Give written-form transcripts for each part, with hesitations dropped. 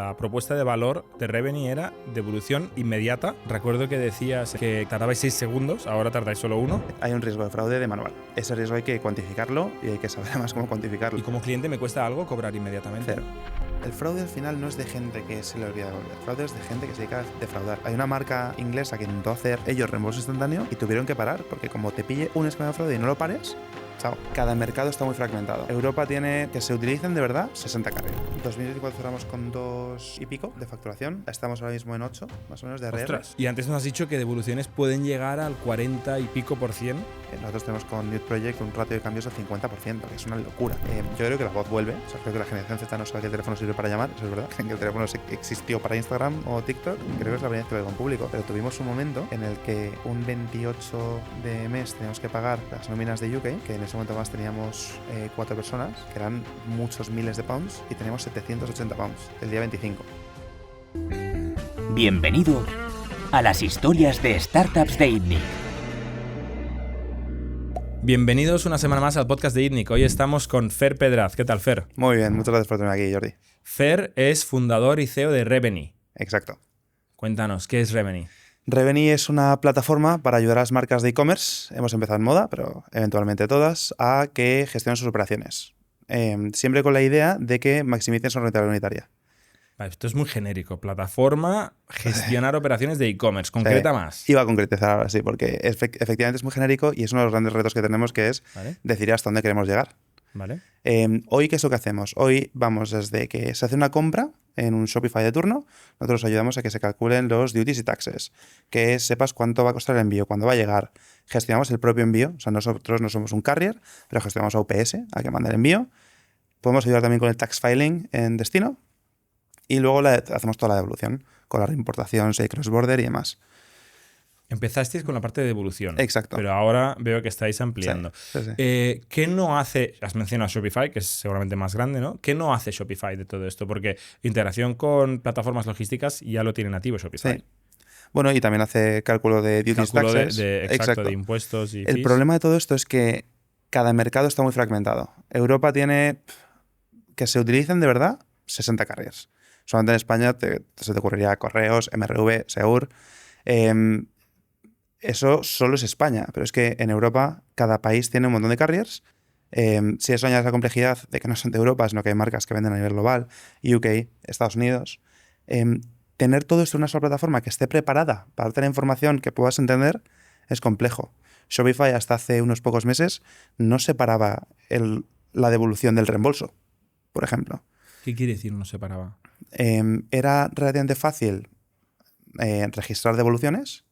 la propuesta de valor de Revenue era devolución inmediata. Recuerdo que decías que tardabais 6 segundos, ahora tardáis solo 1. Hay un riesgo de fraude de manual. Ese riesgo hay que cuantificarlo y hay que saber además cómo cuantificarlo. Y como cliente me cuesta algo cobrar inmediatamente. Cero. El fraude al final no es de gente que se le olvida devolver. El fraude es de gente que se dedica a defraudar. Hay una marca inglesa que intentó hacer ellos reembolso instantáneo y tuvieron que parar porque como te pille un esquema de fraude y no lo pares, chao. Cada mercado está muy fragmentado. Europa tiene que se utilicen de verdad 60 carriers. En 2024 cerramos con 2 y pico de facturación. Estamos ahora mismo en 8, más o menos, de ARR. Ostras. Y antes nos has dicho que devoluciones pueden llegar al 40 y pico %. Nosotros tenemos con New Project un ratio de cambios del 50%, que es una locura. Yo creo que la voz vuelve. O sea, creo que la generación Z no sabe que el teléfono sirve para llamar, eso es verdad. Creen que el teléfono existió para Instagram o TikTok. Creo que es la primera vez que lo digo en público. Pero tuvimos un momento en el que un 28 de mes teníamos que pagar las nóminas de UK, que en ese momento más teníamos 4 personas, que eran muchos miles de pounds, y teníamos 780 pounds el día 25. Bienvenido a las historias de Startups de ITNIC. Bienvenidos una semana más al podcast de ITNIC. Hoy estamos con Fer Pedraz. ¿Qué tal, Fer? Muy bien, muchas gracias por tenerme aquí, Jordi. Fer es fundador y CEO de Revenue. Exacto. Cuéntanos, ¿qué es Revenue? Revenue es una plataforma para ayudar a las marcas de e-commerce, hemos empezado en moda, pero eventualmente todas, a que gestionen sus operaciones. Siempre con la idea de que maximicen su rentabilidad unitaria. Vale, esto es muy genérico. Plataforma, gestionar operaciones de e-commerce. Concreta más. Iba a concretizar ahora, sí, porque efectivamente es muy genérico y es uno de los grandes retos que tenemos, que es decidir hasta dónde queremos llegar. Vale. Hoy, ¿qué es lo que hacemos? Hoy vamos desde que se hace una compra en un Shopify de turno, nosotros ayudamos a que se calculen los duties y taxes, que sepas cuánto va a costar el envío, cuándo va a llegar. Gestionamos el propio envío, o sea, nosotros no somos un carrier, pero gestionamos a UPS, a que mande el envío. Podemos ayudar también con el tax filing en destino y luego hacemos toda la devolución, con la reimportación, cross-border y demás. Empezasteis con la parte de devolución. Exacto. Pero ahora veo que estáis ampliando. Sí. ¿Qué no hace? Has mencionado Shopify, que es seguramente más grande, ¿no? ¿Qué no hace Shopify de todo esto? Porque integración con plataformas logísticas ya lo tiene nativo Shopify. Sí. Bueno, y también hace cálculo de duties, taxes. Exacto, de impuestos y El fees. problema de todo esto es que cada mercado está muy fragmentado. Europa tiene que se utilicen de verdad 60 carriers. Solamente en España se te ocurriría Correos, MRV, Seur. Eso solo es España, pero es que en Europa cada país tiene un montón de carriers. Si eso añades la complejidad de que no son de Europa, sino que hay marcas que venden a nivel global, UK, Estados Unidos, tener todo esto en una sola plataforma que esté preparada para darte la información que puedas entender es complejo. Shopify hasta hace unos pocos meses no separaba la devolución del reembolso, por ejemplo. ¿Qué quiere decir no separaba? Era relativamente fácil registrar devoluciones,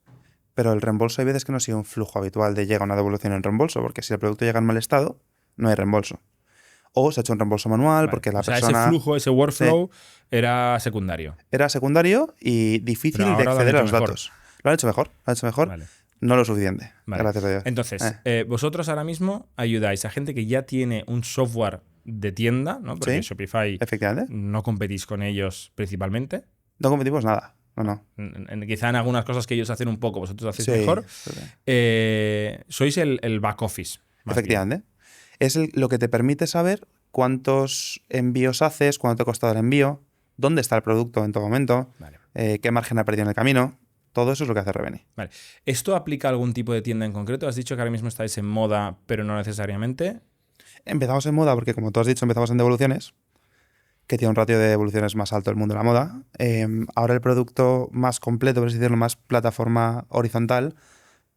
pero el reembolso hay veces que no sigue un flujo habitual de llega una devolución en reembolso, porque si el producto llega en mal estado, no hay reembolso. O se ha hecho un reembolso manual porque la persona... ese flujo, ese workflow era secundario. Era secundario y difícil de acceder a los datos. Lo han hecho mejor. Vale. No lo suficiente, gracias a Dios. Entonces, vosotros ahora mismo ayudáis a gente que ya tiene un software de tienda, ¿no? Porque Shopify no competís con ellos principalmente. No competimos nada. No. Quizá en algunas cosas que ellos hacen un poco, vosotros hacéis mejor. Sois el back office. Efectivamente. Es lo que te permite saber cuántos envíos haces, cuánto te ha costado el envío, dónde está el producto en todo momento, qué margen ha perdido en el camino. Todo eso es lo que hace Revenue. Vale. ¿Esto aplica a algún tipo de tienda en concreto? Has dicho que ahora mismo estáis en moda, pero no necesariamente. Empezamos en moda porque, como tú has dicho, empezamos en devoluciones, que tiene un ratio de devoluciones más alto del mundo de la moda. Ahora el producto más completo, por así decirlo, más plataforma horizontal,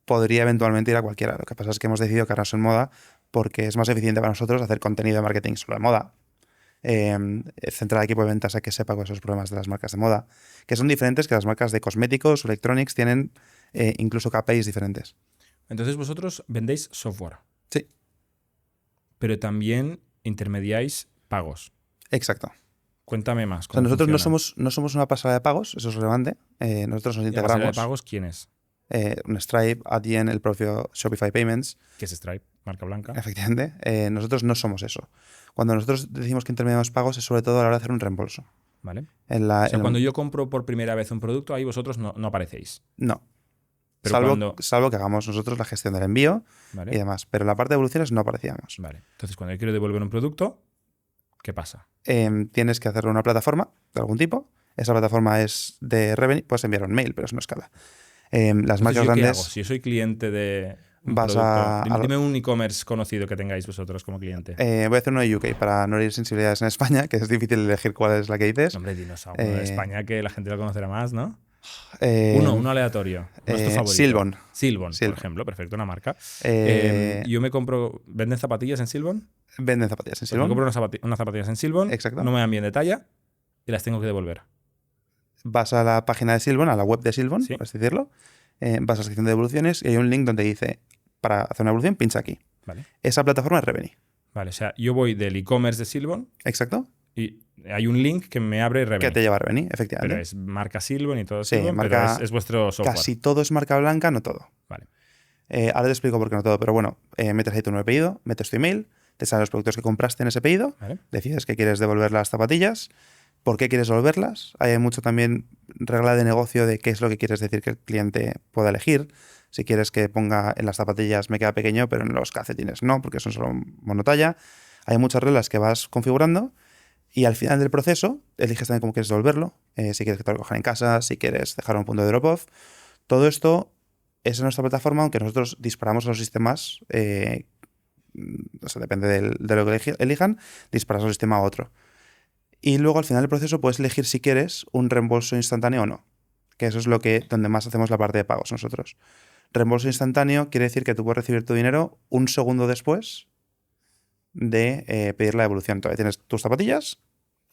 podría eventualmente ir a cualquiera. Lo que pasa es que hemos decidido quedarnos en moda porque es más eficiente para nosotros hacer contenido de marketing solo de moda. Centrar al equipo de ventas a que sepa cuáles son los problemas de las marcas de moda, que son diferentes que las marcas de cosméticos o electronics, tienen incluso KPIs diferentes. Entonces vosotros vendéis software. Sí. Pero también intermediáis pagos. Exacto. Cuéntame más. O sea, nosotros no somos una pasarela de pagos, eso es relevante. Nosotros nos integramos. ¿La pasarela de pagos quién es? Un Stripe, Adyen, el propio Shopify Payments. ¿Qué es Stripe? Marca blanca. Efectivamente. Nosotros no somos eso. Cuando nosotros decimos que intermediamos pagos es sobre todo a la hora de hacer un reembolso. Vale. Cuando yo compro por primera vez un producto, ahí vosotros no aparecéis. No. Pero salvo que hagamos nosotros la gestión del envío y demás. Pero en la parte de devoluciones no aparecíamos. Vale. Entonces, cuando yo quiero devolver un producto, ¿qué pasa? Tienes que hacerlo en una plataforma de algún tipo esa plataforma es de Revenue, puedes enviar un mail, pero eso no escala. Las marcas ¿yo qué grandes... hago? Si yo soy cliente de un Vas producto, dime un e-commerce conocido que tengáis vosotros como cliente. Voy a hacer uno de UK para no herir sensibilidades en España, que es difícil elegir cuál es la que dices. Hombre, dinos a uno de España que la gente lo conocerá más, ¿no? Eh, Uno aleatorio. No es tu favorito. Silbon. Silbon, por Silbon. ejemplo, perfecto, una marca. Eh, Yo me compro. ¿Venden zapatillas en Silbon? Venden zapatillas en Pues me Silbon. compro unas zapatillas en Silbon, Exacto. no me dan bien de talla y las tengo que devolver. Vas a la página de Silbon, a la web de Silbon, Sí. por así decirlo. Vas a la sección de devoluciones y hay un link donde dice, para hacer una devolución, pincha aquí. Vale. Esa plataforma es Revenue. Vale, o sea, yo voy del e-commerce de Silbon Exacto. y hay un link que me abre Revenue. Que te lleva a Revenue, efectivamente. Pero es marca Silbon y todo Sí, Silbon, marca- pero es vuestro software. Casi todo es marca blanca, no todo. Vale. Ahora te explico por qué no todo, pero bueno, metes ahí tu nuevo pedido, metes tu email, te salen los productos que compraste en ese pedido, Vale. decides que quieres devolver las zapatillas, por qué quieres devolverlas. Hay mucho también regla de negocio de qué es lo que quieres decir que el cliente pueda elegir. Si quieres que ponga en las zapatillas me queda pequeño, pero en los calcetines no, porque son solo monotalla. Hay muchas reglas que vas configurando y al final del proceso eliges también cómo quieres devolverlo, si quieres que te lo recojan en casa, si quieres dejar un punto de drop-off. Todo esto es en nuestra plataforma, aunque nosotros disparamos a los sistemas, o sea, depende de lo que elijan, disparas a un sistema a otro. Y luego al final del proceso puedes elegir si quieres un reembolso instantáneo o no, que eso es donde más hacemos la parte de pagos nosotros. Reembolso instantáneo quiere decir que tú puedes recibir tu dinero un segundo después de pedir la devolución. Todavía tienes tus zapatillas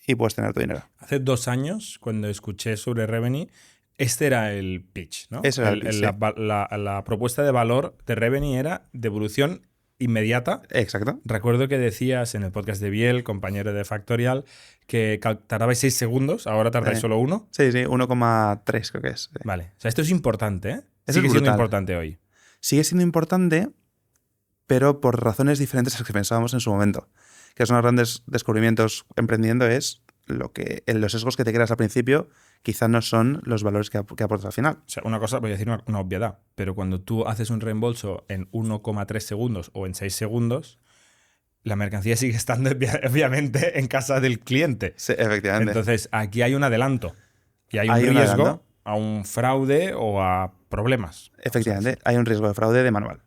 y puedes tener tu dinero. Hace 2 años, cuando escuché sobre Revenue, este era el pitch, ¿no? Ese era el pitch, sí. La propuesta de valor de Revenue era devolución inmediata. Exacto. Recuerdo que decías en el podcast de Biel, compañero de Factorial, que tardabais 6 segundos, ahora tardáis solo 1. Sí, 1,3 creo que es. Vale. O sea, esto es importante, ¿eh? Eso Sigue es siendo brutal. importante hoy. Sigue siendo importante, pero por razones diferentes a las que pensábamos en su momento. Que son los grandes descubrimientos emprendiendo es los sesgos que te creas al principio quizás no son los valores que aportas al final. O sea, una cosa, voy a decir una obviedad, pero cuando tú haces un reembolso en 1,3 segundos o en 6 segundos, la mercancía sigue estando obviamente en casa del cliente. Sí, efectivamente. Entonces, aquí hay un adelanto y hay un Hay un riesgo adelanto. a un fraude o a problemas. Efectivamente, hay un riesgo de fraude de manual.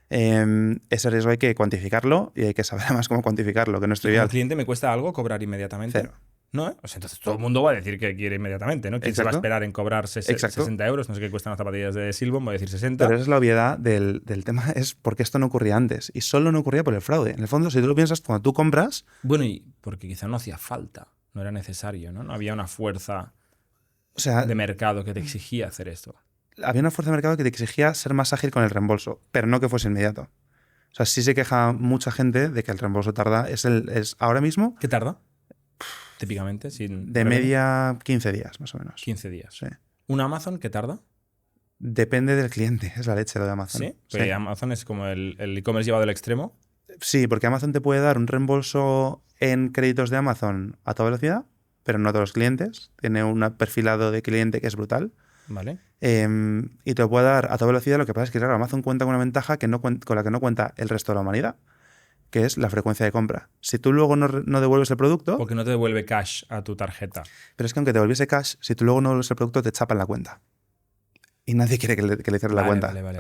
Ese riesgo hay que cuantificarlo y hay que saber además cómo cuantificarlo, que no es Si como trivial. cliente me cuesta algo cobrar inmediatamente. Cero. ¿No? O sea, entonces todo el mundo va a decir que quiere inmediatamente, ¿no? ¿Quién se va a Exacto. esperar en cobrar Exacto. 60 euros? No sé qué cuestan las zapatillas de Silbon, voy a decir 60. Pero esa es la obviedad del tema, es porque esto no ocurría antes. Y solo no ocurría por el fraude. En el fondo, si tú lo piensas, cuando tú compras, Bueno, y porque quizá no hacía falta, no era necesario, ¿no? No había una fuerza o sea, de mercado que te exigía hacer esto. había una fuerza de mercado que te exigía ser más ágil con el reembolso, pero no que fuese inmediato. O sea, sí se queja mucha gente de que el reembolso tarda. Es ahora mismo ¿Qué tarda? Típicamente, sin de Revenue, media 15 días, más o menos. 15 días. Sí. ¿Un Amazon qué tarda? Depende del cliente, es la leche lo de Amazon. ¿Sí? Porque Amazon es como el e-commerce llevado al extremo. Sí, porque Amazon te puede dar un reembolso en créditos de Amazon a toda velocidad, pero no a todos los clientes. Tiene un perfilado de cliente que es brutal. ¿Vale? Y te lo puede dar a toda velocidad. Lo que pasa es que, claro, Amazon cuenta con una ventaja que con la que no cuenta el resto de la humanidad, que es la frecuencia de compra. Si tú luego no devuelves el producto... Porque no te devuelve cash a tu tarjeta. Pero es que aunque te devolviese cash, si tú luego no devuelves el producto, te chapan la cuenta. Y nadie quiere que le cierres la cuenta. Vale.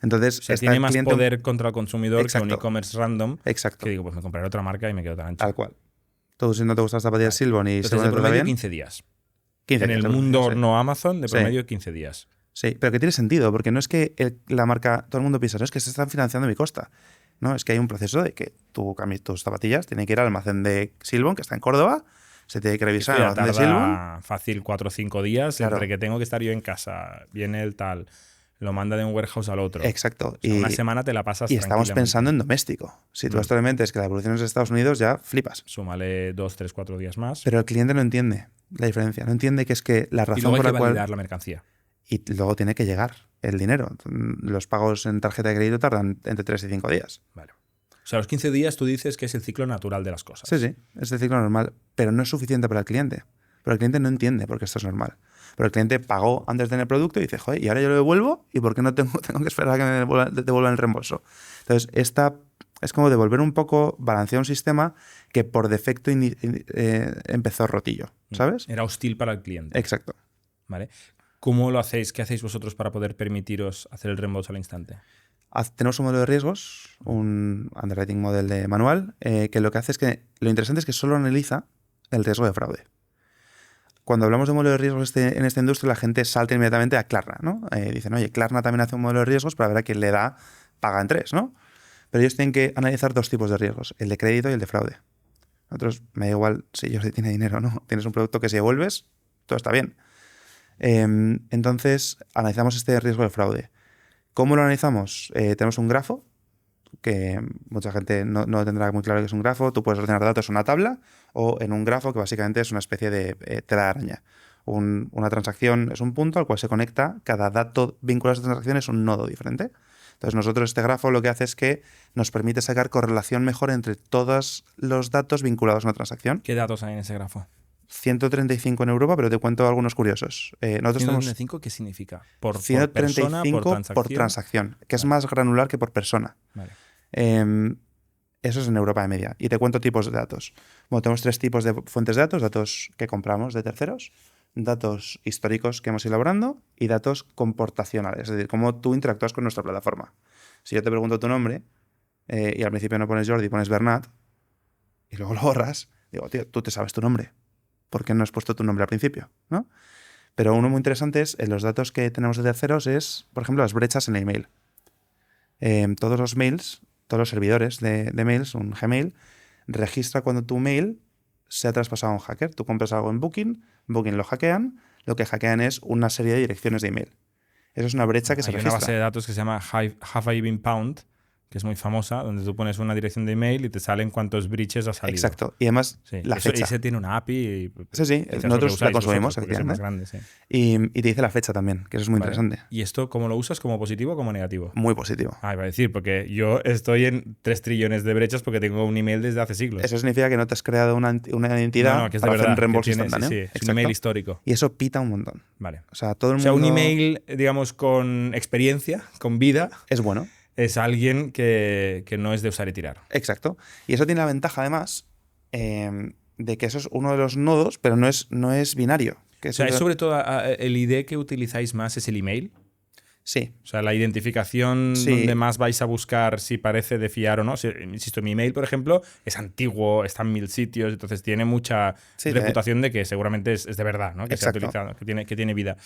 Entonces, O sea, está tiene el más cliente... poder contra el consumidor Exacto. que un e-commerce random. Exacto. Que digo, pues me compraré otra marca y me quedo tan ancho. Tal cual. Tú, si no te gustan las zapatillas Silbon y Entonces, Silbon de te trata promedio bien, 15 días. 15 En días, el mundo sí. no Amazon, de Sí. promedio 15 días. Sí, pero que tiene sentido, porque no es que la marca, todo el mundo piensa, no es que se están financiando a mi costa. No, es que hay un proceso de que tus zapatillas tienen que ir al almacén de Silbon, que está en Córdoba, se tiene que revisar en el Ya almacén de Silbon. tarda fácil 4 o 5 días Claro. entre que tengo que estar yo en casa, viene el tal, lo manda de un warehouse al otro. Exacto. O sea, una semana te la pasas y estamos tranquilamente. pensando en doméstico. Si tú actualmente es que la evolución es de Estados Unidos, ya flipas. Súmale 2, 3, 4 días más. Pero el cliente no entiende la diferencia. No entiende que es que la y razón luego hay por que la cual... validar la mercancía. Y luego tiene que llegar el dinero. Los pagos en tarjeta de crédito tardan entre 3 y 5 días. Vale. O sea, los 15 días tú dices que es el ciclo natural de las cosas. Sí, es el ciclo normal, pero no es suficiente para el cliente. Pero el cliente no entiende por qué esto es normal. Pero el cliente pagó antes de tener el producto y dice, joder, y ahora yo lo devuelvo, ¿y por qué no tengo que esperar a que me devuelvan el reembolso? Entonces, Es como devolver un poco, balancear un sistema que por defecto empezó rotillo, ¿sabes? Era hostil para el cliente. Exacto. ¿Vale? ¿Cómo lo hacéis? ¿Qué hacéis vosotros para poder permitiros hacer el reembolso al instante? Tenemos un modelo de riesgos, un underwriting model de manual, que lo que hace es que lo interesante es que solo analiza el riesgo de fraude. Cuando hablamos de modelo de riesgos en esta industria, la gente salta inmediatamente a Klarna, ¿no? Dicen, oye, Klarna también hace un modelo de riesgos para ver a quién le da, paga en 3, ¿no? Pero ellos tienen que analizar 2 tipos de riesgos, el de crédito y el de fraude. Nosotros, me da igual si ellos tienen dinero o no. Tienes un producto que si devuelves, todo está bien. Entonces, analizamos este riesgo de fraude. ¿Cómo lo analizamos? Tenemos un grafo, que mucha gente no tendrá muy claro que es un grafo. Tú puedes ordenar datos en una tabla o en un grafo que básicamente es una especie de tela de araña. Una transacción es un punto al cual se conecta, cada dato vinculado a esa transacción es un nodo diferente. Entonces nosotros este grafo lo que hace es que nos permite sacar correlación mejor entre todos los datos vinculados a una transacción. ¿Qué datos hay en ese grafo? 135 en Europa, pero te cuento algunos curiosos. Nosotros 135, ¿qué significa? ¿Por 135 persona, por transacción? por transacción, que es más granular que por persona. Vale. Eso es en Europa de media. Y te cuento tipos de datos. Bueno, tenemos 3 tipos de fuentes de datos: datos que compramos de terceros, datos históricos que hemos ido elaborando y datos comportacionales, es decir, cómo tú interactúas con nuestra plataforma. Si yo te pregunto tu nombre y al principio no pones Jordi, pones Bernat y luego lo borras, digo, tío, tú te sabes tu nombre. ¿Por qué no has puesto tu nombre al principio? ¿No? Pero uno muy interesante es, en los datos que tenemos de terceros es, por ejemplo, las brechas en el email. Todos los mails, todos los servidores de mails, un Gmail, registra cuando tu mail se ha traspasado a un hacker. Tú compras algo en Booking lo hackean, lo que hackean es una serie de direcciones de email. Eso es una brecha que se registra. Hay una base de datos que se llama Have I Been Pwned, que es muy famosa, donde tú pones una dirección de email y te salen cuántos breaches ha salido. Exacto. Y además, sí. la fecha. Ese tiene una API. Sí. Nosotros la consumimos, efectivamente. Es más grande, sí. Y te dice la fecha también, que eso es muy interesante. ¿Y esto cómo lo usas? ¿Como positivo o como negativo? Muy positivo. Iba a decir, porque yo estoy en 3 trillones de brechas porque tengo un email desde hace siglos. Eso significa que no te has creado una identidad que es para de verdad, hacer un reembolso tiene, instantáneo. Sí, es un email histórico. Y eso pita un montón. Vale. O sea, todo el mundo... un email, digamos, con experiencia, con vida... Es bueno. Es alguien que no es de usar y tirar. Exacto. Y eso tiene la ventaja, además, de que eso es uno de los nodos, pero no es binario. O sea, es sobre todo el ID que utilizáis más es el email. Sí. O sea, la identificación donde más vais a buscar si parece de fiar o no. Insisto, mi email, por ejemplo, es antiguo, está en 1000 sitios, entonces tiene mucha reputación de que seguramente es de verdad, ¿no? Que se ha utilizado, que tiene vida.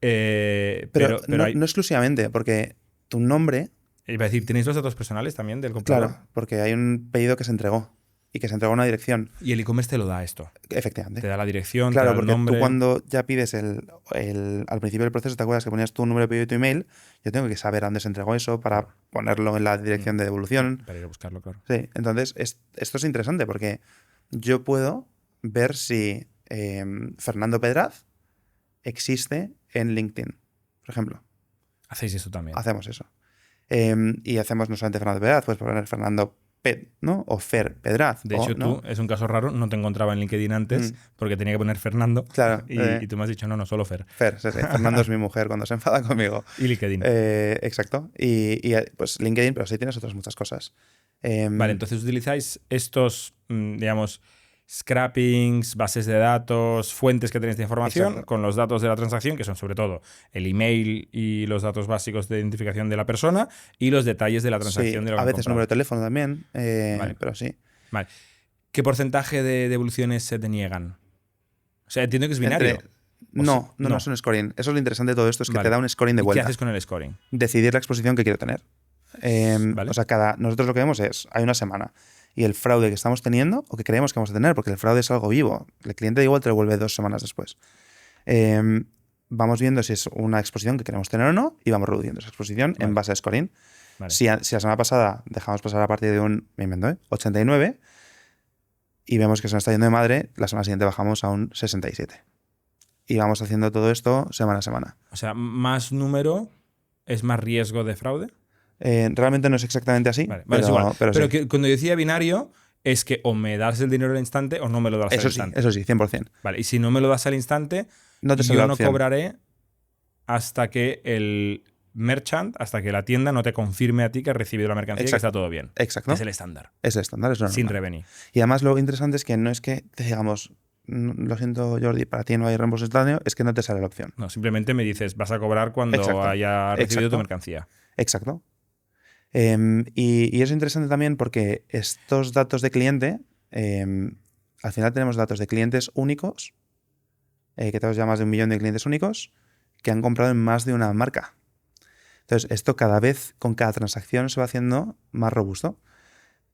Pero no exclusivamente, porque tu nombre... Iba a decir, ¿tenéis los datos personales también del comprador? Claro, porque hay un pedido que se entregó y que se entregó a una dirección. Y el e-commerce te lo da esto. Efectivamente. Te da la dirección, claro, te da el porque nombre. Tú cuando ya pides al principio del proceso, ¿te acuerdas que ponías tu número de pedido y tu email? Yo tengo que saber a dónde se entregó eso para ponerlo en la dirección de devolución. Para ir a buscarlo, claro. Sí, entonces esto es interesante porque yo puedo ver si Fernando Pedraz existe en LinkedIn, por ejemplo. Hacéis eso también. Hacemos eso. Y hacemos no solamente Fernando Pedraz, puedes poner Fernando Ped, ¿no? O Fer Pedraz. De hecho, ¿no? tú, es un caso raro, no te encontraba en LinkedIn antes porque tenía que poner Fernando. Claro. Y tú me has dicho, no, solo Fer. Fer, sí. Fernando es mi mujer cuando se enfada conmigo. Y LinkedIn. Exacto. Y pues LinkedIn, pero sí tienes otras muchas cosas. Vale, entonces utilizáis estos, digamos, scrappings, bases de datos, fuentes que tenéis de información. Exacto. Con los datos de la transacción, que son sobre todo el email y los datos básicos de identificación de la persona y los detalles de la transacción de lo que a veces número de teléfono también, vale. Pero sí. Vale. ¿Qué porcentaje de devoluciones se te niegan? O sea, entiendo que es binario. No es un scoring. Eso es lo interesante de todo esto, es que te da un scoring de vuelta. ¿Y qué haces con el scoring? Decidir la exposición que quiero tener. ¿Vale? O sea, nosotros lo que vemos es, hay una semana y el fraude que estamos teniendo o que creemos que vamos a tener, porque el fraude es algo vivo. El cliente igual te lo vuelve 2 semanas después. Vamos viendo si es una exposición que queremos tener o no y vamos reduciendo esa exposición en base a scoring. Vale. Si la semana pasada dejamos pasar a partir de un, me invento, 89 y vemos que se nos está yendo de madre, la semana siguiente bajamos a un 67. Y vamos haciendo todo esto semana a semana. O sea, más número es más riesgo de fraude. Realmente no es exactamente así. Vale, pero, es igual. Pero sí. Que cuando yo decía binario, es que o me das el dinero al instante o no me lo das al instante. Eso sí, 100%. Vale, y si no me lo das al instante, no te yo no cobraré hasta que el merchant hasta que la tienda no te confirme a ti que has recibido la mercancía y que está todo bien. Exacto. Es el estándar. Es el estándar, es normal. Sin revenue. Y además lo interesante es que no es que te digamos, lo siento Jordi, para ti no hay reembolso instantáneo, es que no te sale la opción. No, simplemente me dices, vas a cobrar cuando haya recibido tu mercancía. Exacto. Y es interesante también porque estos datos de cliente, al final tenemos datos de clientes únicos, que tenemos ya más de 1 millón de clientes únicos, que han comprado en más de una marca. Entonces, esto cada vez, con cada transacción, se va haciendo más robusto.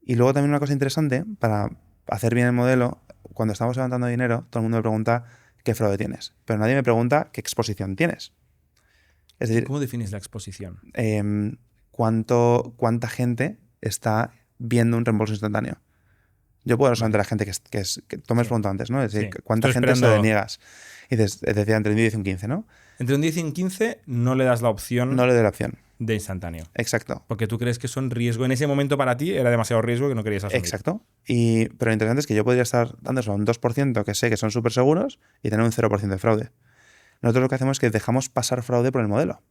Y luego también una cosa interesante, para hacer bien el modelo, cuando estamos levantando dinero, todo el mundo me pregunta qué fraude tienes. Pero nadie me pregunta qué exposición tienes. Es decir, ¿cómo defines la exposición? ¿Cuánta gente está viendo un reembolso instantáneo? Yo puedo solamente la gente que tú me has preguntado antes, ¿no? Es decir, ¿cuánta gente se deniegas? Y decía entre un 10 y un 15, ¿no? Entre un 10 y un 15 no le das la opción. No le doy la opción. De instantáneo. Exacto. Porque tú crees que son riesgo. En ese momento para ti era demasiado riesgo que no querías asumir. Exacto. Pero lo interesante es que yo podría estar dándoselo un 2% que sé que son súper seguros y tener un 0% de fraude. Nosotros lo que hacemos es que dejamos pasar fraude por el modelo.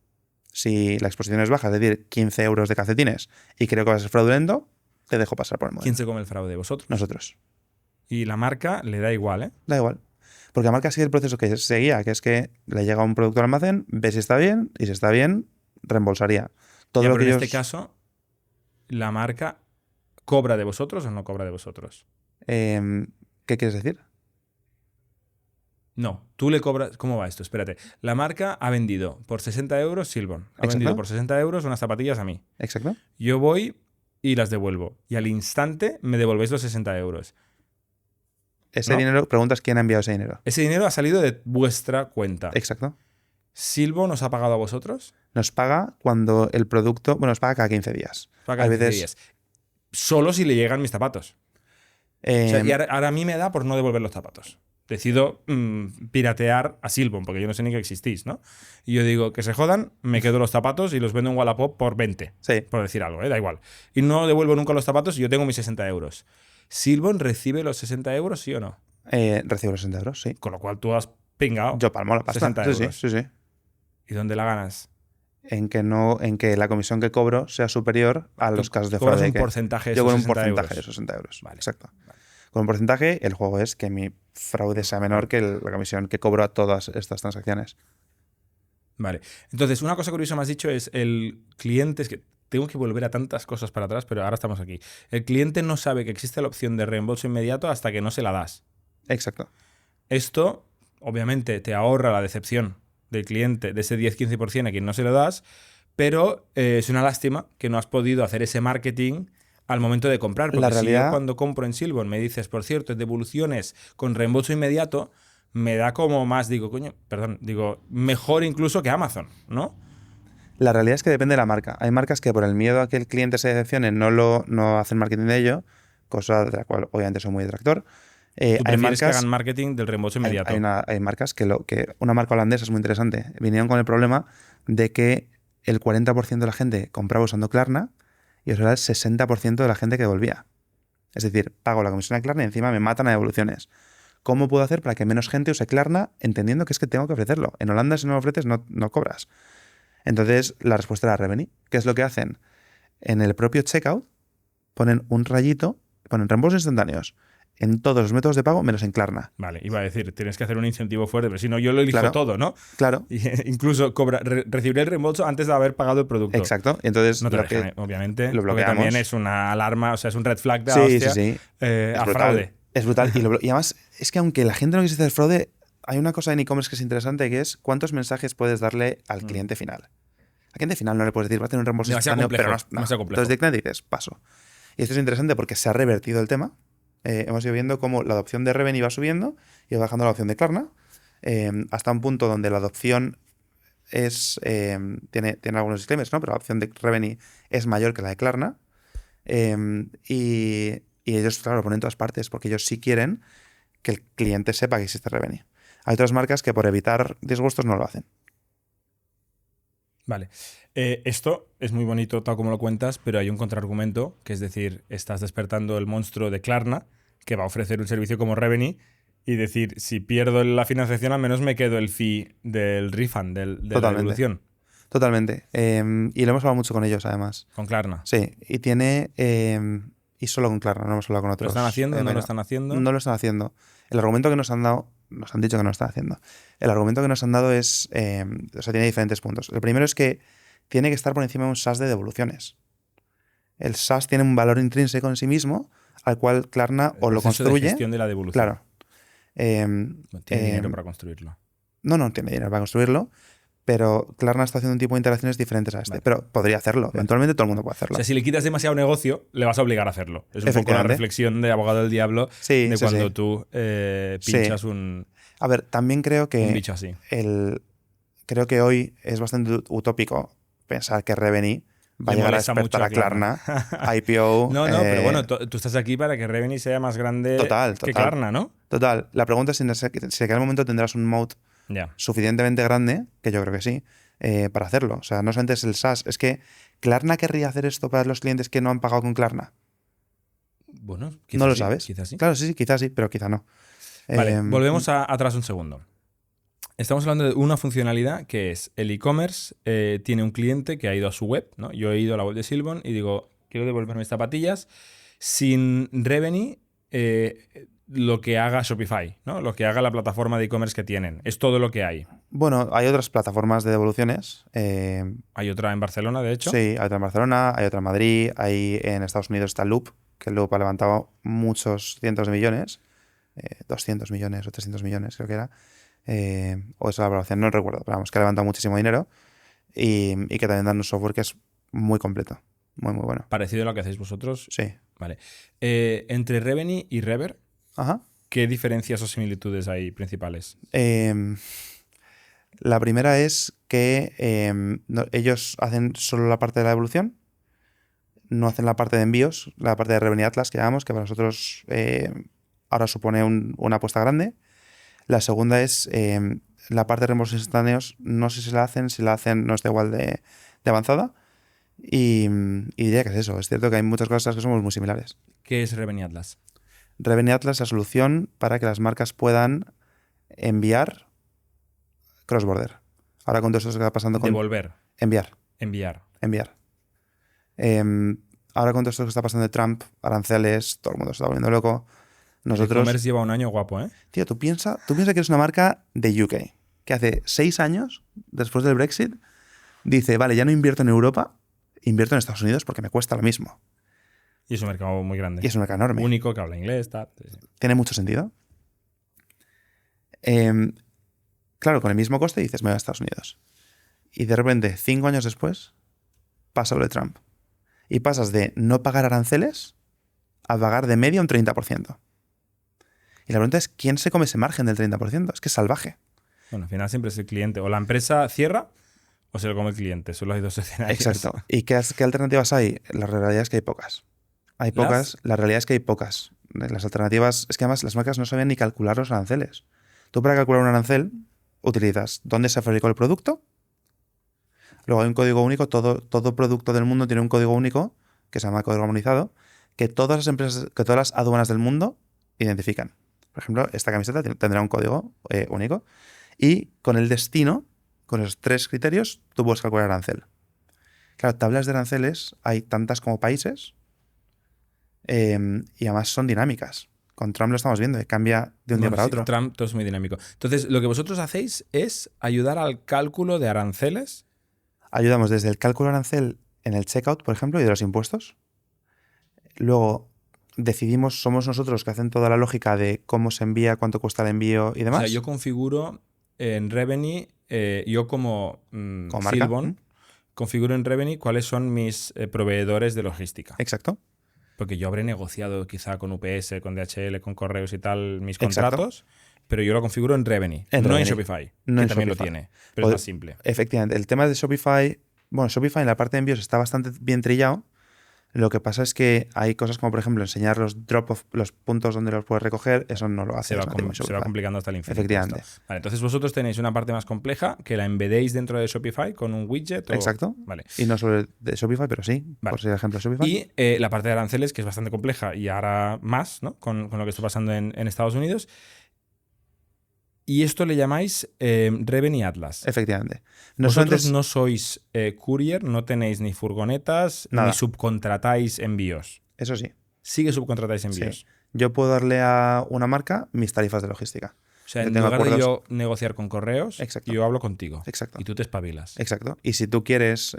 Si la exposición es baja, es decir, 15 euros de calcetines y creo que va a ser fraudulento, te dejo pasar por el modelo. ¿Quién se come el fraude? ¿Vosotros? Nosotros. Y la marca le da igual, ¿eh? Da igual. Porque la marca sigue el proceso que seguía, que es que le llega un producto al almacén, ve si está bien y si está bien, reembolsaría. Todo lo que en este caso, ¿la marca cobra de vosotros o no cobra de vosotros? ¿Qué quieres decir? No, tú le cobras... ¿Cómo va esto? Espérate. La marca ha vendido por 60 euros Silbon. Ha vendido por 60 euros unas zapatillas a mí. Exacto. Yo voy y las devuelvo. Y al instante me devolvéis los 60 euros. Ese dinero, preguntas quién ha enviado ese dinero. Ese dinero ha salido de vuestra cuenta. Exacto. ¿Silbon os ha pagado a vosotros? Nos paga cuando el producto... Bueno, nos paga cada 15 días. Paga cada 15 días. Solo si le llegan mis zapatos. O sea, y ahora a mí me da por no devolver los zapatos. Decido piratear a Silbon, porque yo no sé ni que existís, ¿no? Y yo digo, que se jodan, me quedo los zapatos y los vendo en Wallapop por 20. Sí. Por decir algo, da igual. Y no devuelvo nunca los zapatos y yo tengo mis 60 euros. ¿Silbon recibe los 60 euros, sí o no? Recibo los 60 euros, sí. Con lo cual tú has pingado. Yo palmo la pasta. 60 euros. Sí. ¿Y dónde la ganas? En que la comisión que cobro sea superior a los casos de cobras fraude. un porcentaje de yo esos con un 60 porcentaje euros. de esos 60 euros. Vale. Exacto. Vale. Con un porcentaje, el juego es que mi fraude sea menor que la comisión que cobro a todas estas transacciones. Vale. Entonces, una cosa curiosa me has dicho es el cliente... Es que tengo que volver a tantas cosas para atrás, pero ahora estamos aquí. El cliente no sabe que existe la opción de reembolso inmediato hasta que no se la das. Exacto. Esto, obviamente, te ahorra la decepción del cliente de ese 10-15% a quien no se lo das, pero es una lástima que no has podido hacer ese marketing al momento de comprar. Porque si yo cuando compro en Silbon me dices, por cierto, devoluciones con reembolso inmediato, me da como más, digo, mejor incluso que Amazon, ¿no? La realidad es que depende de la marca. Hay marcas que por el miedo a que el cliente se decepcione no hacen marketing de ello, cosa de la cual obviamente soy muy detractor. ¿Tú prefieres que hagan marketing del reembolso inmediato? Hay marcas que una marca holandesa es muy interesante. Vinieron con el problema de que el 40% de la gente compraba usando Klarna y eso era el 60% de la gente que devolvía. Es decir, pago la comisión a Klarna y encima me matan a devoluciones. ¿Cómo puedo hacer para que menos gente use Klarna entendiendo que es que tengo que ofrecerlo? En Holanda, si no lo ofreces, no cobras. Entonces, la respuesta era Revenue. ¿Qué es lo que hacen? En el propio checkout ponen un rayito, ponen reembolsos instantáneos en todos los métodos de pago menos en Klarna. Vale, iba a decir, tienes que hacer un incentivo fuerte, pero si no, yo lo elijo todo, ¿no? Claro. Y incluso recibiré el reembolso antes de haber pagado el producto. Exacto. Y entonces, no te dejan, obviamente, lo bloqueamos. Porque también es una alarma, o sea, es un red flag de sí. A fraude. Es brutal. Y además, es que aunque la gente no quisiera hacer fraude, hay una cosa en e-commerce que es interesante, que es cuántos mensajes puedes darle al cliente final. Al cliente final no le puedes decir, va a tener un reembolso instantáneo, pero no. Entonces, directamente dices, paso. Y esto es interesante porque se ha revertido el tema. Hemos ido viendo cómo la adopción de Revenue va subiendo y va bajando la adopción de Klarna, hasta un punto donde la adopción tiene algunos disclaimers, ¿no? Pero la adopción de Revenue es mayor que la de Klarna. Y ellos, claro, lo ponen en todas partes porque ellos sí quieren que el cliente sepa que existe Revenue. Hay otras marcas que por evitar disgustos no lo hacen. Vale. Esto es muy bonito tal como lo cuentas, pero hay un contraargumento, que es decir, estás despertando el monstruo de Klarna, que va a ofrecer un servicio como Revenue, y decir, si pierdo la financiación, al menos me quedo el fee del refund, de la devolución. Totalmente. Y lo hemos hablado mucho con ellos, además. Con Klarna. Sí, y tiene... y solo con Klarna, no hemos hablado con otros. ¿Lo están haciendo? ¿No lo están haciendo? No lo están haciendo. El argumento que nos han dado, nos han dicho que no lo están haciendo. El argumento que nos han dado es... o sea, tiene diferentes puntos. El primero es que tiene que estar por encima de un SaaS de devoluciones. El SaaS tiene un valor intrínseco en sí mismo, al cual Klarna o lo construye... De gestión de la devolución. Claro. No tiene dinero para construirlo. No tiene dinero para construirlo, pero Klarna está haciendo un tipo de interacciones diferentes a este. Vale. Pero podría hacerlo. Vale. Eventualmente todo el mundo puede hacerlo. O sea, si le quitas demasiado negocio, le vas a obligar a hacerlo. Es un poco la reflexión de abogado del diablo de cuando tú pinchas un... A ver, también creo que... Un bicho así. Creo que hoy es bastante utópico pensar que Revenue va a llegar a despertar a Klarna, IPO... No, pero bueno, tú estás aquí para que Revenue sea más grande que Klarna, ¿no? Total. La pregunta es si en aquel momento tendrás un moat suficientemente grande, que yo creo que sí, para hacerlo. O sea, no solamente es el SaaS. Es que ¿Klarna querría hacer esto para los clientes que no han pagado con Klarna? Bueno, quizás no lo sí, sabes. Quizás sí. Claro, sí, quizás sí, pero quizá no. Vale, volvemos atrás un segundo. Estamos hablando de una funcionalidad que es el e-commerce tiene un cliente que ha ido a su web, ¿no? Yo he ido a la web de Silbon y digo, quiero devolver mis zapatillas sin Revenue, lo que haga Shopify, ¿no? Lo que haga la plataforma de e-commerce que tienen. Es todo lo que hay. Bueno, hay otras plataformas de devoluciones. Hay otra en Barcelona, de hecho. Sí, hay otra en Barcelona, hay otra en Madrid, hay en Estados Unidos está Loop, que Loop ha levantado muchos cientos de millones, 200 millones o 300 millones creo que era. O esa valoración, no recuerdo, pero vamos, que ha levantado muchísimo dinero y que también dan un software que es muy completo, muy bueno. ¿Parecido a lo que hacéis vosotros? Sí. Vale. Entre Revenue y Rever, ajá, ¿qué diferencias o similitudes hay principales? La primera es que ellos hacen solo la parte de la devolución, no hacen la parte de envíos, la parte de Revenue Atlas que llamamos, que para nosotros ahora supone una apuesta grande. La segunda es la parte de reembolsos instantáneos, no sé si la hacen no está igual de avanzada. Y diría que es eso. Es cierto que hay muchas cosas que somos muy similares. ¿Qué es Revenue Atlas? Revenue Atlas es la solución para que las marcas puedan enviar cross-border. Ahora con todo esto que está pasando con... Devolver. Enviar. Ahora con todo esto que está pasando de Trump, aranceles, todo el mundo se está volviendo loco. Nosotros... El e-commerce lleva un año guapo, ¿eh? Tío, tú piensa que eres una marca de UK, que hace 6 años, después del Brexit, dice, vale, ya no invierto en Europa, invierto en Estados Unidos porque me cuesta lo mismo. Y es un mercado muy grande. Y es un mercado enorme. Único, que habla inglés, tal. Tiene mucho sentido. Claro, con el mismo coste dices, me voy a Estados Unidos. Y de repente, 5 años después, pasa lo de Trump. Y pasas de no pagar aranceles a pagar de media un 30%. Y la pregunta es, ¿quién se come ese margen del 30%? Es que es salvaje. Bueno, al final siempre es el cliente. O la empresa cierra o se lo come el cliente. Solo hay dos escenarios. Exacto. ¿Y qué alternativas hay? La realidad es que hay pocas. La realidad es que hay pocas. Las alternativas... Es que además las marcas no sabían ni calcular los aranceles. Tú para calcular un arancel utilizas dónde se fabricó el producto. Luego hay un código único. Todo producto del mundo tiene un código único que se llama código armonizado, que todas las empresas, que todas las aduanas del mundo identifican. Por ejemplo, esta camiseta tendrá un código único. Y con el destino, con esos 3 criterios, tú puedes calcular arancel. Claro, tablas de aranceles hay tantas como países y además son dinámicas. Con Trump lo estamos viendo, que cambia de un día para otro. Trump todo es muy dinámico. Entonces, lo que vosotros hacéis es ayudar al cálculo de aranceles. Ayudamos desde el cálculo de arancel en el checkout, por ejemplo, y de los impuestos. Luego somos nosotros que hacen toda la lógica de cómo se envía, cuánto cuesta el envío y demás. O sea, yo configuro en Revenue, yo como Silbon, configuro en Revenue cuáles son mis proveedores de logística. Exacto. Porque yo habré negociado quizá con UPS, con DHL, con correos y tal mis contratos, pero yo lo configuro en Revenue, no en Shopify, que también lo tiene, pero es más simple. Efectivamente. El tema de Shopify, Shopify en la parte de envíos está bastante bien trillado. Lo que pasa es que hay cosas como, por ejemplo, enseñar los los puntos donde los puedes recoger, eso no lo hace. Se va complicando hasta el infinito. Efectivamente. Vale, entonces vosotros tenéis una parte más compleja que la embedéis dentro de Shopify con un widget. Exacto. Vale. Y no solo de Shopify, pero sí, vale. Por ser ejemplo de Shopify. Y la parte de aranceles, que es bastante compleja y ahora más, ¿no? Con lo que está pasando en Estados Unidos. Y esto le llamáis Revenue Atlas. Efectivamente. Vosotros no sois courier, no tenéis ni furgonetas, Nada. ni subcontratáis envíos. Eso sí. Sí que subcontratáis envíos. Sí. Yo puedo darle a una marca mis tarifas de logística. O sea, Yo en tengo lugar de acuerdos- yo negociar con correos, Exacto. yo hablo contigo. Exacto. Y tú te espabilas. Exacto. Y si tú quieres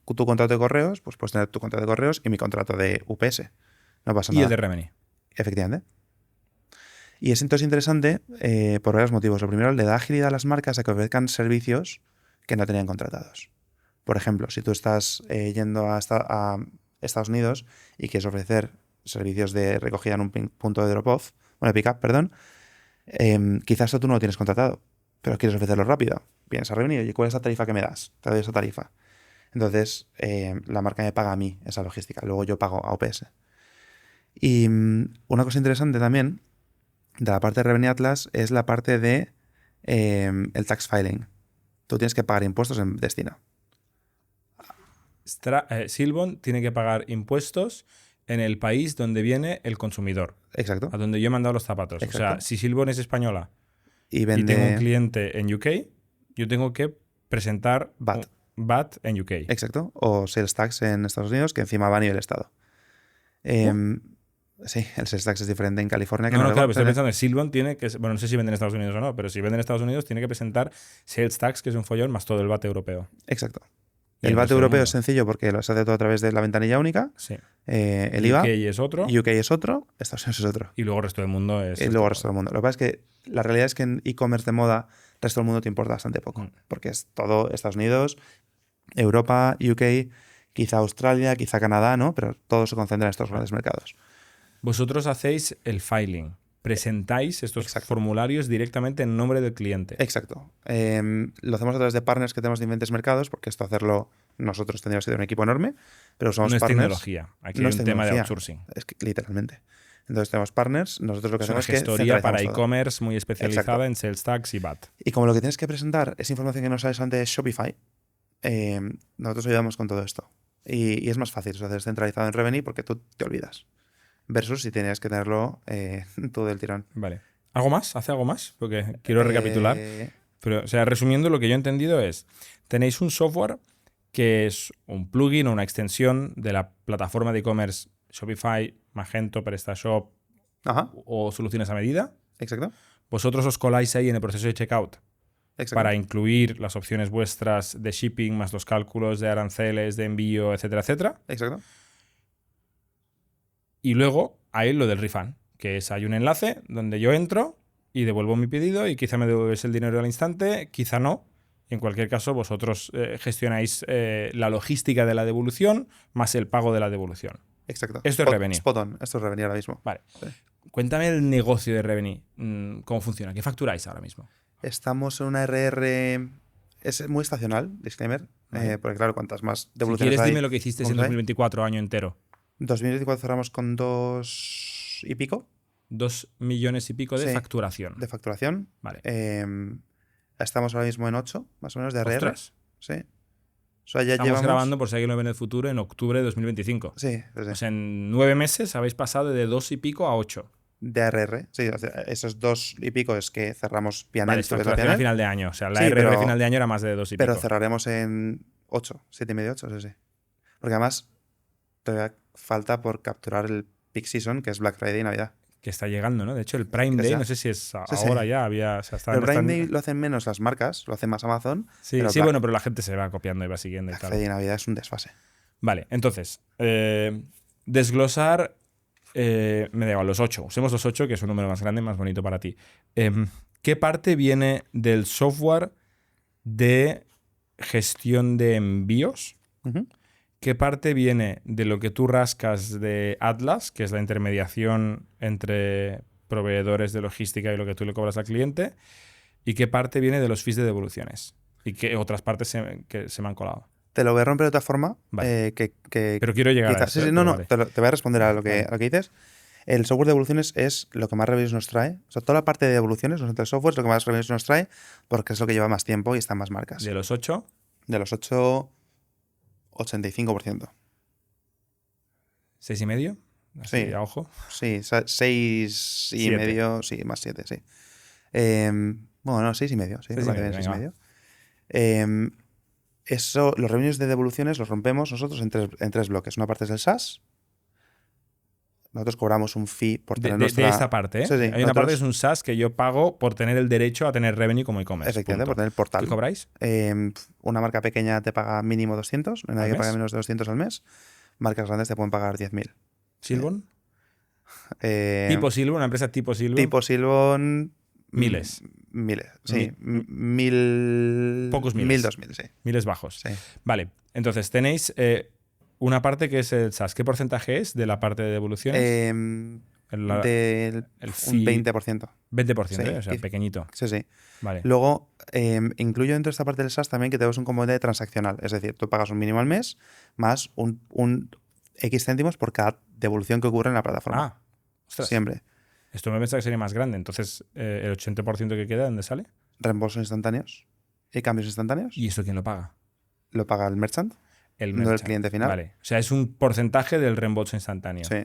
tu contrato de correos, pues puedes tener tu contrato de correos y mi contrato de UPS. No pasa Y nada. el de Revenue. Efectivamente. Y es entonces interesante por varios motivos. Lo primero, le da agilidad a las marcas a que ofrezcan servicios que no tenían contratados. Por ejemplo, si tú estás yendo a Estados Unidos y quieres ofrecer servicios de recogida en un punto de drop-off, bueno, de pick-up, perdón, quizás tú no lo tienes contratado, pero quieres ofrecerlo rápido. Vienes a revenir, ¿y cuál es la tarifa que me das? Te doy esa tarifa. Entonces, la marca me paga a mí esa logística, luego yo pago a UPS. Y una cosa interesante también de la parte de Revenue Atlas es la parte de el tax filing. Tú tienes que pagar impuestos en destino. Silbon tiene que pagar impuestos en el país donde viene el consumidor, Exacto. a donde yo he mandado los zapatos. Exacto. O sea, si Silbon es española Y y tengo un vende cliente en UK, yo tengo que presentar VAT. VAT en UK. Exacto. O sales tax en Estados Unidos, que encima va a nivel estado. Sí, el sales tax es diferente en California que en No, claro, Oregón, pero estoy pero- pensando en Silbon tiene que... Bueno, no sé si vende en Estados Unidos o no, pero si vende en Estados Unidos tiene que presentar sales tax, que es un follón, más todo el VAT europeo. Exacto. Y El el VAT resto del europeo mundo. es sencillo porque lo se hace todo a través de la ventanilla única. Sí. El IVA. UK es otro. UK es otro. Estados Unidos es otro. Y luego el resto del mundo es... Y luego el resto del mundo. Lo que pasa es que la realidad es que en e-commerce de moda, el resto del mundo te importa bastante poco. Mm. Porque es todo Estados Unidos, Europa, UK, quizá Australia, quizá Canadá, ¿no? Pero todo se concentra en estos grandes mercados. Vosotros hacéis el filing. Presentáis estos Exacto. formularios directamente en nombre del cliente. Exacto. Lo hacemos a través de partners que tenemos de diferentes mercados, porque esto hacerlo nosotros tendríamos que tener un equipo enorme, pero usamos No es partners. tecnología. Aquí No hay es un tema de tecnología. outsourcing. Es que, literalmente. Entonces tenemos partners, nosotros lo que Es una hacemos es que gestoría para centralizamos todo. e-commerce muy especializada Exacto. en sales tax y VAT. Y como lo que tienes que presentar es información que no sabes antes de Shopify, nosotros ayudamos con todo esto. Y es más fácil, o sea, es centralizado en Revenue porque tú te olvidas. Versus si tenías que tenerlo todo del tirón. Vale. ¿Algo más? ¿Hace algo más? Porque quiero recapitular. Pero, o sea, resumiendo, lo que yo he entendido es, tenéis un software que es un plugin o una extensión de la plataforma de e-commerce Shopify, Magento, PrestaShop Ajá, o soluciones a medida. exacto. Vosotros os coláis ahí en el proceso de checkout Exacto. para incluir las opciones vuestras de shipping, más los cálculos de aranceles, de envío, etcétera, etcétera. Exacto. Y luego hay lo del refund, que es hay un enlace donde yo entro y devuelvo mi pedido y quizá me devuelves el dinero al instante, quizá no. Y en cualquier caso, vosotros gestionáis la logística de la devolución más el pago de la devolución. Exacto. Esto es Revenue. Spot on. Esto es Revenue ahora mismo. Vale. Sí. Cuéntame el negocio de Revenue. ¿Cómo funciona? ¿Qué facturáis ahora mismo? Estamos en una RR. Es muy estacional, disclaimer. Vale. Porque claro, cuantas más Si devoluciones quieres, hay, dime lo que hiciste en vamos ahí. 2024, año entero. 2024 cerramos con 2 y pico 2 millones y pico de Sí. facturación. de facturación. Vale. Estamos ahora mismo en 8, más o menos, de RR. Ostras. Sí. O sea, ya Estamos llevamos. grabando, por si alguien lo ve en el futuro, en octubre de 2025. Sí, sí. O sea, en 9 meses habéis pasado de 2 y pico a 8. De RR. Sí, o sea, esos 2 y pico es que cerramos Pianel. Vale, tú ves la facturación a Pianel, final de año. O sea, la Sí, RR pero- final de año era más de 2 y pero pico. cerraremos en 8, 7 y medio, 8, sí, sí. Porque además todavía falta por capturar el peak season, que es Black Friday y Navidad. Que está llegando, ¿no? De hecho, el Prime Que Day, sea. no sé si es Sí, ahora sí. ya, había... O sea, Pero Prime Day lo hacen menos las marcas, lo hace más Amazon. Sí, pero sí, Black- bueno, pero la gente se va copiando y va siguiendo y Black tal. Friday y Navidad es un desfase. Vale, entonces, desglosar, me da igual, los 8. Usemos los 8, que es un número más grande y más bonito para ti. ¿Qué parte viene del software de gestión de envíos? Ujú. ¿Qué parte viene de lo que tú rascas de Atlas, que es la intermediación entre proveedores de logística y lo que tú le cobras al cliente? ¿Y qué parte viene de los fees de devoluciones? ¿Y qué otras partes que se me han colado? Te lo voy a romper de otra forma. Vale. que Pero quiero llegar a quizás- eso. sí, sí, ¿eh? no, Pero no, vale. te voy a responder a lo que Vale. dices. El software de devoluciones es lo que más reviews nos trae. O sea, toda la parte de devoluciones, los otros software, es lo que más reviews nos trae porque es lo que lleva más tiempo y están más marcas. De los 8, De los 8, 85%. 6,5. Así, Sí. a ojo. Sí, 6 y Siete. medio, sí, más 7, sí. Bueno, no, 6,5. Sí, 6,5, me parece bien, 6,5. Eso, los revenues de devoluciones los rompemos nosotros en tres bloques. Una parte es el SaaS. Nosotros cobramos un fee por tener de esta parte, ¿eh? Sí, sí, Hay una parte que es un SaaS que yo pago por tener el derecho a tener revenue como e-commerce. Efectivamente, punto. por tener el portal. ¿Qué cobráis? Una marca pequeña te paga mínimo 200, no hay nadie que pague menos de 200 al mes. Marcas grandes te pueden pagar 10.000. ¿Silbon? Eh, ¿Tipo Silbon? ¿Una empresa tipo Silbon? Tipo Silbon. Miles. Sí. 1.000. Pocos miles. 1.000, 2.000, sí. Miles bajos. Sí. Vale, entonces tenéis una parte que es el SaaS. ¿Qué porcentaje es de la parte de devoluciones? El fee, un 20%. 20%, Sí, o sea, pequeñito. Sí. Vale. Luego, incluyo dentro de esta parte del SaaS también que tenemos un componente transaccional. Es decir, tú pagas un mínimo al mes más un X céntimos por cada devolución que ocurre en la plataforma. Ostras. Siempre. Esto me pensaba que sería más grande. Entonces, el 80% que queda, ¿dónde sale? Reembolsos instantáneos y cambios instantáneos. ¿Y eso quién lo paga? Lo paga el merchant, El no el merchant. cliente final. Vale. O sea, es un porcentaje del reembolso instantáneo. Sí,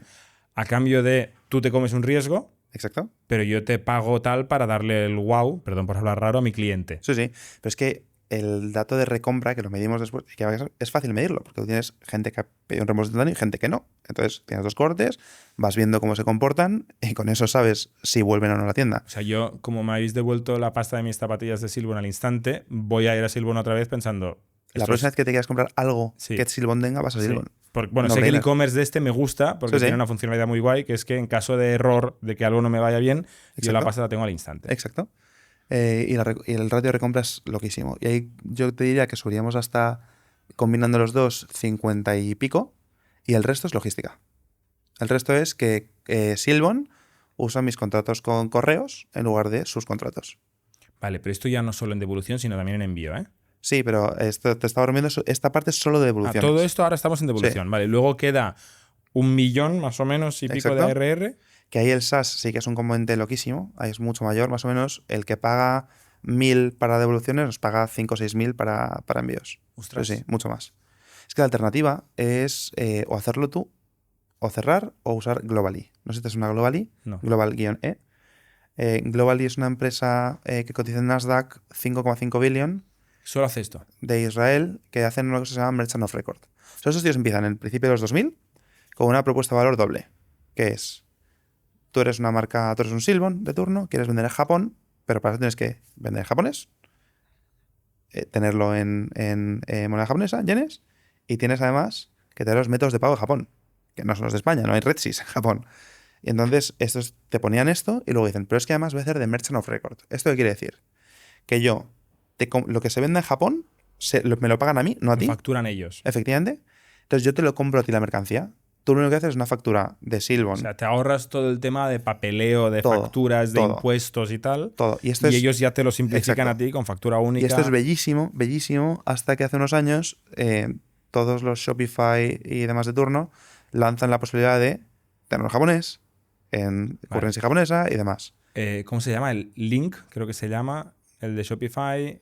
A cambio de tú te comes un riesgo, exacto. pero yo te pago tal para darle el wow, perdón por hablar raro, a mi cliente. Sí. Pero es que el dato de recompra, que lo medimos después, que es fácil medirlo, porque tú tienes gente que ha pedido un reembolso instantáneo y gente que no. Entonces tienes dos cohortes, vas viendo cómo se comportan y con eso sabes si vuelven o no a la tienda. O sea, yo, como me habéis devuelto la pasta de mis zapatillas de Silbon al instante, voy a ir a Silbon otra vez pensando... La próxima vez que te quieras comprar algo Sí. que Silbon tenga, vas a Silbon. Bueno, sé que el e-commerce de este me gusta porque Sí. tiene una funcionalidad muy guay, que es que en caso de error, de que algo no me vaya bien, yo la pasta la tengo al instante. Exacto. Y el ratio de recompra es loquísimo. Y ahí yo te diría que subiríamos hasta, combinando los dos, 50 y pico, y el resto es logística. El resto es que Silbon usa mis contratos con correos en lugar de sus contratos. Vale, pero esto ya no solo en devolución, sino también en envío, ¿eh? Sí, pero esto te estaba bromeando, esta parte es solo de devoluciones. Todo esto ahora estamos en devolución, Sí. Vale. Luego queda 1 millón más o menos y pico Exacto. de ARR. Que ahí el SaaS sí que es un componente loquísimo, ahí es mucho mayor, más o menos. El que paga 1.000 para devoluciones nos paga 5 o 6.000 para envíos. Ostras. Sí, mucho más. Es que la alternativa es o hacerlo tú, o cerrar, o usar Globally. No sé si te suena Globally. No. Global-E. Globally es una empresa que cotiza en Nasdaq 5,5 billion Solo hace esto. de Israel, que hacen lo que se llama Merchant of Record. Esos tíos empiezan en el principio de los 2000 con una propuesta de valor doble, que es: tú eres una marca, tú eres un Silbon de turno, quieres vender en Japón, pero para eso tienes que vender en japonés, tenerlo en moneda japonesa, yenes, y tienes además que tener los métodos de pago de Japón, que no son los de España, no hay RedSys en Japón. Y entonces estos te ponían esto y luego dicen, pero es que además voy a hacer de Merchant of Record. ¿Esto qué quiere decir? Que yo, lo que se venda en Japón, me lo pagan a mí, no a ti. Facturan ellos. Efectivamente. Entonces yo te lo compro a ti la mercancía. Tú lo único que haces es una factura de Silbon. O sea, te ahorras todo el tema de papeleo, de Todo, facturas, de todo. impuestos y tal. Todo. Y ellos ya te lo simplifican Exacto. a ti con factura única. Y esto es bellísimo, bellísimo, hasta que hace unos años todos los Shopify y demás de turno lanzan la posibilidad de tenerlo en japonés, en currency japonesa y demás. ¿Cómo se llama? El Link, creo que se llama, el de Shopify,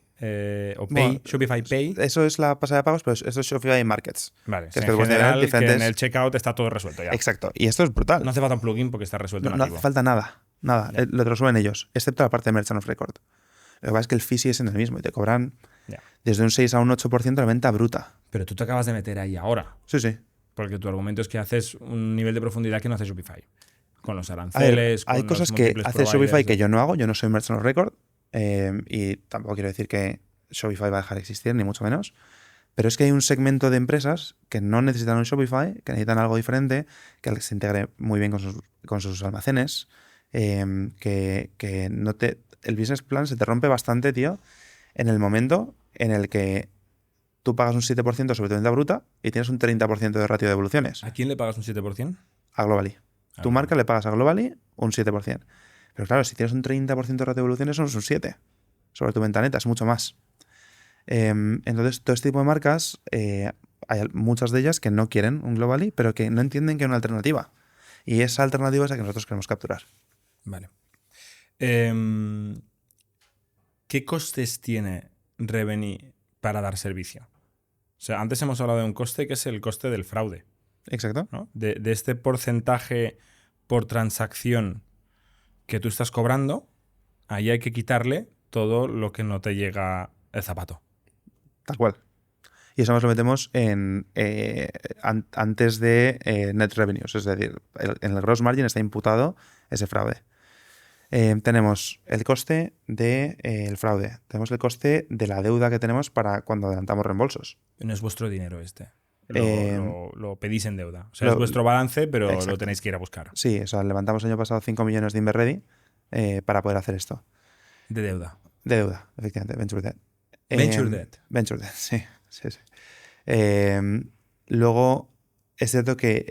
o Pay, Bueno, Shopify Pay. Eso es la pasada de pagos, pero esto es Shopify Markets. Vale, que o es sea, que en puedes tener general, que diferentes... en el checkout está todo resuelto ya. Exacto. Y esto es brutal. No hace falta un plugin porque está resuelto No nativo. hace falta nada. Lo resuelven ellos, excepto la parte de Merchant of Record. Lo que pasa es que el fee sigue siendo el mismo y te cobran desde un 6 a un 8% de venta bruta. Pero tú te acabas de meter ahí ahora. Sí. Porque tu argumento es que haces un nivel de profundidad que no hace Shopify. Con los A aranceles, ver, hay con cosas los que múltiples hace providers. Shopify que yo no hago. Yo no soy Merchant of Record. Y tampoco quiero decir que Shopify va a dejar de existir, ni mucho menos. Pero es que hay un segmento de empresas que no necesitan un Shopify, que necesitan algo diferente, que se integre muy bien con sus almacenes, que no te... El business plan se te rompe bastante, tío, en el momento en el que tú pagas un 7% sobre tu venta bruta y tienes un 30% de ratio de devoluciones. ¿A quién le pagas un 7%? A Globally. Tu marca le pagas a Globally un 7%. Pero claro, si tienes un 30% de ratio de devoluciones, son un 7%. Sobre tu venta neta, es mucho más. Entonces, todo este tipo de marcas, hay muchas de ellas que no quieren un Globally, pero que no entienden que hay una alternativa. Y esa alternativa es la que nosotros queremos capturar. Vale. ¿Qué costes tiene Revenue para dar servicio? O sea, antes hemos hablado de un coste que es el coste del fraude. Exacto. ¿No? De este porcentaje por transacción que tú estás cobrando, ahí hay que quitarle todo lo que no te llega el zapato. Tal cual. Y eso nos lo metemos antes de net revenues, es decir, en el gross margin está imputado ese fraude. Tenemos el coste del fraude, tenemos el coste de la deuda que tenemos para cuando adelantamos reembolsos. No es vuestro dinero este. Eh, Lo pedís en deuda. O sea, es vuestro balance, pero exacto. lo tenéis que ir a buscar. Sí, o sea, levantamos el año pasado 5 millones de Inverready para poder hacer esto. De deuda. De deuda, efectivamente, Venture Debt. Venture Debt. Venture Debt, sí. Luego, es cierto que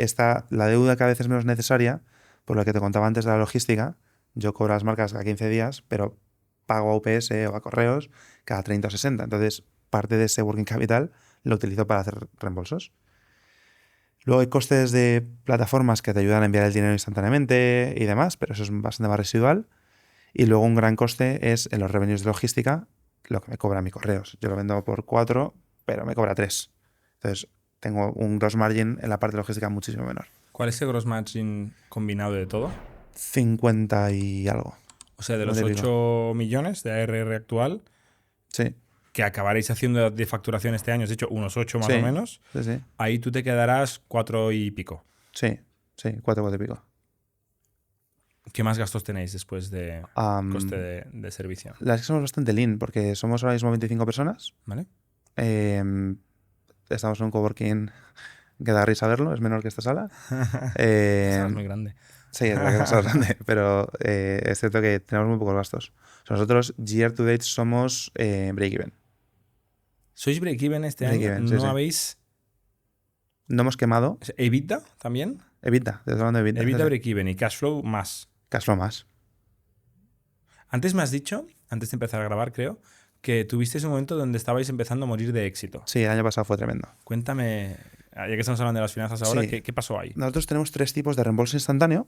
la deuda que a veces es menos necesaria, por lo que te contaba antes de la logística, yo cobro las marcas cada 15 días, pero pago a UPS o a correos cada 30 o 60. Entonces, parte de ese working capital lo utilizo para hacer reembolsos. Luego hay costes de plataformas que te ayudan a enviar el dinero instantáneamente y demás, pero eso es bastante más residual. Y luego un gran coste es en los revenues de logística, lo que me cobra mi correos. Yo lo vendo por 4, pero me cobra 3. Entonces, tengo un gross margin en la parte de logística muchísimo menor. ¿Cuál es el gross margin combinado de todo? 50 y algo. O sea, de los 8 millones de ARR actual, sí, que acabaréis haciendo de facturación este año, has dicho unos 8 más sí, o menos, sí. Ahí tú te quedarás 4 y pico. Sí, 4 y pico. ¿Qué más gastos tenéis después de coste de servicio? La verdad es que somos bastante lean, porque somos ahora mismo 25 personas. ¿Vale? Estamos en un coworking que da risa verlo, es menor que esta sala. Es muy grande. Sí, es verdad que es grande, pero es cierto que tenemos muy pocos gastos. O sea, nosotros, year to date, somos break-even. ¿Sois break-even este año? ¿No habéis...? No hemos quemado. ¿EBITDA también? EBITDA, te estoy hablando de EBITDA. EBITDA break-even y cash flow más. Cash flow más. Antes me has dicho, antes de empezar a grabar creo, que tuvisteis un momento donde estabais empezando a morir de éxito. Sí, el año pasado fue tremendo. Cuéntame, ya que estamos hablando de las finanzas ahora, sí. ¿qué pasó ahí? Nosotros tenemos 3 tipos de reembolso instantáneo.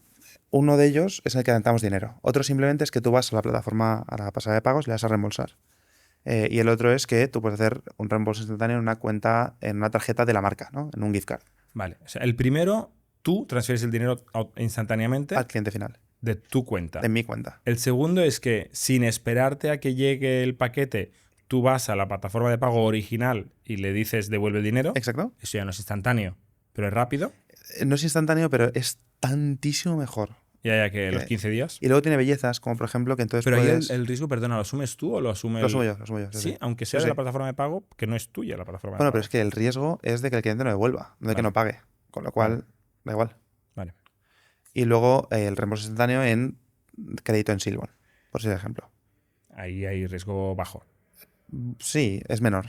Uno de ellos es el que adelantamos dinero. Otro simplemente es que tú vas a la plataforma, a la pasarela de pagos, le das a reembolsar. Y el otro es que tú puedes hacer un reembolso instantáneo en una cuenta, en una tarjeta de la marca, ¿no? En un gift card. Vale. O sea, el primero, tú transfieres el dinero instantáneamente al cliente final. De tu cuenta. De mi cuenta. El segundo es que, sin esperarte a que llegue el paquete, tú vas a la plataforma de pago original y le dices devuelve el dinero. Exacto. Eso ya no es instantáneo, pero es rápido. No es instantáneo, pero es tantísimo mejor. Ya que los 15 días. Y luego tiene bellezas, como por ejemplo que entonces pero puedes... ahí el riesgo, perdona, ¿lo asumes tú o lo asume Lo asumo yo. Sí, aunque sea de la plataforma de pago, que no es tuya la plataforma de pago. Bueno, pero es que el riesgo es de que el cliente no devuelva, no de que no pague. Con lo cual, da igual. Vale. Y luego el reembolso instantáneo en crédito en Silbon, por si ejemplo. Ahí hay riesgo bajo. Sí, es menor,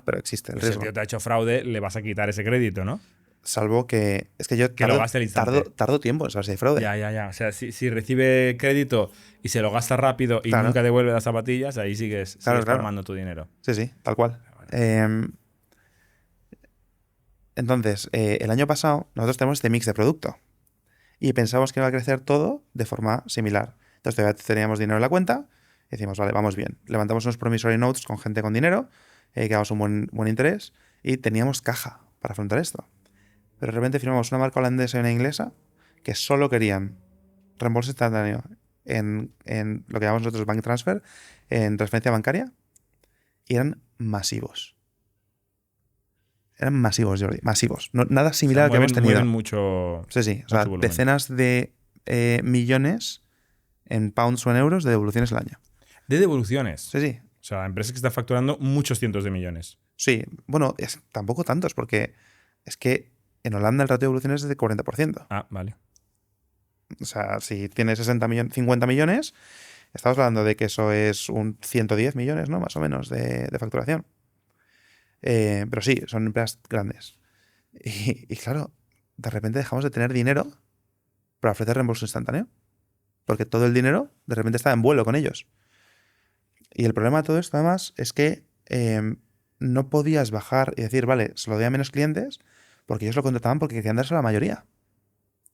pero existe el riesgo. Si el tío te ha hecho fraude, le vas a quitar ese crédito, ¿no? Salvo que... Es que yo lo gaste al instante. Tardo tiempo en saber si hay fraude. Ya. O sea, si recibe crédito y se lo gasta rápido y nunca devuelve las zapatillas, ahí sigues palmando tu dinero. Sí, tal cual. Entonces, el año pasado nosotros tenemos este mix de producto y pensamos que iba a crecer todo de forma similar. Entonces todavía teníamos dinero en la cuenta y decimos, vale, vamos bien. Levantamos unos promissory notes con gente con dinero, que damos un buen interés y teníamos caja para afrontar esto. Pero de repente firmamos una marca holandesa y una inglesa que solo querían reembolso instantáneo en lo que llamamos nosotros bank transfer, en transferencia bancaria, y eran masivos. Eran masivos, Jordi, masivos. No, nada similar al que hemos tenido. Mucho. Sí. O sea, decenas de millones en pounds o en euros de devoluciones al año. ¿De devoluciones? Sí. O sea, empresas que están facturando muchos cientos de millones. Sí. Bueno, tampoco tantos, porque es que en Holanda el ratio de devoluciones es de 40%. Ah, vale. O sea, si tienes 50 millones, estamos hablando de que eso es un 110 millones, ¿no? Más o menos de facturación. Pero sí, son empresas grandes. Y claro, de repente dejamos de tener dinero para ofrecer reembolso instantáneo. Porque todo el dinero de repente está en vuelo con ellos. Y el problema de todo esto, además, es que no podías bajar y decir, vale, se lo doy a menos clientes, porque ellos lo contrataban porque querían dárselo a la mayoría.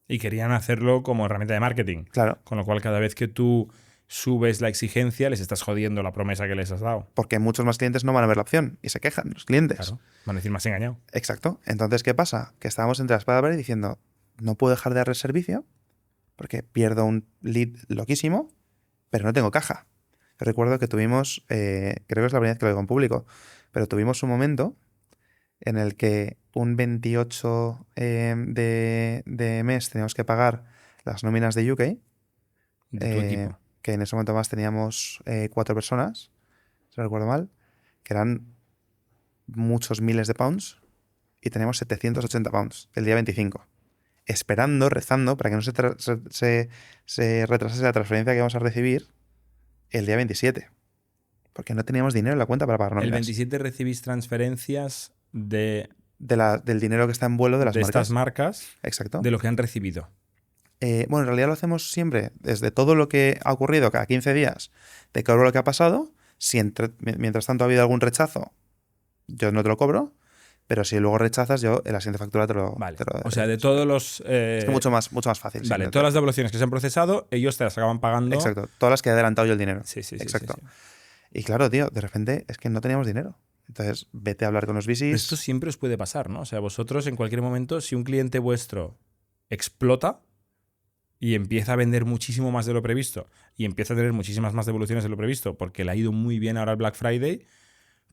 Y querían hacerlo como herramienta de marketing. Claro. Con lo cual, cada vez que tú subes la exigencia, les estás jodiendo la promesa que les has dado. Porque muchos más clientes no van a ver la opción y se quejan los clientes. Claro. Van a decir, más engañado. Exacto. Entonces, ¿qué pasa? Que estábamos entre la espada y la pared diciendo, no puedo dejar de darle servicio porque pierdo un lead loquísimo, pero no tengo caja. Recuerdo que tuvimos, creo que es la primera vez que lo digo en público, pero tuvimos un momento en el que un 28 de mes teníamos que pagar las nóminas de UK, De tu equipo. que en ese momento más teníamos 4 personas, si no recuerdo mal, que eran muchos miles de pounds, y teníamos 780 pounds el día 25, esperando, rezando, para que no se retrasase la transferencia que íbamos a recibir el día 27, porque no teníamos dinero en la cuenta para pagar El nóminas. 27 recibís transferencias del Dinero que está en vuelo de las marcas. estas marcas, Exacto. de lo que han recibido. Bueno, en realidad lo hacemos siempre, desde todo lo que ha ocurrido cada 15 días, te cobro lo que ha pasado. Si mientras tanto ha habido algún rechazo, yo no te lo cobro, pero si luego rechazas, yo en la siguiente factura te lo... Vale. te lo- O sea, de todos los... es que mucho más fácil. Vale, simplemente. todas las devoluciones que se han procesado, ellos te las acaban pagando. Exacto, todas las que he adelantado yo el dinero. Sí. Exacto. Y claro, tío, de repente es que no teníamos dinero. Entonces, vete a hablar con los Pero VCs. esto siempre os puede pasar, ¿no? O sea, vosotros en cualquier momento, si un cliente vuestro explota y empieza a vender muchísimo más de lo previsto y empieza a tener muchísimas más devoluciones de lo previsto porque le ha ido muy bien ahora el Black Friday,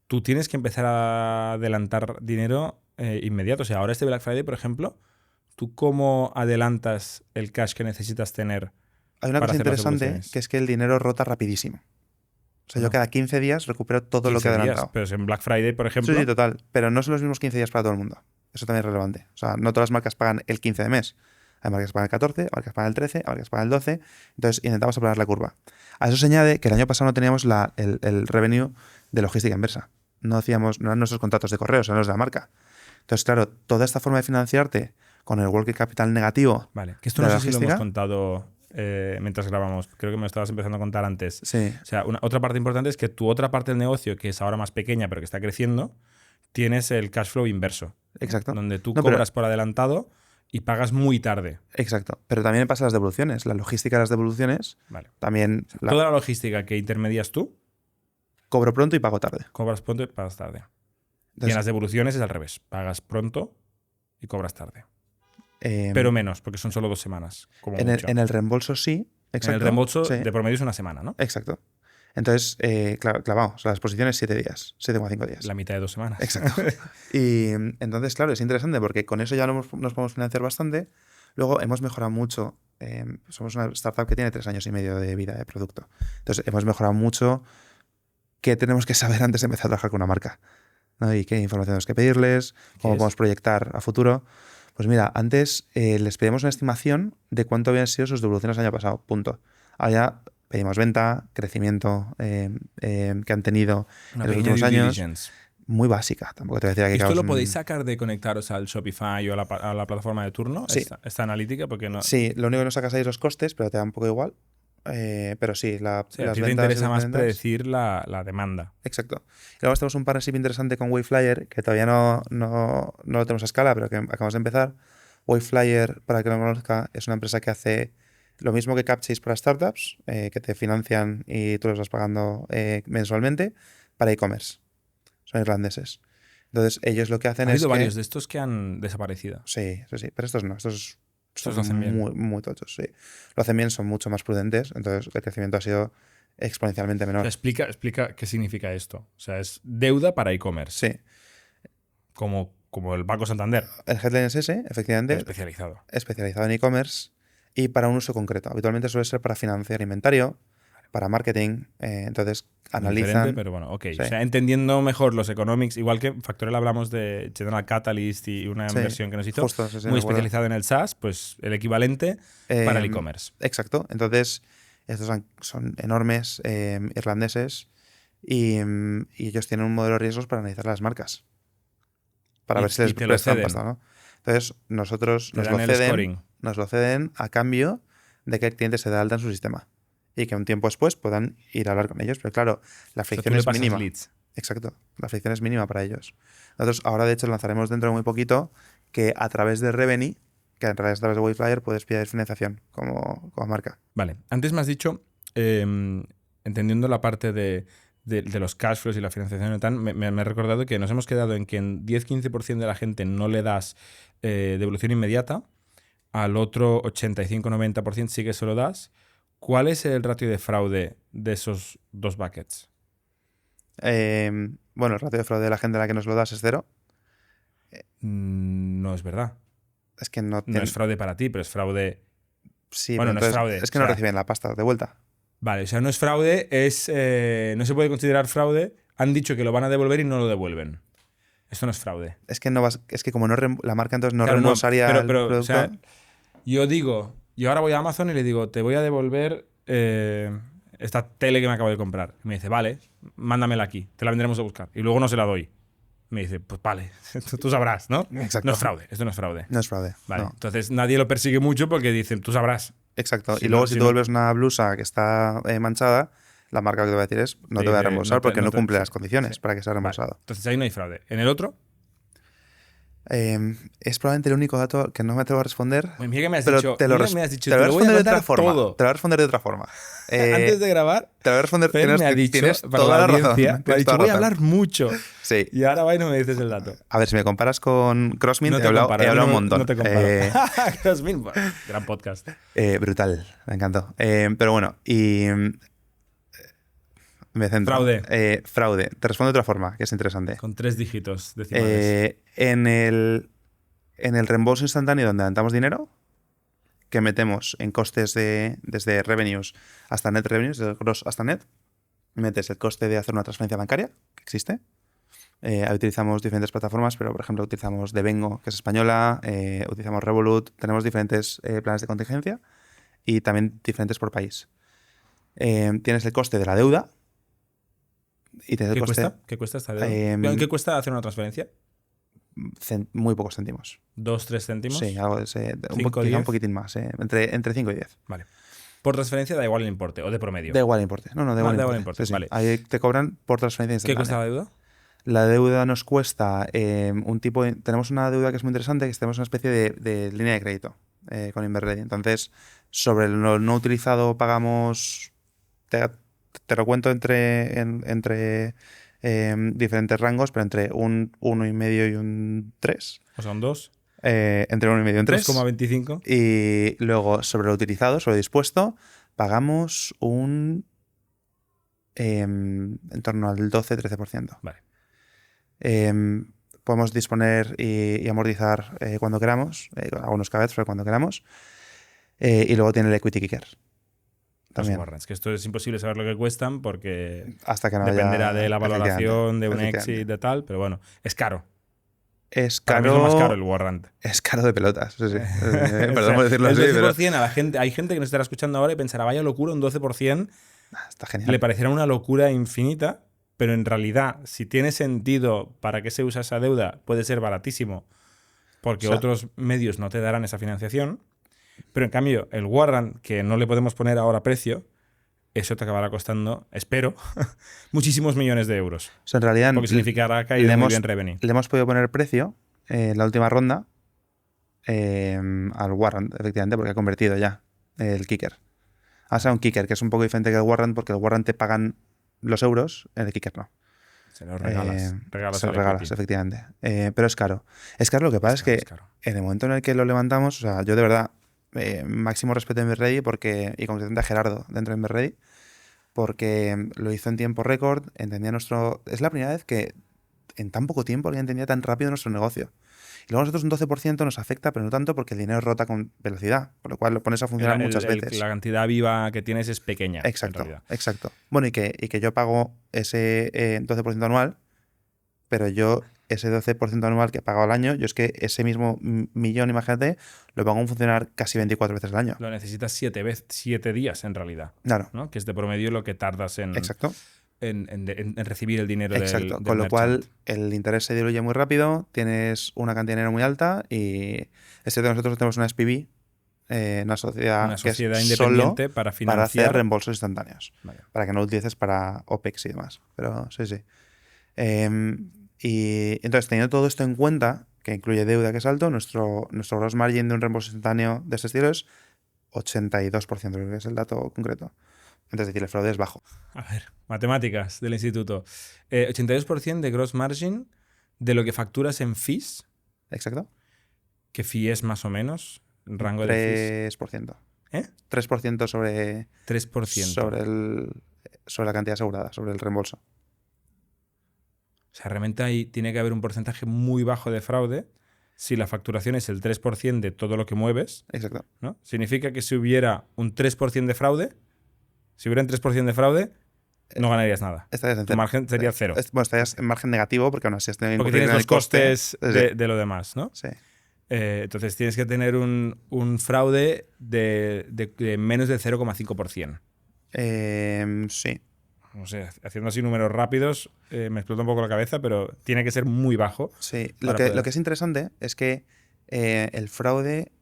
tú tienes que empezar a adelantar dinero inmediato. O sea, ahora este Black Friday, por ejemplo, ¿tú cómo adelantas el cash que necesitas tener? Hay una para cosa hacer las interesante, devoluciones? que es que el dinero rota rapidísimo. O sea, yo No. cada 15 días recupero todo lo que 15 he días, adelantado. pero en Black Friday, por ejemplo... Sí, total. Pero no son los mismos 15 días para todo el mundo. Eso también es relevante. O sea, no todas las marcas pagan el 15 de mes. Hay marcas que pagan el 14, hay marcas que pagan el 13, hay marcas que pagan el 12. Entonces intentamos aplanar la curva. A eso se añade que el año pasado no teníamos el revenue de logística inversa. No eran nuestros contratos de correos, eran los de la marca. Entonces, claro, toda esta forma de financiarte con el working capital negativo. Vale, que esto de no la sé si lo hemos logística. contado mientras grabamos. Creo que me lo estabas empezando a contar antes. Sí, O sea, otra parte importante es que tu otra parte del negocio, que es ahora más pequeña pero que está creciendo, tienes el cash flow inverso. exacto. Donde tú No, pero- cobras por adelantado y pagas muy tarde. Exacto. Pero también me pasa las devoluciones. La logística de las devoluciones Vale. también la Toda la logística que intermedias tú, cobro pronto y pago tarde. cobras pronto y pagas tarde. Y en Entonces, las devoluciones es al revés. Pagas pronto y cobras tarde. em, Pero menos, porque son solo 2 semanas. Como en mucho. el reembolso sí. Exacto. En el reembolso Sí, de promedio es una semana, ¿no? exacto. Entonces, clavado. O sea, la exposición es 7 días. 7,5 días. La mitad de 2 semanas. Exacto. Y entonces, claro, es interesante porque con eso ya nos podemos financiar bastante. Luego hemos mejorado mucho. Somos una startup que tiene 3 años y medio de vida de producto. Entonces, hemos mejorado mucho qué tenemos que saber antes de empezar a trabajar con una marca, ¿no? Y qué información tenemos que pedirles, cómo es? podemos proyectar a futuro. Pues mira, antes les pedíamos una estimación de cuánto habían sido sus devoluciones el año pasado. Punto. Ahora ya pedimos venta, crecimiento que han tenido Una en los pequeña últimos due años. diligence. Muy básica. Tampoco te voy a decir aquí que ¿Esto lo hagamos podéis sacar de conectaros al Shopify o a la plataforma de turno? Sí. Esta analítica, porque no. Sí, lo único que no sacas ahí es los costes, pero te da un poco igual. Pero sí, O sea, a las ti te ventas. interesa y las más ventas- predecir la demanda. Exacto. Y luego tenemos un partnership interesante con Wayflyer, que todavía no lo tenemos a escala, pero que acabamos de empezar. Wayflyer, para que lo conozca, es una empresa que hace lo mismo que Capchase para startups, que te financian y tú los vas pagando mensualmente para e-commerce. Son irlandeses. Entonces, ellos lo que hacen Ha es habido que... varios de estos que han desaparecido. Sí, pero estos no, estos Estos son lo hacen bien. muy, muy tochos, sí. Lo hacen bien, son mucho más prudentes, entonces el crecimiento ha sido exponencialmente O menor. sea, explica qué significa esto. O sea, es deuda para e-commerce. Sí, Como el Banco Santander, el headline es ese, pero efectivamente, especializado. especializado en e-commerce y para un uso concreto. Habitualmente suele ser para financiar inventario, para marketing, entonces Diferente, analizan... pero bueno, ok. Sí. O sea, entendiendo mejor los economics, igual que en Factorial hablamos de General Catalyst y una Sí, inversión que nos hizo, justo, sí, muy me acuerdo. especializado en el SaaS, pues el equivalente para el Em, e-commerce. Exacto. Entonces, estos son enormes irlandeses y ellos tienen un modelo de riesgos para analizar las marcas. Para Y- ver si les y te lo prestan ceden. pasta, ¿no? Entonces, nosotros Te dan el scoring. nos lo ceden a cambio de que el cliente se dé de alta en su sistema. Y que un tiempo después puedan ir a hablar con ellos. Pero claro, la O sea, tú fricción le es pasas mínima. leads. Exacto. La fricción es mínima para ellos. Nosotros ahora, de hecho, lanzaremos dentro de muy poquito que a través de Revenue, que en realidad es a través de Wayflyer, puedes pedir financiación como marca. Vale. Antes me has dicho, entendiendo la parte de los cash flows y la financiación y tal, me he recordado que nos hemos quedado en que en 10-15% de la gente no le das devolución inmediata, al otro 85-90% sí que se lo das, ¿Cuál es el ratio de fraude de esos dos buckets? Bueno, el ratio de fraude de la gente a la que nos lo das es 0. No es verdad. Es que no No es fraude para ti, pero es fraude... Sí, Bueno, pero no es entonces fraude, es que o no sea- reciben la pasta de vuelta. Vale, o sea, no es fraude, no se puede considerar fraude. Han dicho que lo van a devolver y no lo devuelven. Esto no es fraude. Es que no vas, es que como no la marca entonces no Claro, reembolsaría el pero, producto. o sea, yo ahora voy a Amazon y le digo, te voy a devolver esta tele que me acabo de comprar. Y me dice, vale, mándamela aquí, te la vendremos a buscar. Y luego no se la doy. Me dice, pues vale, tú sabrás, ¿no? Exacto. No es fraude, esto no es fraude. No es fraude. Vale, No. entonces nadie lo persigue mucho porque dicen, tú sabrás. Exacto. Si y luego no- si si tú no- devuelves una blusa que está manchada, la marca que te va a decir es no Te te voy a dice, reembolsar no te- porque no no te- cumple sí, las condiciones sí. para que sea Vale, reembolsado. entonces ahí no hay fraude. En el otro, Es probablemente el único dato que no me atrevo a responder. pues mira que me has pero dicho, te lo, mira res- que me has dicho, te lo voy a lo voy a responder de otra contar forma. todo. Te lo voy a responder de otra forma. Antes de grabar, Te lo voy a responder. Fer me ha dicho, tienes para toda la la razón. audiencia, me ha Tienes dicho, toda voy a razón. hablar mucho. Sí. Y ahora va y no me dices el dato. A ver, si me comparas con Crossmint, No he te hablado, comparo, he hablado no, un montón. No te comparo. Jasmine, gran podcast. Brutal, me encantó. Pero bueno, y me centro. Fraude. Fraude. Te respondo de otra forma, que es interesante. Con 3 dígitos decimales. En el reembolso instantáneo donde adelantamos dinero, que metemos en costes desde revenues hasta net revenues, desde gross hasta net, metes el coste de hacer una transferencia bancaria, que existe. Ahí utilizamos diferentes plataformas, pero por ejemplo utilizamos Devengo, que es española, utilizamos Revolut, tenemos diferentes planes de contingencia y también diferentes por país. Tienes el coste de la deuda y tienes el ¿Qué coste... cuesta? ¿Qué cuesta esta deuda? em, ¿Qué cuesta hacer una transferencia? Muy pocos céntimos. ¿2, 3 céntimos? Sí, algo de ese, ¿Cinco, quizá 10? un poquitín más, entre 5 y 10. Vale. Por transferencia da igual el importe, o de promedio. Da igual el importe. No, da igual el importe. Sí, sí. Vale. Ahí te cobran por transferencia ¿Qué instantánea. cuesta la deuda? La deuda nos cuesta tenemos una deuda que es muy interesante, que tenemos una especie de línea de crédito con Inverready. Entonces, sobre lo no utilizado pagamos, te lo cuento entre diferentes rangos, pero entre un 1,5 y un 3. O sea, un 2. Entre 1,5 y un 3. 2,25. Y luego, sobre lo utilizado, sobre lo dispuesto, pagamos en torno al 12-13%. Vale. Podemos disponer y amortizar cuando queramos, algunos cabezas, pero cuando queramos. Y luego tiene el equity kicker. Los También. warrants, que esto es imposible saber lo que cuestan porque Hasta que no dependerá haya, de la valoración de un efectivamente. exit de tal, pero bueno, es caro. Es Para mí caro. es lo más caro el warrant. Es caro de pelotas. Sí, sí. O Perdón sea, por decirlo el así, 12% pero a la gente, hay gente que nos estará escuchando ahora y pensará, vaya locura, un 12%. está genial. Le parecerá una locura infinita, pero en realidad, si tiene sentido para qué se usa esa deuda, puede ser baratísimo, porque O sea, otros medios no te darán esa financiación. Pero en cambio, el warrant, que no le podemos poner ahora precio, eso te acabará costando, espero, muchísimos millones de euros. O sea, en realidad Porque significará caída le muy hemos- bien revenue. le hemos podido poner precio en la última ronda al warrant, efectivamente, porque ha convertido ya el kicker. Ha sido un kicker, que es un poco diferente que el warrant, porque el warrant te pagan los euros, el kicker no. Se los regalas. Se los el regalas, equity. efectivamente. Pero es caro. Es caro, lo que pasa es que Es caro. en el momento en el que lo levantamos, o sea, yo de verdad, máximo respeto a Inverready y concretamente a Gerardo dentro de Inverready, porque lo hizo en tiempo récord, entendía nuestro... Es la primera vez que en tan poco tiempo alguien entendía tan rápido nuestro negocio. Y luego nosotros un 12% nos afecta, pero no tanto porque el dinero rota con velocidad, con lo cual lo pones a funcionar muchas veces. La cantidad viva que tienes es pequeña. en Exacto, realidad. exacto. Bueno, y que yo pago ese 12% anual, pero yo ese 12% anual que he pagado al año, yo es que ese mismo millón, imagínate, lo pongo a funcionar casi 24 veces al año. Lo necesitas 7 días en realidad, Claro, ¿no? Que es de promedio lo que tardas en exacto. en recibir el dinero Exacto, del con lo merchant. cual el interés se diluye muy rápido, tienes una cantidad de dinero muy alta y nosotros tenemos una SPV, una sociedad, Una sociedad que es independiente solo para para financiar. hacer reembolsos instantáneos, Vale. para que no lo utilices para OPEX y demás. Pero sí, sí. Y entonces, teniendo todo esto en cuenta, que incluye deuda que es alto, nuestro gross margin de un reembolso instantáneo de este estilo es 82%, creo que es el dato concreto. Entonces, es decir, el fraude es bajo. A ver, matemáticas del instituto. 82% de gross margin de lo que facturas en fees. ¿Exacto? ¿Qué fee es más o menos? ¿El rango de fees? 3%. ¿Eh? 3% sobre 3%. sobre la cantidad asegurada, sobre el reembolso. O sea, realmente ahí tiene que haber un porcentaje muy bajo de fraude si la facturación es el 3% de todo lo que mueves, Exacto. ¿no? Significa que si hubiera un 3% de fraude, no ganarías nada. Estarías en Tu cero. margen sería cero. Bueno, estarías en margen negativo porque aún así has tenido Porque incurrido tienes en los el coste. costes de lo demás, ¿no? Sí. Entonces tienes que tener un fraude de menos del 0,5%. Sí. No sé, haciendo así números rápidos me explota un poco la cabeza, pero tiene que ser muy bajo. Sí. para Lo que es interesante es que el fraude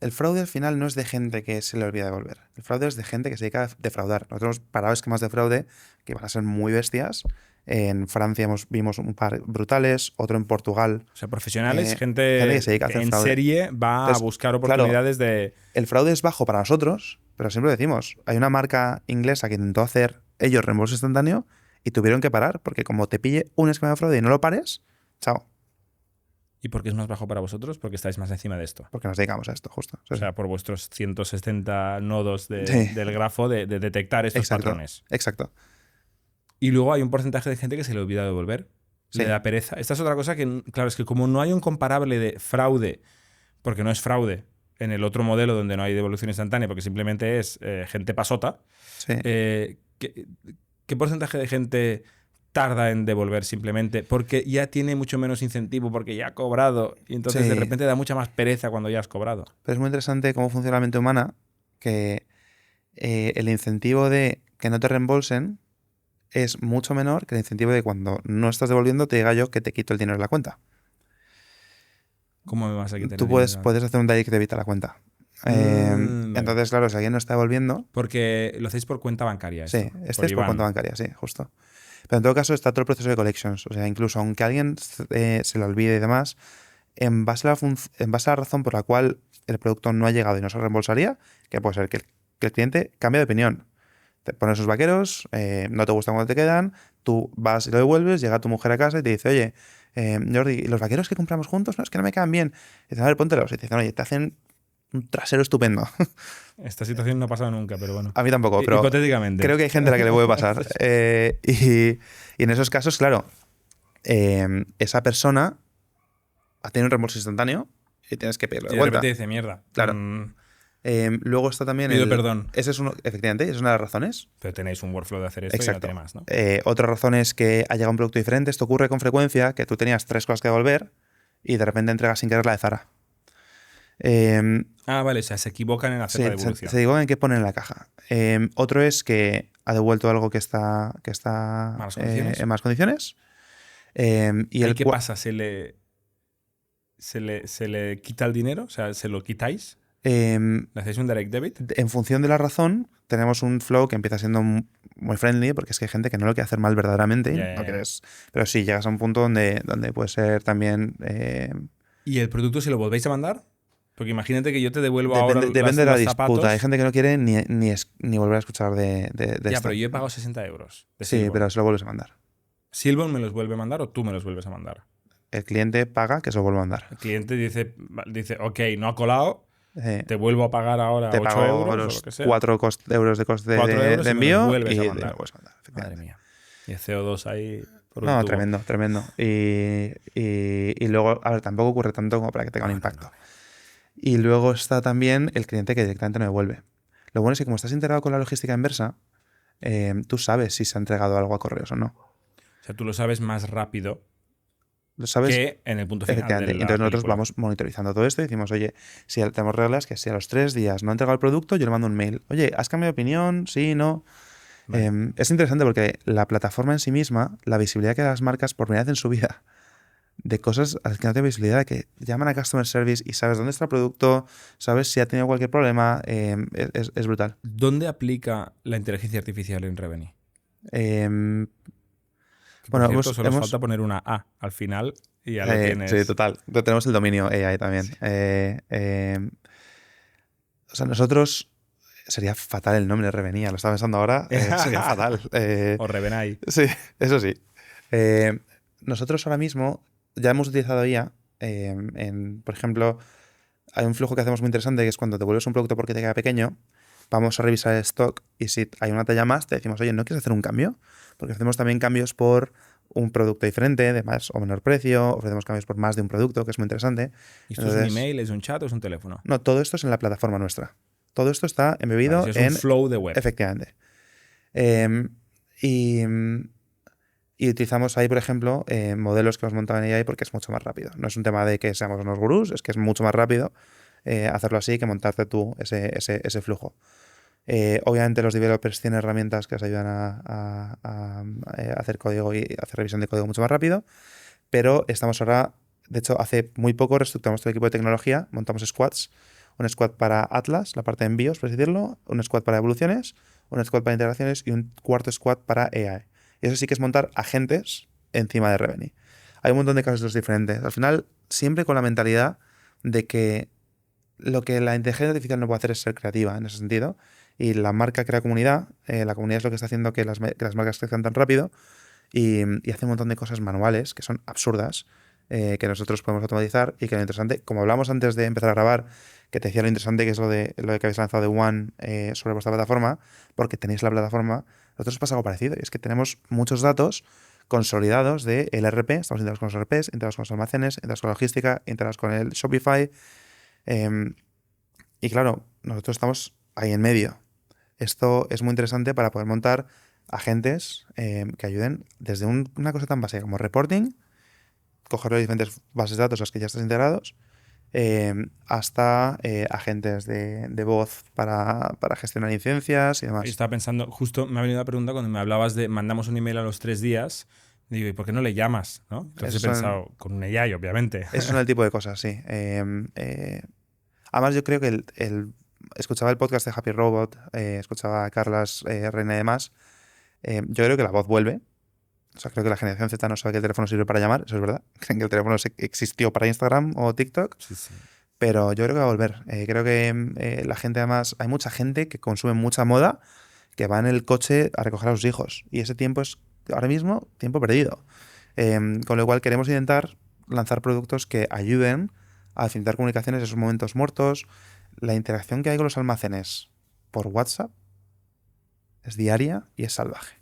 al final no es de gente que se le olvida devolver. El fraude es de gente que se dedica a defraudar. Nosotros hemos parado esquemas de fraude que van a ser muy bestias. En Francia vimos un par brutales, otro en Portugal. O sea, profesionales, gente que se dedica a hacer en fraude. serie va Entonces, a buscar oportunidades de... El fraude es bajo para nosotros, pero siempre decimos, hay una marca inglesa que intentó hacer ellos reembolso instantáneo y tuvieron que parar, porque como te pille un esquema de fraude y no lo pares, chao. ¿Y por qué es más bajo para vosotros? Porque estáis más encima de esto. Porque nos dedicamos a esto, justo. O sea, por vuestros 160 nodos Sí. del grafo de detectar estos patrones. Exacto. Y luego hay un porcentaje de gente que se le olvida devolver. Sí. Le da pereza. Esta es otra cosa que, claro, es que como no hay un comparable de fraude, porque no es fraude en el otro modelo donde no hay devolución instantánea, porque simplemente es gente pasota, Sí. ¿qué porcentaje de gente tarda en devolver simplemente porque ya tiene mucho menos incentivo, porque ya ha cobrado y entonces Sí. de repente da mucha más pereza cuando ya has cobrado? Pero es muy interesante cómo funciona la mente humana, que el incentivo de que no te reembolsen es mucho menor que el incentivo de cuando no estás devolviendo te diga yo que te quito el dinero de la cuenta. ¿Cómo me vas a quitar Tú el puedes dinero? hacer un DAI que te evita la cuenta. Vale. Entonces, claro, si alguien no está devolviendo, Porque lo hacéis por cuenta bancaria. Esto, sí, este es por IBAN. cuenta bancaria, sí, justo. Pero en todo caso está todo el proceso de collections. O sea, incluso aunque a alguien se le olvide y demás, en base a la razón por la cual el producto no ha llegado y no se reembolsaría, que puede ser que el cliente cambie de opinión. Te pones sus vaqueros, no te gustan cuando te quedan, tú vas y lo devuelves, llega tu mujer a casa y te dice, oye, Jordi, ¿los vaqueros que compramos juntos? No, es que no me quedan bien. Y dicen, a ver, póntelos. Y te dicen, oye, te hacen un trasero estupendo. Esta situación no ha pasado nunca, pero bueno. A mí tampoco, pero hipotéticamente. creo que hay gente a la que le puede pasar. Y en esos casos, claro, esa persona ha tenido un reembolso instantáneo y tienes que pedirlo Y de de vuelta. repente dice, mierda. Claro. Luego está también Pido perdón. Ese es efectivamente, es una de las razones. Pero tenéis un workflow de hacer esto Exacto. y no tiene más, ¿no? Otra razón es que ha llegado un producto diferente. Esto ocurre con frecuencia, que tú tenías 3 cosas que devolver y de repente entregas sin querer la de Zara. Vale, o sea, se equivocan en hacer la devolución. Se equivocan en qué ponen en la caja. Otro es que ha devuelto algo que está Malas condiciones. en malas condiciones. ¿Y qué pasa? ¿Se le quita el dinero? O sea, ¿se lo quitáis? ¿Le hacéis un direct debit? En función de la razón, tenemos un flow que empieza siendo muy friendly, porque es que hay gente que no lo quiere hacer mal verdaderamente. No quieres, pero sí, llegas a un punto donde puede ser también... ¿Y el producto si lo volvéis a mandar? Porque imagínate que yo te devuelvo ahora depende de la los disputa. zapatos. Hay gente que no quiere ni volver a escuchar de Ya, esto. pero yo he pagado 60 euros. Sí, pero se lo vuelves a mandar. ¿Silbon me los vuelve a mandar o tú me los vuelves a mandar? El cliente paga que se lo vuelva a mandar. El cliente dice ok, no ha colado, te vuelvo a pagar ahora te 8 pago euros los o lo que sea. 4 euros de coste 4 euros de y me envío los vuelves y a te mandar. lo puedes mandar. Madre mía. Y el CO2 ahí por un No, tubo. tremendo. Y luego, a ver, tampoco ocurre tanto como para que tenga un impacto. No. Y luego está también el cliente que directamente no devuelve. Lo bueno es que como estás integrado con la logística inversa, tú sabes si se ha entregado algo a correos o no. O sea, tú lo sabes más rápido Lo sabes que en el punto final. efectivamente. De la Entonces nosotros película. vamos monitorizando todo esto y decimos, oye, si tenemos reglas que si a los 3 días no ha entregado el producto, yo le mando un mail. Oye, ¿has cambiado de opinión? Sí, no. Vale. Es interesante porque la plataforma en sí misma, la visibilidad que da las marcas por primera vez en su vida de cosas a las que no tiene visibilidad, que llaman a Customer Service y sabes dónde está el producto, sabes si ha tenido cualquier problema, es brutal. ¿Dónde aplica la inteligencia artificial en Revenue? Bueno, Por cierto, solo falta poner una A al final y ya lo tienes. Sí, total. Tenemos el dominio AI también. Sí. O sea, nosotros... Sería fatal el nombre, Revenía, lo estaba pensando ahora. Sería fatal. O Revenai. Sí, eso sí. Nosotros ahora mismo ya hemos utilizado IA por ejemplo, hay un flujo que hacemos muy interesante, que es cuando te vuelves un producto porque te queda pequeño, vamos a revisar el stock y si hay una talla más, te decimos, oye, ¿no quieres hacer un cambio? Porque hacemos también cambios por un producto diferente, de más o menor precio, ofrecemos cambios por más de un producto, que es muy interesante. ¿Y esto es un email, es un chat o es un teléfono? No, todo esto es en la plataforma nuestra. Todo esto está embebido Vale, es un flow de web. Efectivamente. Y utilizamos ahí, por ejemplo, modelos que hemos montado en AI porque es mucho más rápido. No es un tema de que seamos unos gurús, es que es mucho más rápido hacerlo así que montarte tú ese flujo. Obviamente los developers tienen herramientas que os ayudan a hacer código y hacer revisión de código mucho más rápido, pero estamos ahora, de hecho, hace muy poco reestructuramos todo el equipo de tecnología, montamos squads, un squad para Atlas, la parte de envíos, por así decirlo, un squad para evoluciones, un squad para integraciones y un cuarto squad para AI. Y eso sí que es montar agentes encima de Revenue. Hay un montón de casos diferentes. Al final, siempre con la mentalidad de que lo que la inteligencia artificial no puede hacer es ser creativa en ese sentido. Y la marca crea comunidad. La comunidad es lo que está haciendo que las marcas crezcan tan rápido. Y hace un montón de cosas manuales que son absurdas, que nosotros podemos automatizar. Y que lo interesante, como hablamos antes de empezar a grabar, que te decía lo interesante que es lo de que habéis lanzado de One sobre vuestra plataforma, porque tenéis la plataforma, nosotros nos pasa algo parecido. Y es que tenemos muchos datos consolidados del ERP, estamos integrados con los ERPs, integrados con los almacenes, integrados con la logística, integrados con el Shopify. Y claro, nosotros estamos ahí en medio. Esto es muy interesante para poder montar agentes que ayuden desde una cosa tan básica como reporting, coger las diferentes bases de datos a las que ya estás integrados, hasta agentes de voz para gestionar licencias y demás. Yo estaba pensando, justo me ha venido la pregunta cuando me hablabas de mandamos un email a los 3 días. Digo, ¿y por qué no le llamas? ¿No? Entonces he pensado, con un AI, obviamente. Esos son el tipo de cosas, sí. Además, yo creo que escuchaba el podcast de Happy Robot, escuchaba a Carlas Reina y demás. Yo creo que la voz vuelve. O sea, creo que la generación Z no sabe que el teléfono sirve para llamar, eso es verdad. Creen que el teléfono existió para Instagram o TikTok. Sí, sí. Pero yo creo que va a volver. Creo que la gente, además, hay mucha gente que consume mucha moda que va en el coche a recoger a sus hijos. Y ese tiempo es, ahora mismo, tiempo perdido. Con lo cual queremos intentar lanzar productos que ayuden a facilitar comunicaciones en esos momentos muertos. La interacción que hay con los almacenes por WhatsApp es diaria y es salvaje.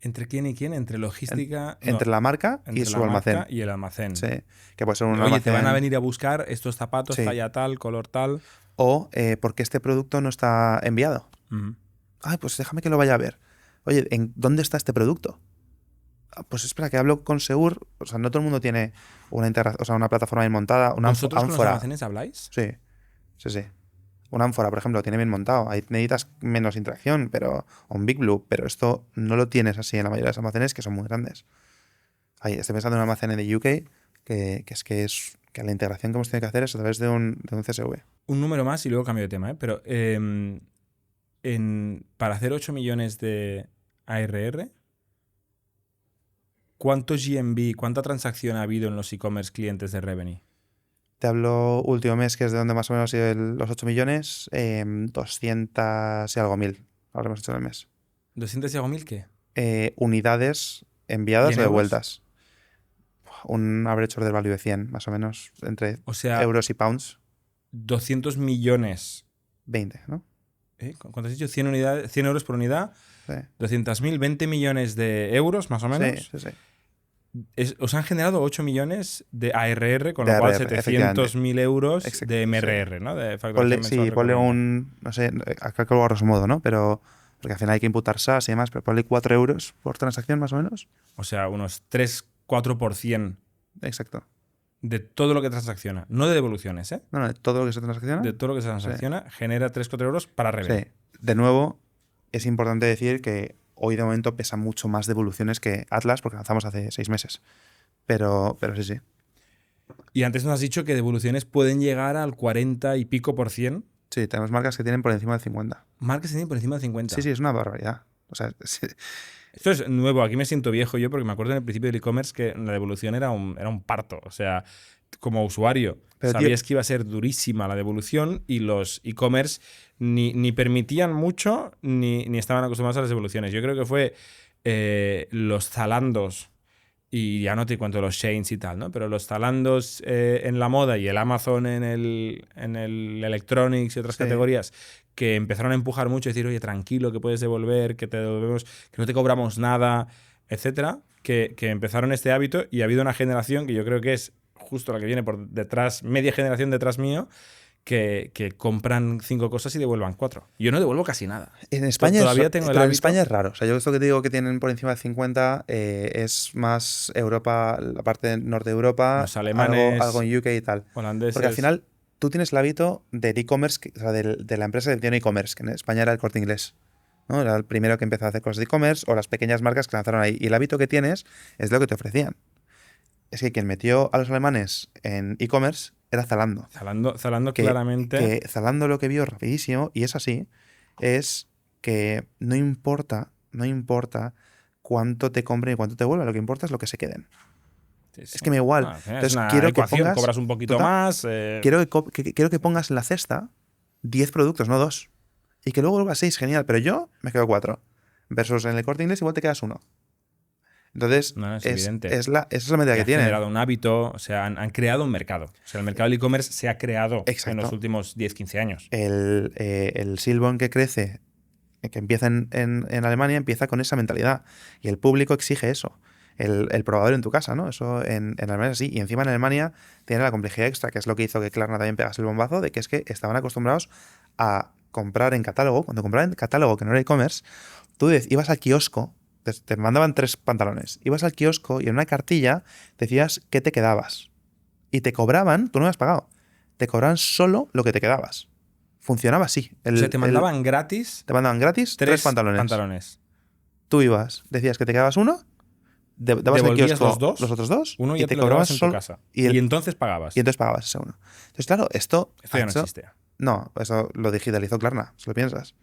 ¿Entre quién y quién? ¿Entre logística? Entre la marca y su almacén. Y el almacén. Sí, que puede ser un Oye, almacén. te van a venir a buscar estos zapatos, Sí. talla tal, color tal. O porque este producto no está enviado. Ay, pues déjame que lo vaya a ver. Oye, ¿dónde está este producto? Pues espera, que hablo con Seur. O sea, no todo el mundo tiene una plataforma bien montada. Una ¿Vosotros con los ánfora. almacenes habláis? Sí. Una ánfora, por ejemplo, tiene bien montado. Ahí necesitas menos interacción, o un Big Blue, pero esto no lo tienes así en la mayoría de los almacenes que son muy grandes. Ahí, estoy pensando en un almacén de UK que la integración que hemos tenido que hacer es a través de un CSV. Un número más y luego cambio de tema, ¿eh? Pero para hacer 8 millones de ARR, ¿cuánto GMV, cuánta transacción ha habido en los e-commerce clientes de Revenue? Te hablo último mes, que es de donde más o menos ha sido los 8 millones, 200 y algo mil habremos hecho en el mes. ¿200 y algo mil qué? Unidades enviadas ¿Y en o euros? devueltas. Un average order value de 100, más o menos, entre euros y pounds. 200 millones. 20, ¿no? ¿Cuánto has dicho? 100 euros por unidad. Sí. 200.000, 20 millones de euros, más o menos. Sí. Os han generado 8 millones de ARR, con lo cual 700.000 euros de MRR, ¿no? De ponle un, no sé, acá que lo a grosso modo, ¿no? Pero, porque al final hay que imputar SaaS y demás, pero ponle 4 euros por transacción, más o menos. O sea, unos 3-4%. Exacto. De todo lo que transacciona. No de devoluciones, ¿eh? No, de todo lo que se transacciona. De todo lo que se transacciona, genera 3-4 euros para Revenue. Sí. De nuevo, es importante decir que hoy de momento pesa mucho más devoluciones que Atlas, porque lanzamos hace 6 meses. Pero sí. Y antes nos has dicho que devoluciones pueden llegar al 40 y pico %. Sí, tenemos marcas que tienen por encima del 50. Marcas que tienen por encima del 50. Sí, es una barbaridad. O sea, sí. Esto es nuevo. Aquí me siento viejo yo porque me acuerdo en el principio del e-commerce que la devolución era un parto. O sea, como usuario, pero sabías que iba a ser durísima la devolución y los e-commerce ni permitían mucho ni estaban acostumbrados a las devoluciones. Yo creo que fue los Zalandos y ya no te cuento los Sheins y tal, ¿no? Pero los Zalandos en la moda y el Amazon en el Electronics y otras categorías que empezaron a empujar mucho y decir, oye, tranquilo, que puedes devolver, que te devolvemos, que no te cobramos nada, etcétera, que empezaron este hábito y ha habido una generación que yo creo que es justo la que viene por detrás, media generación detrás mío, que compran 5 cosas y devuelvan 4. Yo no devuelvo casi nada. En España todavía tengo el pero en hábito. España es raro. O sea, yo esto que te digo que tienen por encima de 50 es más Europa, la parte norte de Europa, Los alemanes, algo en UK y tal. holandeses. Porque al final tú tienes el hábito del e-commerce, o sea, de la empresa que tiene e-commerce, que en España era el Corte Inglés, ¿no? Era el primero que empezó a hacer cosas de e-commerce o las pequeñas marcas que lanzaron ahí. Y el hábito que tienes es lo que te ofrecían. Es que quien metió a los alemanes en e-commerce era Zalando. Zalando claramente. Que Zalando lo que vio rapidísimo, y es así, es que no importa cuánto te compren y cuánto te vuelvan, lo que importa es lo que se queden. Sí. Es que me da igual. Al final Entonces, es una quiero ecuación, que pongas, cobras un poquito más. quiero que pongas en la cesta 10 productos, no 2. Y que luego vuelvas 6, genial, pero yo me quedo 4. Versus en el Corte Inglés igual te quedas 1. Entonces, No, es evidente. esa es la medida que tienen. Han generado un hábito, o sea, han creado un mercado. O sea, el mercado del e-commerce se ha creado en los últimos 10-15 años. El Silbon que crece, que empieza en Alemania, empieza con esa mentalidad. Y el público exige eso. El probador en tu casa, ¿no? Eso en Alemania sí. Y encima en Alemania tiene la complejidad extra, que es lo que hizo que Klarna también pegase el bombazo, de que es que estaban acostumbrados a comprar en catálogo. Cuando compraban en catálogo, que no era e-commerce, tú ibas al kiosco, te mandaban 3 pantalones. Ibas al kiosco y en una cartilla decías qué te quedabas. Y te cobraban, tú no habías pagado, te cobraban solo lo que te quedabas. Funcionaba así. O sea, te mandaban gratis. Te mandaban gratis 3 pantalones. Tú ibas, decías que te quedabas uno, dabas al kiosco los otros 2 uno y te cobrabas en solo. tu casa. Y entonces pagabas. Y entonces pagabas ese uno. Entonces, claro, esto ya no existe. No, eso lo digitalizó Klarna, si lo piensas.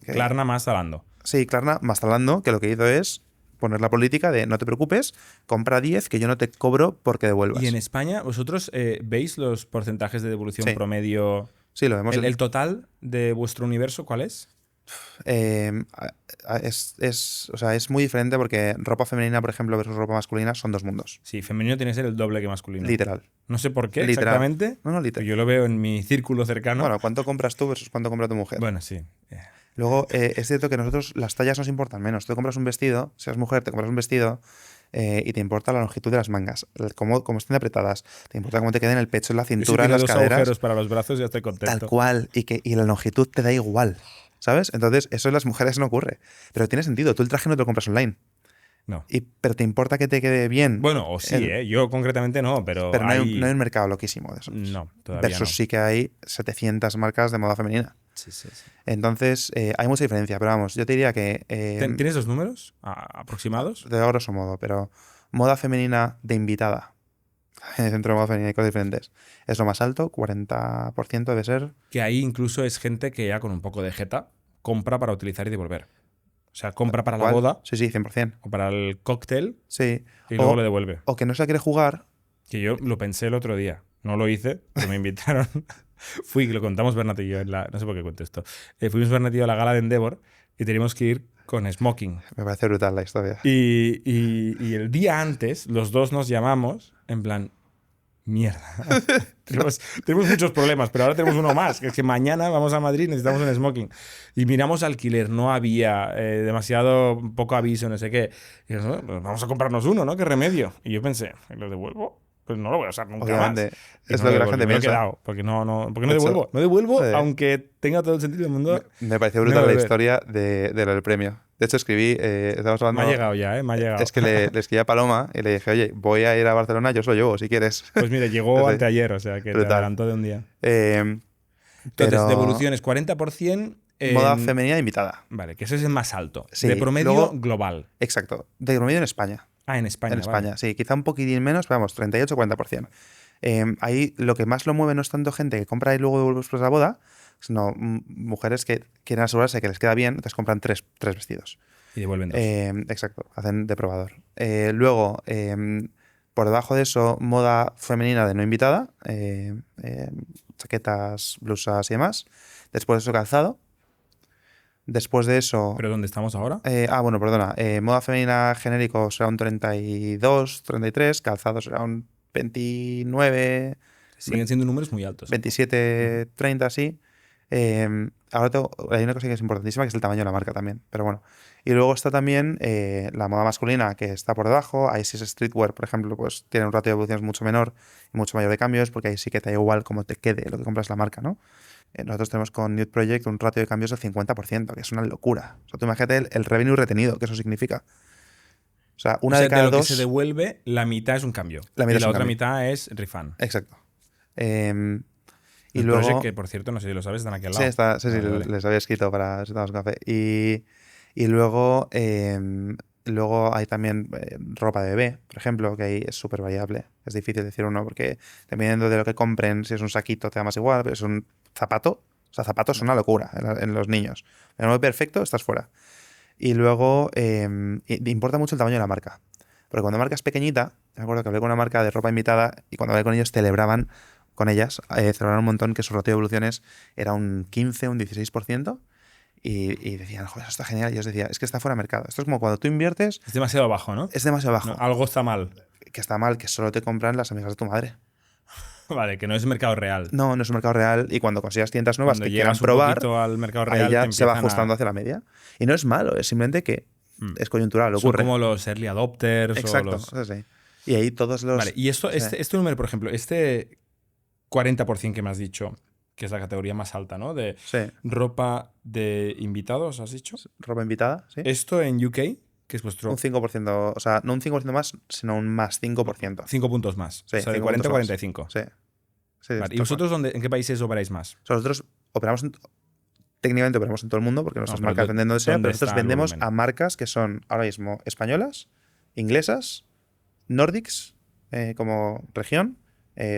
Klarna más Zalando. Sí, Klarna más Zalando, que lo que hizo es poner la política de no te preocupes, compra 10 que yo no te cobro porque devuelvas. Y en España, ¿vosotros veis los porcentajes de devolución promedio? Sí, lo vemos. ¿El total de vuestro universo cuál es? O sea, es muy diferente porque ropa femenina, por ejemplo, versus ropa masculina son 2 mundos. Sí, femenino tiene que ser el doble que masculino. Literal. No sé por qué Literal. exactamente. No, literal. Yo lo veo en mi círculo cercano. Bueno, ¿cuánto compras tú versus cuánto compra tu mujer? Bueno, sí. Luego, es cierto que nosotros las tallas nos importan menos. Tú te compras un vestido, seas mujer, te compras un vestido y te importa la longitud de las mangas, cómo estén apretadas, te importa cómo te queden el pecho, en la cintura, en las caderas. Agujeros para los brazos y ya estoy contento. Tal cual. Y la longitud te da igual, ¿sabes? Entonces, eso en las mujeres no ocurre. Pero tiene sentido. Tú el traje no te lo compras online. No. Pero te importa que te quede bien. Bueno, o sí, yo concretamente no, pero no hay un mercado loquísimo de eso. No, todavía Versus no. sí que hay 700 marcas de moda femenina. Sí. Entonces, hay mucha diferencia, pero vamos, yo te diría que... ¿Tienes los números aproximados? De grosso modo, pero moda femenina de invitada. Dentro de moda femenina hay cosas diferentes. Es lo más alto, 40% debe ser. Que ahí incluso es gente que ya con un poco de jeta compra para utilizar y devolver. O sea, compra para la boda. Sí, 100%. O para el cóctel. Sí. Y luego le devuelve. O que no se la quiere jugar. Que yo lo pensé el otro día. No lo hice, pero me invitaron. Fui, lo contamos Bernat y yo no sé por qué cuento esto. Fuimos Bernat y yo a la gala de Endeavor y teníamos que ir con smoking. Me parece brutal la historia. Y el día antes, los dos nos llamamos en plan, mierda. tenemos muchos problemas, pero ahora tenemos uno más, que es que mañana vamos a Madrid y necesitamos un smoking. Y miramos alquiler, no había, demasiado poco aviso, no sé qué. Y nosotros, pues vamos a comprarnos uno, ¿no? ¿Qué remedio? Y yo pensé, ¿lo devuelvo? Pues no lo voy a usar nunca Obviamente, más. Es lo que la gente piensa. Quedado, porque no devuelvo. No devuelvo, aunque tenga todo el sentido del mundo. Me pareció brutal la historia de lo del premio. De hecho, escribí... estamos hablando, me ha llegado ya, me ha llegado. Es que le escribí a Paloma y le dije, oye, voy a ir a Barcelona, yo os lo llevo, si quieres. Pues mire, llegó anteayer, o sea, que brutal. Te adelantó de un día. Entonces, devoluciones 40%... moda femenina invitada. Vale, que ese es el más alto. Sí, de promedio global. Exacto. De promedio en España. Ah, en España. En España, sí. Quizá un poquitín menos, pero vamos, 38-40%. Ahí lo que más lo mueve no es tanto gente que compra y luego devuelve después de la boda, sino mujeres que quieren asegurarse que les queda bien, entonces compran tres vestidos. Y devuelven 2. Exacto, hacen de probador. Luego, por debajo de eso, moda femenina de no invitada, chaquetas, blusas y demás. Después de eso, calzado. Después de eso... ¿Pero dónde estamos ahora? Bueno, perdona. Moda femenina genérico será un 32, 33. Calzado será un 29... Siguen siendo números muy altos. 27, 30, sí. Ahora hay una cosa que es importantísima, que es el tamaño de la marca también. Pero bueno. Y luego está también la moda masculina, que está por debajo. Ahí sí es streetwear, por ejemplo, pues tiene un ratio de evoluciones mucho menor y mucho mayor de cambios, porque ahí sí que te da igual cómo te quede lo que compras la marca, ¿no? Nosotros tenemos con Nude Project un ratio de cambios del 50%, que es una locura. O sea, tú imagínate el revenue retenido, que eso significa. O sea, una de cada de lo dos... que se devuelve, la mitad es un cambio. La mitad y es la un otra cambio. mitad es refund. Exacto. Y El luego... Project, que por cierto, no sé si lo sabes, están aquí al lado. Sí, Vale. les había escrito para si tomamos un café. Y luego, luego hay también ropa de bebé, por ejemplo, que ahí es súper variable. Es difícil decir uno, porque dependiendo de lo que compren, si es un saquito te da más igual, pero es un zapato. O sea, zapatos son una locura en los niños. En el perfecto, estás fuera. Y luego, importa mucho el tamaño de la marca. Porque cuando la marca es pequeñita, me acuerdo que hablé con una marca de ropa invitada y cuando hablé con ellos celebraban con ellas, celebraron un montón que su ratio de evoluciones era un 15, un 16%. Y decían, joder, eso está genial. Y yo os decía, es que está fuera de mercado. Esto es como cuando tú inviertes, Es demasiado bajo, ¿no? es demasiado bajo. No, algo está mal. Que está mal, que solo te compran las amigas de tu madre. Vale, que no es mercado real. No, no es un mercado real. Y cuando consigas tiendas nuevas Cuando que quieran llegas un probar, poquito al mercado ahí real, ya te se va empiezan ajustando hacia la media. Y no es malo, es simplemente que es coyuntural, Son ocurre. como los early adopters. Exacto, O los... eso sí. Y ahí todos los... Vale, y esto, sí. este número, por ejemplo, este 40% que me has dicho, que es la categoría más alta, ¿no? De Sí. ropa de invitados, ¿has dicho? Ropa invitada, sí. Esto en UK, que es vuestro... Un 5%, o sea, no un 5% más, sino un más 5%. 5 puntos más. Sí, o sea, de 5 40 a puntos más. 45. Sí. Sí, Vale, ¿y vosotros en qué países operáis más? O sea, nosotros operamos técnicamente operamos en todo el mundo porque nuestras pero marcas venden donde sea, ¿dónde pero nosotros está el vendemos volumen? a marcas que son ahora mismo españolas, inglesas, Nordics como región,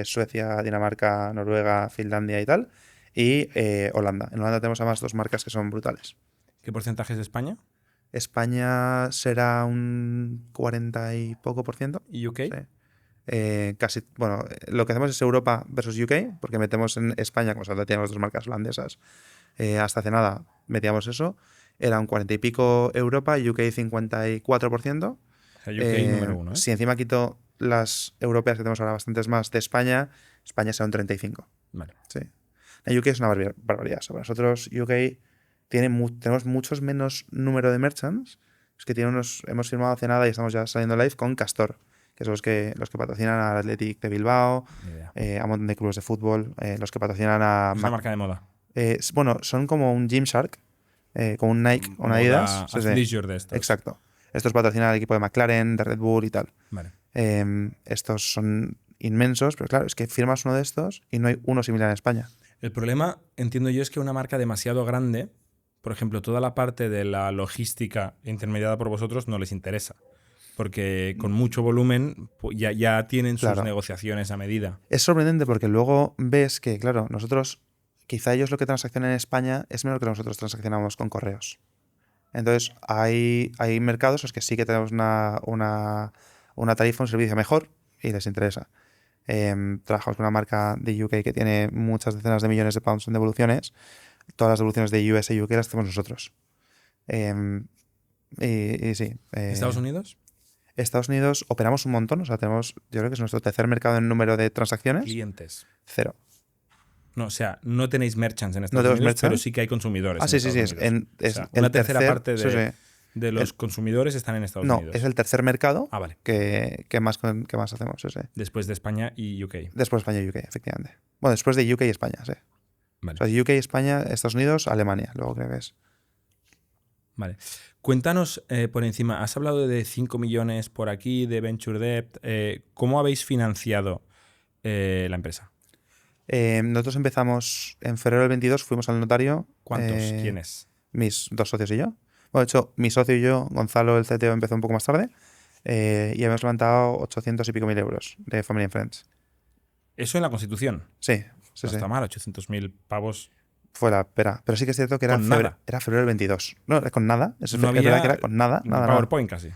Suecia, Dinamarca, Noruega, Finlandia y tal, y Holanda. En Holanda tenemos además dos marcas que son brutales. ¿Qué porcentaje es de España? España será un 40 y poco por ciento. ¿Y UK? Sí. Casi, bueno, lo que hacemos es Europa versus UK, porque metemos en España, como solo teníamos dos marcas holandesas, hasta hace nada metíamos eso. Era un 40 y pico Europa, UK 54%. O sea, UK número 1, ¿eh? Si encima quito las europeas, que tenemos ahora bastantes más, de España, España será un 35%. Vale. Sí. La UK es una barbaridad. Sobre nosotros, UK tenemos muchos menos número de merchants. Es que hemos firmado hace nada y estamos ya saliendo live con Castor, que son los que patrocinan al Athletic de Bilbao, a un montón de clubes de fútbol, los que patrocinan a... Es una marca de moda. Bueno, son como un Gymshark, como un Nike, una Adidas. Leisure de estos. Exacto. Estos patrocinan al equipo de McLaren, de Red Bull y tal. Vale. Estos son inmensos, pero claro, es que firmas uno de estos y no hay uno similar en España. El problema, entiendo yo, es que una marca demasiado grande, por ejemplo, toda la parte de la logística intermediada por vosotros no les interesa. Porque con mucho volumen ya tienen sus negociaciones a medida. Es sorprendente porque luego ves que, claro, nosotros, quizá ellos lo que transaccionan en España es menos que nosotros transaccionamos con correos. Entonces, hay mercados en los que sí que tenemos una tarifa, un servicio mejor y les interesa. Trabajamos con una marca de UK que tiene muchas decenas de millones de pounds en devoluciones. Todas las devoluciones de US y UK las hacemos nosotros. Y sí. ¿Estados Unidos? Estados Unidos operamos un montón. O sea, yo creo que es nuestro tercer mercado en número de transacciones. Clientes. 0. No, o sea, no tenéis merchants en Estados Unidos, pero sí que hay consumidores. Sí. Una tercera parte de los consumidores están en Estados Unidos. No, es el tercer mercado vale. que más hacemos. Después de España y UK. Después de España y UK, efectivamente. Bueno, después de UK y España, sí. Vale. O sea, UK, España, Estados Unidos, Alemania, luego creo que es. Vale. Cuéntanos por encima, has hablado de 5 millones por aquí, de Venture Debt. ¿Cómo habéis financiado la empresa? Nosotros empezamos en febrero del 22, fuimos al notario. ¿Cuántos? ¿Quiénes? Mis dos socios y yo. Bueno, de hecho, mi socio y yo, Gonzalo, el CTO, empezó un poco más tarde y hemos levantado 800 y pico mil euros de Family and Friends. ¿Eso en la Constitución? Sí. No está mal, 800.000 pavos. Fue la pera. Pero sí que es cierto que era febrero del 22. No, era con nada. Eso no es verdad que era con nada. Nada PowerPoint casi.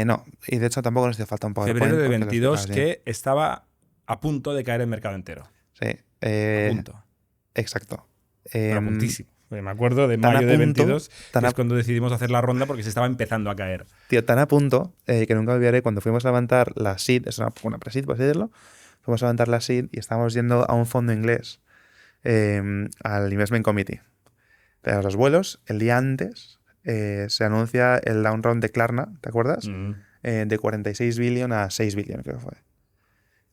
No, y de hecho tampoco nos hacía falta un PowerPoint. Febrero del 22 que estaba a punto de caer el mercado entero. Sí. A punto. Exacto. Pero a puntísimo. Me acuerdo de Tan a mayo de punto, 22, que es cuando decidimos hacer la ronda porque se estaba empezando a caer. Tío, tan a punto que nunca olvidaré cuando fuimos a levantar la seed, es una pre-seed, por así decirlo, fuimos a levantar la seed y estábamos yendo a un fondo inglés, al Investment Committee. Pero los vuelos, el día antes, se anuncia el down round de Klarna, ¿te acuerdas? De 46 billion a 6 billion, creo que fue.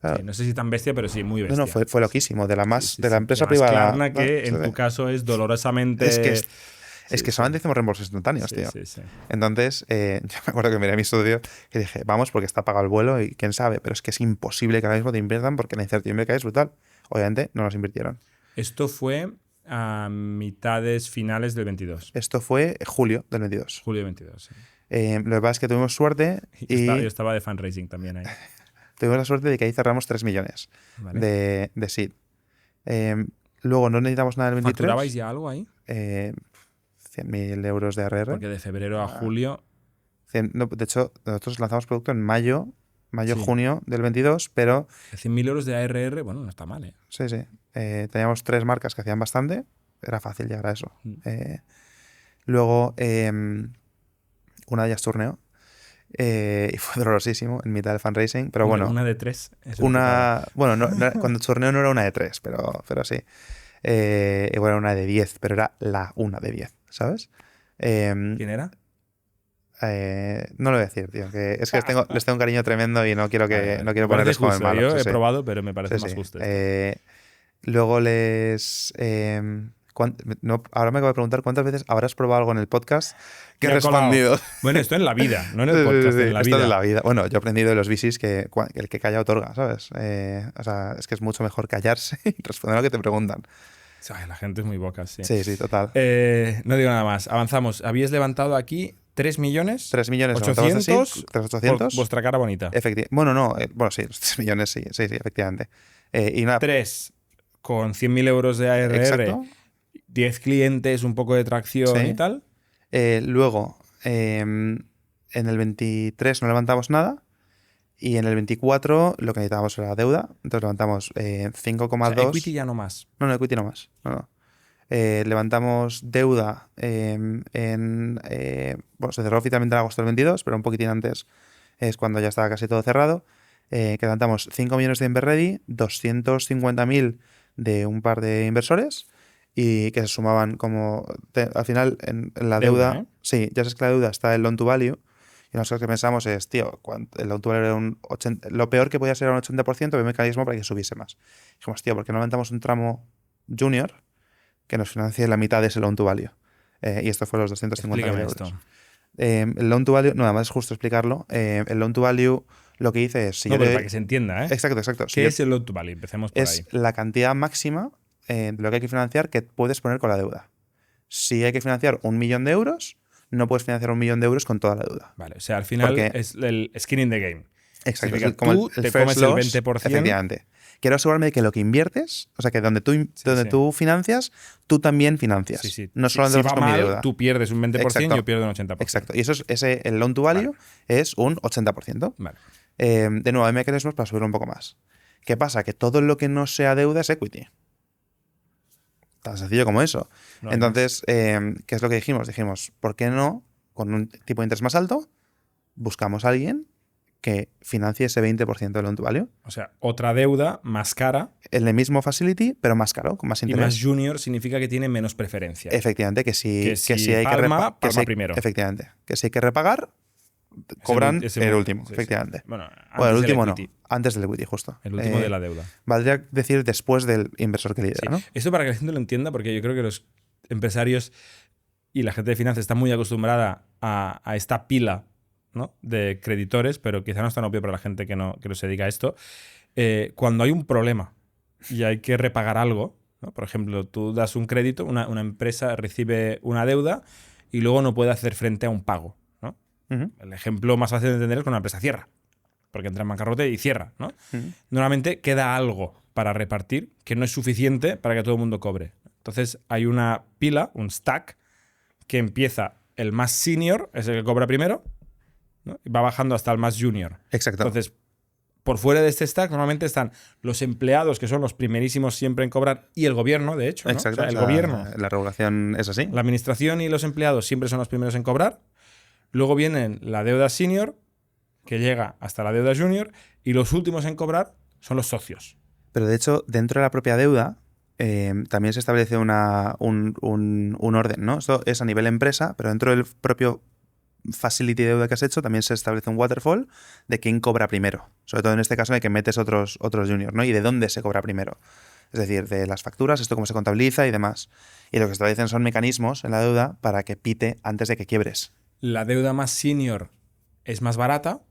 Claro. Sí, no sé si tan bestia, pero sí, muy bestia. No, fue loquísimo. De la empresa Además, privada. Klarna, que en tu caso es dolorosamente. Es que solamente hicimos reembolsos instantáneos, tío. Sí. Entonces, yo me acuerdo que miré a mi estudio y dije, vamos, porque está pagado el vuelo y quién sabe, pero es que es imposible que ahora mismo te inviertan porque la incertidumbre que hay es brutal. Obviamente, no nos invirtieron. Esto fue a mitades finales del 22. Esto fue julio del 22. Julio del 22, sí. Lo que pasa es que tuvimos suerte y Yo estaba de fundraising también ahí. tuvimos la suerte de que ahí cerramos 3 millones Vale. de seed. Luego no necesitamos nada del 23. ¿Facturabais ya algo ahí? 100.000 euros de ARR. Porque de febrero a julio... No, de hecho, nosotros lanzamos producto en mayo, Sí. junio del 22, pero 100.000 euros de ARR, bueno, no está mal, ¿eh? sí. Teníamos 3 marcas que hacían bastante. Era fácil llegar a eso. Luego, una de ellas turneó. Y fue dolorosísimo en mitad del fundraising. Pero bueno. Una de 3. Bueno, cuando turneó no era una de 3, pero sí. Igual era una de 10, pero era la una de 10, ¿sabes? ¿Quién era? No lo voy a decir, tío. Que es que les tengo un cariño tremendo y no quiero ponerles como el malo. Yo he probado, pero me parece más justo. Luego ahora me acabo de preguntar cuántas veces habrás probado algo en el podcast que he respondido. Bueno, esto en la vida, no en el podcast, en la vida. Esto en la vida. Bueno, yo he aprendido de los VCs que el que calla otorga, ¿sabes? O sea, es que es mucho mejor callarse y responder a lo que te preguntan. Ay, la gente es muy boca, sí. Sí, total. No digo nada más. Avanzamos. Habíais levantado aquí 3 millones. 3 millones 800 800. Vuestra cara bonita. Bueno, no. Bueno, sí, 3 millones, sí, efectivamente. Y nada. 3 con 100.000 euros de ARR. Exacto. 10 clientes, un poco de tracción y tal. Luego, en el 23 no levantamos nada. Y en el 24 lo que necesitábamos era deuda. Entonces levantamos 5,2. O sea, equity ya no más. No, equity no más. No. Levantamos deuda bueno, se cerró oficialmente en agosto del 22, pero un poquitín antes es cuando ya estaba casi todo cerrado. Que levantamos 5 millones de Inverready, 250.000 de un par de inversores y que se sumaban como... al final, en la deuda... Sí, ya sabes que la deuda está el loan to value. Y nosotros que pensamos es, tío, el loan to value era un 80%, lo peor que podía ser era un 80%, había un mecanismo para que subiese más. Dijimos, tío, ¿por qué no levantamos un tramo junior que nos financie la mitad de ese loan to value? Y esto fue los 250.000 euros. Esto. El loan to value, no, además es justo explicarlo. El loan to value lo que dice es... para que se entienda, ¿eh? Exacto. ¿Qué es el loan to value? Empecemos por ahí. Es la cantidad máxima de lo que hay que financiar que puedes poner con la deuda. Si hay que financiar 1 millón de euros, no puedes financiar 1 millón de euros con toda la deuda. Vale, o sea, al final es el skin in the game. Exacto. Como tú te comes el 20%. Efectivamente. Quiero asegurarme de que lo que inviertes, o sea, que donde tú financias, tú también financias. Sí. No solamente si va con mi mal, deuda. tú pierdes un 20%, yo pierdo un 80%. Exacto. Y el loan to value es un 80%. Vale. De nuevo, hay mecanismos para subirlo un poco más. ¿Qué pasa? Que todo lo que no sea deuda es equity. Tan sencillo como eso. No Entonces, ¿qué es lo que dijimos? Dijimos, ¿por qué no, con un tipo de interés más alto, buscamos a alguien que financie ese 20% del loan to value? O sea, otra deuda más cara. En el mismo facility, pero más caro, con más interés. Y más junior significa que tiene menos preferencia. Efectivamente, que si hay palma, que palma primero. Efectivamente. Que si hay que repagar, cobran el último, efectivamente. Sí. Bueno, el último no. Antes del equity, justo. El último de la deuda. Valdría decir después del inversor que lidera, ¿no? Esto para que la gente lo entienda, porque yo creo que los empresarios y la gente de finanzas está muy acostumbrada a esta pila, ¿no?, de creditores, pero quizá no es tan obvio para la gente que no se dedica a esto. Cuando hay un problema y hay que repagar algo, ¿no? Por ejemplo, tú das un crédito, una empresa recibe una deuda y luego no puede hacer frente a un pago, ¿no? Uh-huh. El ejemplo más fácil de entender es cuando una empresa cierra, porque entra en bancarrota y cierra, ¿no? Uh-huh. Normalmente queda algo para repartir que no es suficiente para que todo el mundo cobre. Entonces hay una pila, un stack, que empieza el más senior, es el que cobra primero, ¿no? Y va bajando hasta el más junior. Exacto. Entonces, por fuera de este stack normalmente están los empleados, que son los primerísimos siempre en cobrar, y el gobierno, de hecho. ¿no? Exacto. O sea, el gobierno. La regulación es así. La administración y los empleados siempre son los primeros en cobrar. Luego vienen la deuda senior, que llega hasta la deuda junior, y los últimos en cobrar son los socios. Pero de hecho, dentro de la propia deuda también se establece un orden, ¿no? Esto es a nivel empresa, pero dentro del propio facility de deuda que has hecho también se establece un waterfall de quién cobra primero. Sobre todo en este caso de que metes otros juniors, ¿no? Y de dónde se cobra primero. Es decir, de las facturas, esto cómo se contabiliza y demás. Y lo que se establecen son mecanismos en la deuda para que pite antes de que quiebres. La deuda más senior es más barata,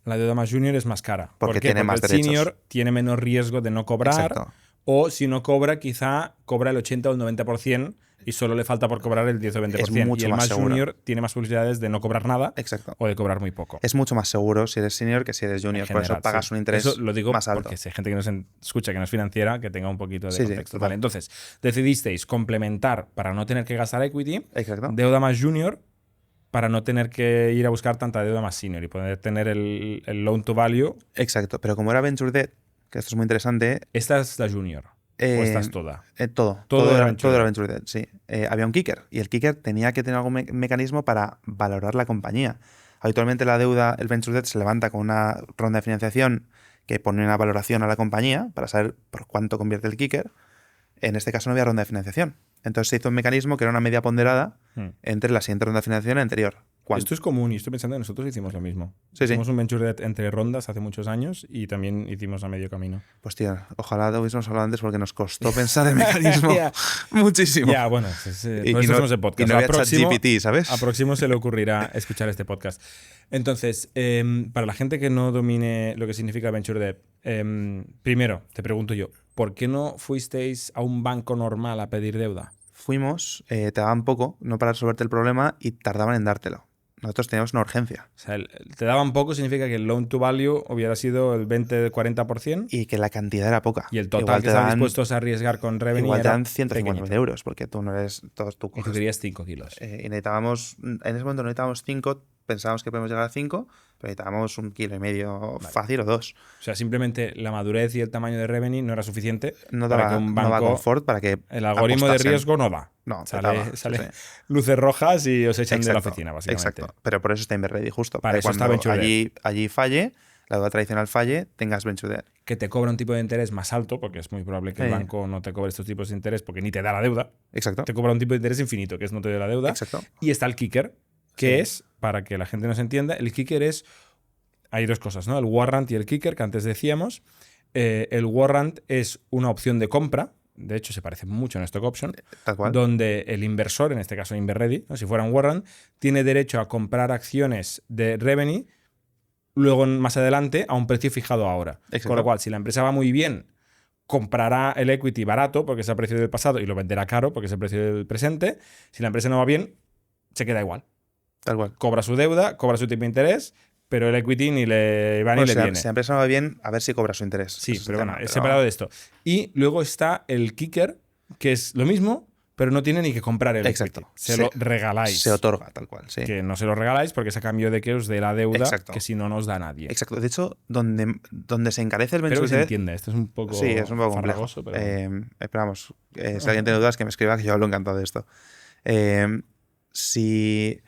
la deuda más junior es más cara. Porque ¿Por qué? tiene Porque más el derechos. senior tiene menos riesgo de no cobrar. Exacto. O si no cobra, quizá cobra el 80 o el 90% y solo le falta por cobrar el 10 o 20%. Es mucho y el más más seguro. junior tiene más posibilidades de no cobrar nada Exacto. o de cobrar muy poco. Es mucho más seguro si eres senior que si eres junior. En Por eso general, pagas sí. un interés Eso lo digo más alto. porque si hay gente que nos escucha que no es financiera, que tenga un poquito de Sí, sí, contexto. total. Vale, entonces, decidisteis complementar para no tener que gastar equity, Exacto. deuda más junior para no tener que ir a buscar tanta deuda más senior y poder tener el loan to value. Exacto. Pero como era venture debt, que esto es muy interesante, Esta es la junior. O esta es toda. Todo era era venture todo era debt. venture debt, sí. Había un kicker y el kicker tenía que tener algún mecanismo para valorar la compañía. Habitualmente la deuda, el venture debt se levanta con una ronda de financiación que pone una valoración a la compañía para saber por cuánto convierte el kicker. En este caso no había ronda de financiación. Entonces se hizo un mecanismo que era una media ponderada entre la siguiente ronda de financiación y la anterior. ¿Cuánto? Esto es común y estoy pensando que nosotros hicimos lo mismo. Sí, sí. Hicimos un venture debt entre rondas hace muchos años y también hicimos a medio camino. Pues tío, ojalá lo hubiésemos hablado antes porque nos costó pensar el mecanismo Ya. muchísimo. Ya, bueno, por eso hacemos el podcast. Y no había Próximo- ChatGPT, ¿sabes? A próximo se le ocurrirá escuchar este podcast. Entonces, para la gente que no domine lo que significa venture debt, primero, te pregunto yo, ¿por qué no fuisteis a un banco normal a pedir deuda? Fuimos, te daban poco, no para resolverte el problema y tardaban en dártelo. Nosotros teníamos una urgencia. O sea, te daban poco significa que el loan to value hubiera sido el 20-40% Y que la cantidad era poca. y el total Igual que te estaban dan- dispuestos a arriesgar con revenue Igual te era dan 150.000 pequeñito. euros, porque tú no eres todos tú Y tú coges. querías 5 kilos. Y necesitábamos, en ese momento no necesitábamos 5, pensábamos que podemos llegar a 5, pero necesitábamos 1,5 kilos fácil o 2. O sea, simplemente la madurez y el tamaño de revenue no era suficiente No para daba, que un no daba banco... confort para que El algoritmo de apostasen. riesgo no da. No, sale petaba, sale sí, sí. luces rojas y os echan de la Exacto, oficina, básicamente. Exacto, pero por eso está Inverready, justo. Para que eso está cuando Venture allí falle, la deuda tradicional falle, tengas Venture Debt. Que te cobra un tipo de interés más alto, porque es muy probable que el Sí. banco no te cobre estos tipos de interés porque ni te da la deuda. Exacto. Te cobra un tipo de interés infinito, que es no te da la deuda. Exacto. Y está el kicker, que Sí. es, para que la gente nos entienda, el kicker es... Hay dos cosas, ¿no? El warrant y el kicker, que antes decíamos. El warrant es una opción de compra. De hecho, se parece mucho a un stock option. Tal cual. Donde el inversor, en este caso Inverready, ¿no? Si fuera un warrant, tiene derecho a comprar acciones de Revenue luego más adelante a un precio fijado ahora. Exacto. Con lo cual, si la empresa va muy bien, comprará el equity barato porque es el precio del pasado y lo venderá caro porque es el precio del presente. Si la empresa no va bien, se queda igual. Tal cual. Cobra su deuda, cobra su tipo de interés, pero el equity ni le va ni Bueno, le si, viene. si la empresa no va bien, a ver si cobra su interés. Sí, Eso es pero el bueno, tema, es pero- separado de esto. Y luego está el kicker, que es lo mismo, pero no tiene ni que comprar el Exacto. equity. Se lo regaláis. Se otorga, tal cual, sí. Que no se lo regaláis porque es a cambio de que os dé la deuda Exacto. que si no nos da nadie. Exacto. De hecho, donde se encarece el Pero venture que se debt... entiende, esto es un poco Sí, es un poco complejo. farragoso, pero... Esperamos. Si alguien tiene dudas, que me escriba, que yo hablo encantado de esto. Si...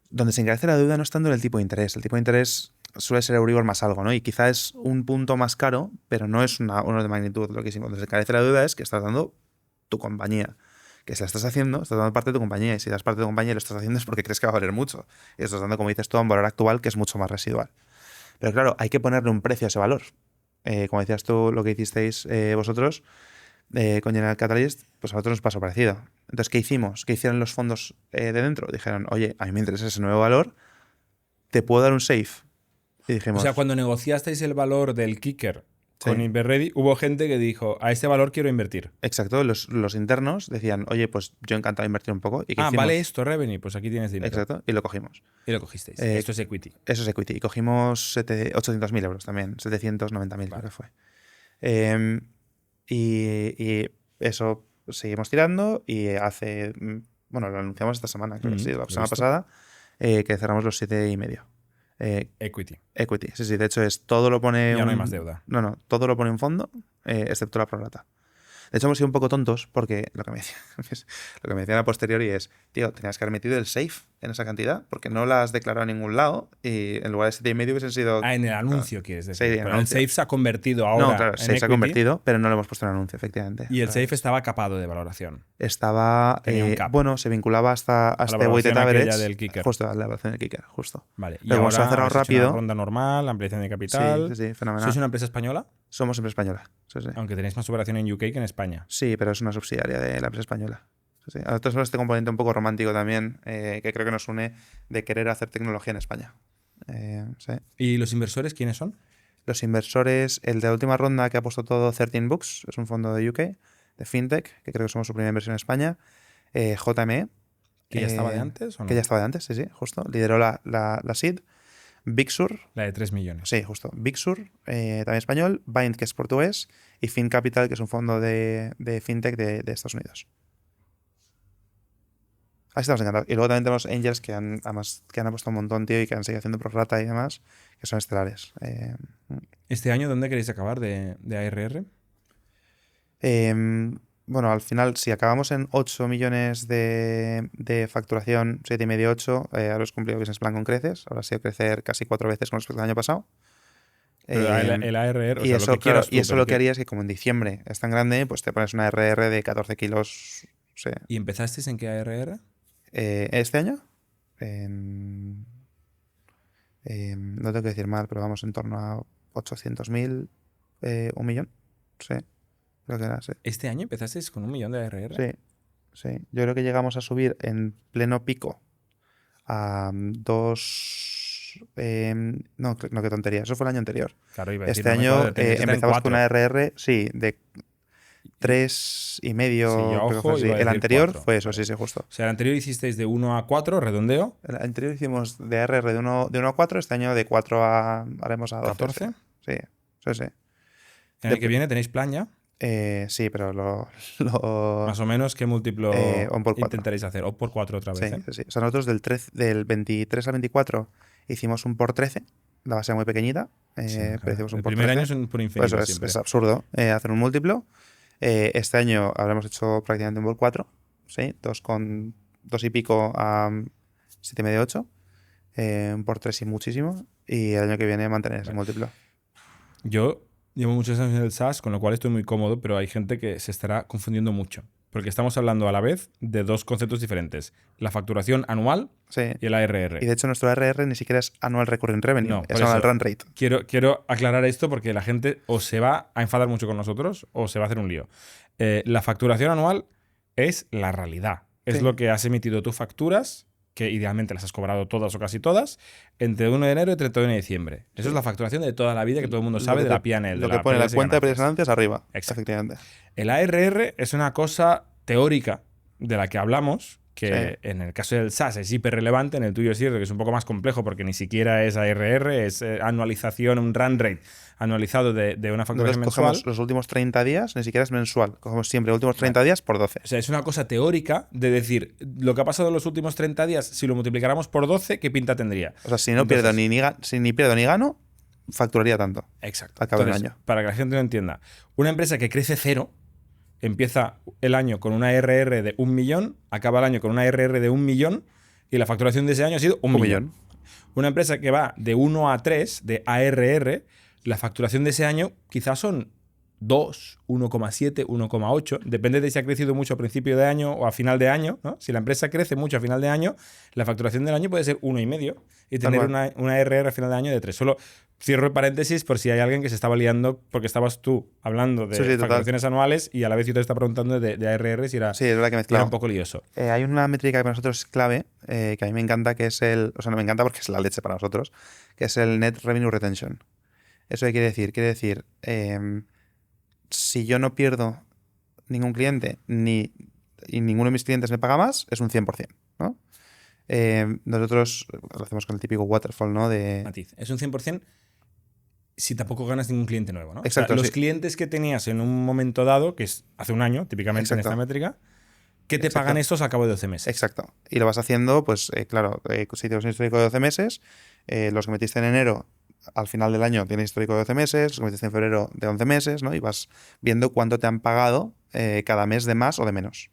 Donde se encarece la deuda no es tanto en el tipo de interés. El tipo de interés suele ser Euribor más algo, ¿no? Y quizá es un punto más caro, pero no es uno de magnitud. Lo que sí, donde se encarece la deuda es que estás dando tu compañía. Que si la estás haciendo, estás dando parte de tu compañía. Y si das parte de tu compañía y lo estás haciendo es porque crees que va a valer mucho. Y estás dando, como dices tú, a un valor actual que es mucho más residual. Pero claro, hay que ponerle un precio a ese valor. Como decías tú, lo que hicisteis vosotros con General Catalyst, pues a nosotros nos pasó parecido. Entonces, ¿qué hicimos? ¿Qué hicieron los fondos de dentro? Dijeron, oye, a mí me interesa ese nuevo valor, ¿te puedo dar un safe? Y dijimos, O sea, cuando negociasteis el valor del kicker con Sí. Inverready, hubo gente que dijo, a este valor quiero invertir. exacto, los internos decían, oye, pues yo encantado de invertir un poco. ¿Y qué hicimos? Vale esto, Revenue, pues aquí tienes dinero. Exacto, y lo cogimos. Y lo cogisteis. Eh, Esto es equity. Eso es equity. Y cogimos 800.000 euros también, 790.000 creo que fue. Y eso seguimos tirando y bueno, lo anunciamos esta semana, creo que sí, la lo he semana visto. pasada, que cerramos los 7,5. Equity. Equity. Sí, de hecho todo lo pone... Ya no hay más deuda. No, todo lo pone en fondo, excepto la prorata. De hecho, hemos sido un poco tontos porque lo que me decían a posteriori es, tío, tenías que haber metido el safe en esa cantidad porque no la has declarado en ningún lado y en lugar de 7,5 hubiesen sido... En el anuncio quieres decir. Sí, Pero el safe se ha convertido ahora No, claro, el en safe se ha equity, convertido, pero no lo hemos puesto en el anuncio, efectivamente. y el safe estaba capado de valoración. Estaba... Tenía un cap. Bueno, se vinculaba hasta A la este valoración weighted average. aquella del kicker. Justo, a la valoración del kicker, justo. Vale. Y Pero como se ha ahora cerrado habéis hecho una rápido... ronda normal, ampliación de capital. Sí, fenomenal. ¿Sois una empresa española? Somos empresa española. Sí. Aunque tenéis más operación en UK que en España. Sí, pero es una subsidiaria de la empresa española. Sí. A nosotros este componente un poco romántico también, que creo que nos une de querer hacer tecnología en España. Sí. ¿Y los inversores quiénes son? Los inversores, el de la última ronda que ha puesto todo 13 Books, es un fondo de UK, de FinTech, que creo que somos su primera inversión en España. JME. ¿Que ya estaba de antes o no? Que ya estaba de antes, sí, justo. Lideró la seed. Big Sur. La de 3 millones. Sí, justo. Big Sur, también español. Bind, que es portugués. Y FinCapital, que es un fondo de FinTech de Estados Unidos. Así estamos encantados. Y luego también tenemos Angels que han apostado un montón, tío, y que han seguido haciendo prorata y demás, que son estelares. ¿Este año dónde queréis acabar de ARR? Bueno, al final, si acabamos en 8 millones de facturación, 7,5, 8, ahora hemos cumplido business plan con creces. Ahora ha sido crecer casi 4 veces con respecto al año pasado. Pero el ARR, o y sea, eso, lo que quieras tú, y eso pero lo que haría es que como en diciembre es tan grande, pues te pones una ARR de 14 kilos. Sí. ¿Y empezasteis en qué ARR? ¿Este año? No tengo que decir mal, pero vamos en torno a 800.000, 1 millón. Sí, creo que era, sí. ¿Este año empezasteis con 1 millón de ARR? Sí. Yo creo que llegamos a subir en pleno pico a 2... no, qué tontería. Eso fue el año anterior. Claro, iba a decir, Este no me año acuerdo, tenéis que estar en empezamos con 4. una ARR, sí, de 3,5. Sí, yo, creo que ojo, fue así. iba a El decir anterior 4. fue eso, Vale. sí, justo. O sea, el anterior hicisteis de 1 a 4, redondeo. El anterior hicimos de ARR de 1 a 4, este año de 4 haremos a 12. 14. Sí. En el que viene tenéis plan ya. Sí, pero Más o menos, ¿qué múltiplo on por 4. intentaréis hacer? O por 4 otra vez. Sí. O sea, nosotros del 23 al 24 hicimos un por 13. La base era muy pequeñita. Pero hicimos un El por primer 13. año es un por infinito. Pues es absurdo hacer un múltiplo. Este año habremos hecho prácticamente un por 4. Sí, 2 y pico a 7,5, 8. Un por 3 y muchísimo. Y el año que viene mantener ese múltiplo. Yo llevo muchos años en el SaaS, con lo cual estoy muy cómodo, pero hay gente que se estará confundiendo mucho. Porque estamos hablando a la vez de dos conceptos diferentes. La facturación anual y el ARR. Y de hecho nuestro ARR ni siquiera es Annual Recurring Revenue, No, es Annual Run Rate. Quiero aclarar esto porque la gente o se va a enfadar mucho con nosotros o se va a hacer un lío. La facturación anual es la realidad. Es lo que has emitido tus facturas, que idealmente las has cobrado todas o casi todas, entre 1 de enero y 31 de diciembre. Eso es la facturación de toda la vida que todo el mundo sabe de la P&L. Lo que pone la cuenta de precios ganancias arriba. Exacto. Efectivamente. El ARR es una cosa teórica de la que hablamos, que en el caso del SaaS es hiper relevante, en el tuyo es cierto que es un poco más complejo porque ni siquiera es ARR, es anualización, un run rate anualizado de una facturación mensual. Cogemos los últimos 30 días, ni siquiera es mensual. Cogemos siempre los últimos 30 días por 12. O sea, es una cosa teórica de decir, lo que ha pasado en los últimos 30 días, si lo multiplicáramos por 12, ¿qué pinta tendría? O sea, si no pierdo ni pierdo ni gano, facturaría tanto. Exacto. Al cabo del Entonces, año. para que la gente lo entienda, una empresa que crece cero, empieza el año con una ARR de 1 millón, acaba el año con una ARR de 1 millón y la facturación de ese año ha sido 1 millón. Una empresa que va de 1 a 3 de ARR, la facturación de ese año quizás son 2, 1,7, 1,8. Depende de si ha crecido mucho a principio de año o a final de año, ¿no? Si la empresa crece mucho a final de año, la facturación del año puede ser 1,5 y tener una ARR a final de año de 3. Solo cierro el paréntesis por si hay alguien que se estaba liando porque estabas tú hablando de facturaciones anuales y a la vez yo te estaba preguntando de ARR si era, es verdad que era un poco lioso. Hay una métrica que para nosotros es clave, que a mí me encanta, que es o sea, no me encanta porque es la leche para nosotros, que es el Net Revenue Retention. ¿Eso qué quiere decir? Quiere decir, si yo no pierdo ningún cliente y ninguno de mis clientes me paga más, es un 100%, ¿no? Nosotros lo hacemos con el típico waterfall, ¿no? Matiz. Es un 100% si tampoco ganas ningún cliente nuevo, ¿no? Exacto, o sea, los clientes que tenías en un momento dado, que es hace un año, típicamente en esta métrica, ¿Qué te pagan estos al cabo de 12 meses? Exacto. Y lo vas haciendo, pues claro, si tienes un histórico de 12 meses, los que metiste en enero, al final del año tienes histórico de 12 meses, los que metiste en febrero de 11 meses, ¿no? Y vas viendo cuánto te han pagado cada mes de más o de menos.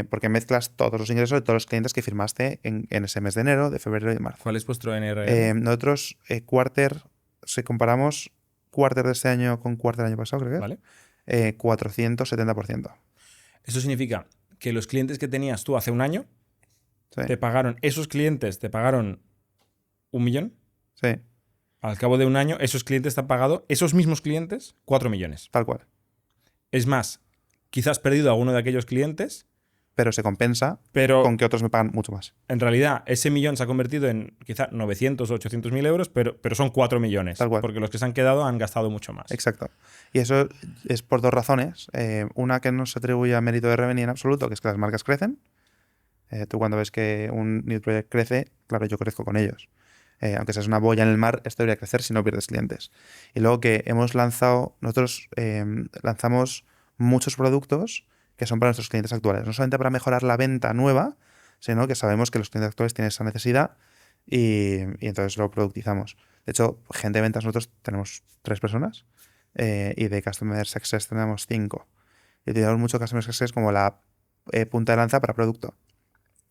Porque mezclas todos los ingresos de todos los clientes que firmaste en ese mes de enero, de febrero y de marzo. ¿Cuál es vuestro NRR? Nosotros, quarter, si comparamos quarter de este año con quarter del año pasado, creo que ¿Vale? 470%. Eso significa que los clientes que tenías tú hace un año, Sí, esos clientes te pagaron 1 millón. sí, Al cabo de un año, esos clientes te han pagado, esos mismos clientes, 4 millones. tal cual. Es más, quizás has perdido a uno de aquellos clientes, Pero se compensa pero con que otros me pagan mucho más. en realidad ese millón se ha convertido en quizá 900 o 800 mil euros, pero son 4 millones. Tal cual. Porque los que se han quedado han gastado mucho más. Exacto. Y eso es por dos razones. Una que no se atribuye a mérito de Revenue en absoluto, que es que las marcas crecen. Tú cuando ves que un new project crece, claro, yo crezco con ellos. Aunque seas una boya en el mar, esto debería crecer si no pierdes clientes. Y luego que nosotros lanzamos muchos productos que son para nuestros clientes actuales. No solamente para mejorar la venta nueva, sino que sabemos que los clientes actuales tienen esa necesidad y entonces lo productizamos. De hecho, gente de ventas nosotros tenemos 3 personas y de Customer Success tenemos 5. Y utilizamos mucho Customer Success como la punta de lanza para producto.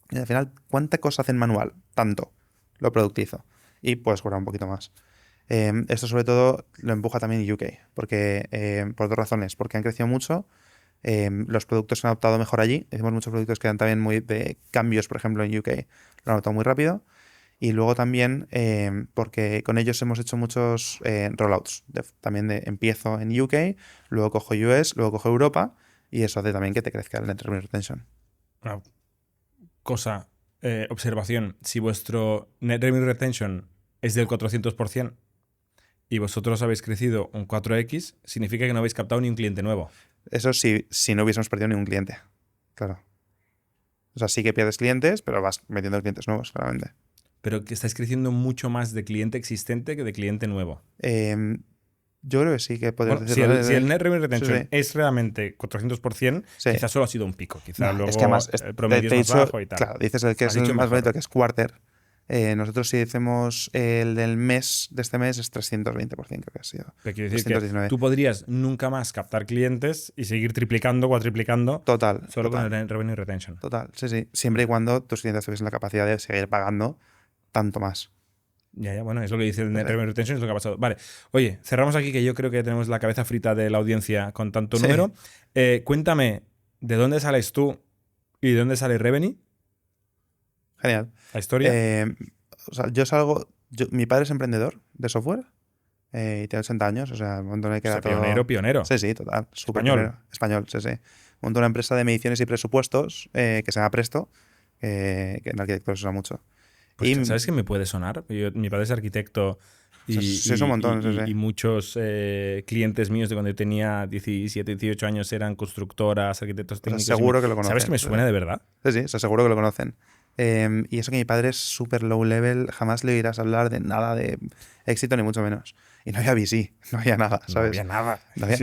Y al final, ¿cuánta cosa hacen manual? Tanto. Lo productizo. Y puedes cobrar un poquito más. Esto sobre todo lo empuja también UK, porque por 2 razones. Porque han crecido mucho, los productos se han adaptado mejor allí. Hicimos muchos productos que eran también muy de cambios, por ejemplo, en UK. Lo han adaptado muy rápido. Y luego también porque con ellos hemos hecho muchos rollouts. También empiezo en UK, luego cojo US, luego cojo Europa, y eso hace también que te crezca el Net Revenue Retention. Una cosa, observación. Si vuestro Net Revenue Retention es del 400% y vosotros habéis crecido un 4x, significa que no habéis captado ni un cliente nuevo. Eso sí, si no hubiésemos perdido ningún cliente. Claro. O sea, sí que pierdes clientes, pero vas metiendo clientes nuevos, claramente. Pero que estáis creciendo mucho más de cliente existente que de cliente nuevo. Yo creo que sí que podrías Bueno, decirlo. si el Net Revenue Retention sí. es realmente 400%, Sí. quizás solo ha sido un pico. Quizás luego es que además, el promedio es más bajo y tal. Claro, dices el que Has es el dicho más mejor. bonito, que es quarter. Nosotros si hacemos el del mes de este mes es 320%, creo que ha sido. Pero quiero decir que 319. tú podrías nunca más captar clientes y seguir triplicando, cuatriplicando Total. solo total, con el Net Revenue Retention. Total, sí. Siempre y cuando tus clientes tuviesen la capacidad de seguir pagando tanto más. Ya, bueno, es lo que dice el Net Revenue Retention, es lo que ha pasado. Vale, oye, cerramos aquí que yo creo que tenemos la cabeza frita de la audiencia con tanto número. Cuéntame, ¿de dónde sales tú y de dónde sale Revenue? Genial. La historia. O sea, mi padre es emprendedor de software y tiene 80 años, o sea, un montón de que O sea, pionero. Sí, total. Súper Español. pionero. Español, sí. Montó una empresa de mediciones y presupuestos que se llama Presto, que en arquitectura se usa mucho. Pues, ¿sabes qué me puede sonar? Mi padre es arquitecto es un montón, y muchos clientes míos de cuando yo tenía 17, 18 años eran constructoras, arquitectos técnicos. Seguro que lo conocen. ¿Sabes que me suena de verdad? Sí, seguro que lo conocen. Y eso que mi padre es súper low level, jamás le oirás hablar de nada de éxito, ni mucho menos. Y no había VC, no había nada, ¿sabes? No había nada. No había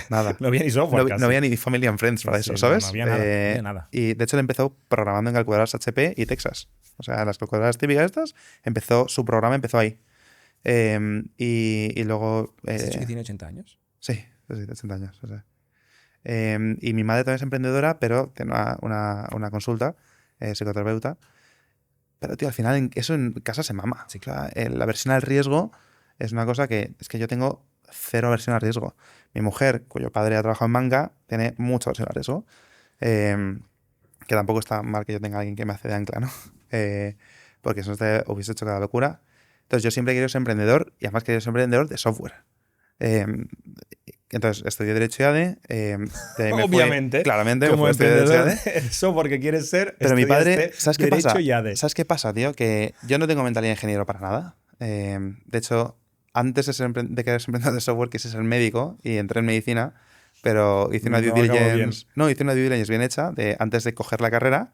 nada. No había ni software casi. No había ni Family and Friends para eso, ¿sabes? No había nada, no había nada. Y de hecho él empezó programando en calculadoras HP y Texas. O sea, las calculadoras típicas estas, su programa empezó ahí. Y luego... ¿Has dicho que tiene 80 años? Sí, 80 años. O sea. Y mi madre también es emprendedora, pero tiene una consulta, psicoterapeuta. Pero, tío, al final eso en casa se mama. Sí. Claro, la aversión al riesgo es una cosa es que yo tengo 0 aversión al riesgo. Mi mujer, cuyo padre ha trabajado en manga, tiene mucha aversión al riesgo. Que tampoco está mal que yo tenga alguien que me hace de ancla, ¿no? Porque si no te hubiese hecho cada locura. Entonces yo siempre he querido ser emprendedor y además quería ser emprendedor de software. Entonces estudié Derecho y ADE. Obviamente. Claramente. Como me fui a estudiar emprendedor Derecho y ADE. de software que quieres ser. Pero mi padre, ¿sabes qué pasa? Derecho y ADE. ¿Sabes qué pasa, tío? Que yo no tengo mentalidad de ingeniero para nada. De hecho, antes de querer ser emprendedor de software quise ser médico y entré en medicina, pero hice una due diligence. No, hice una due diligence bien hecha antes de coger la carrera.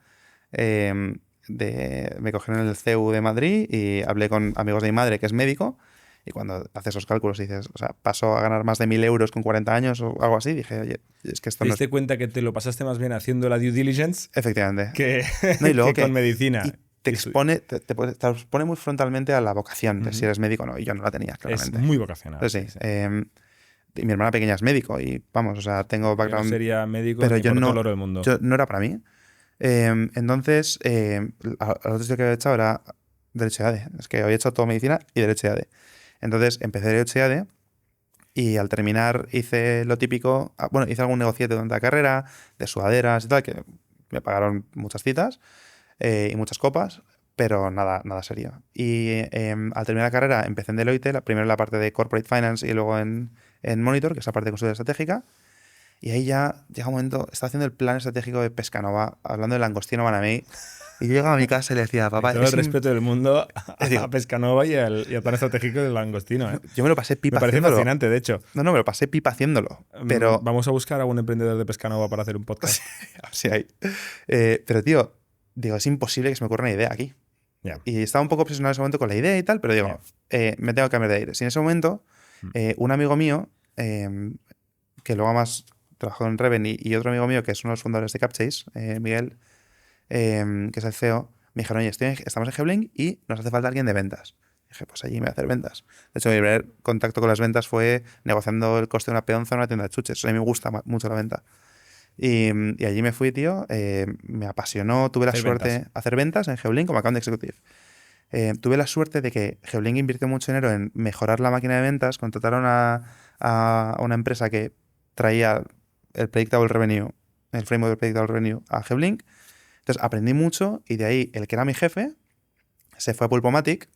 Me cogieron en el CEU de Madrid y hablé con amigos de mi madre, que es médico, Y cuando haces esos cálculos y dices, o sea, paso a ganar más de 1.000 euros con 40 años o algo así, dije, oye, es que esto ¿Te no es... diste cuenta que te lo pasaste más bien haciendo la due diligence Efectivamente. que, No, y luego que con medicina? y te expone, te expone muy frontalmente a la vocación de si eres médico o no. Y yo no la tenía, Es claramente. muy vocacional. Entonces, sí. Sí, sí. Y mi hermana pequeña es médico y vamos, o sea, tengo Yo no background. sería médico Pero ni yo por todo no, el oro del mundo. yo no era para mí. Entonces, al otro sitio que había echado era Derecho y ADE. Es que había hecho toda medicina y Derecho y ADE. Entonces empecé Derecho y ADE y al terminar hice lo típico. Bueno, hice algún negociete durante la carrera, de sudaderas y tal, que me pagaron muchas citas y muchas copas, pero nada, nada serio. Y al terminar la carrera empecé en Deloitte, primero en la parte de Corporate Finance y luego en Monitor, que es la parte de consultoría estratégica. Y ahí ya llega un momento, estaba haciendo el plan estratégico de Pescanova, hablando del langostino Banamey. Y yo llegaba a mi casa y le decía, papá, Y todo el respeto del mundo a digo, Pescanova y al plan estratégico del langostino. yo me lo pasé pipa Me parece haciéndolo. fascinante, de hecho. No, me lo pasé pipa haciéndolo. Pero Vamos a buscar a algún emprendedor de Pescanova para hacer un podcast. así hay. Pero tío, digo, es imposible que se me ocurra una idea aquí. Ya. Y estaba un poco obsesionado en ese momento con la idea y tal, pero digo, me tengo que cambiar de aire. Y en ese momento, un amigo mío, que luego más trabajó en Reven y otro amigo mío, que es uno de los fundadores de Capchase, Miguel, que es el CEO, me dijeron, oye, estamos en Geblink y nos hace falta alguien de ventas. Dije, pues allí me voy a hacer ventas. De hecho, mi primer contacto con las ventas fue negociando el coste de una peonza en una tienda de chuches. A mí me gusta mucho la venta. Y allí me fui, tío, me apasionó, tuve la suerte de hacer ventas en Geblink como account executive. Tuve la suerte de que Geblink invirtió mucho dinero en mejorar la máquina de ventas, contrataron a una empresa que traía el Predictable Revenue, el framework del Predictable Revenue a Geblink. Entonces aprendí mucho y de ahí el que era mi jefe se fue a Pulpomatic,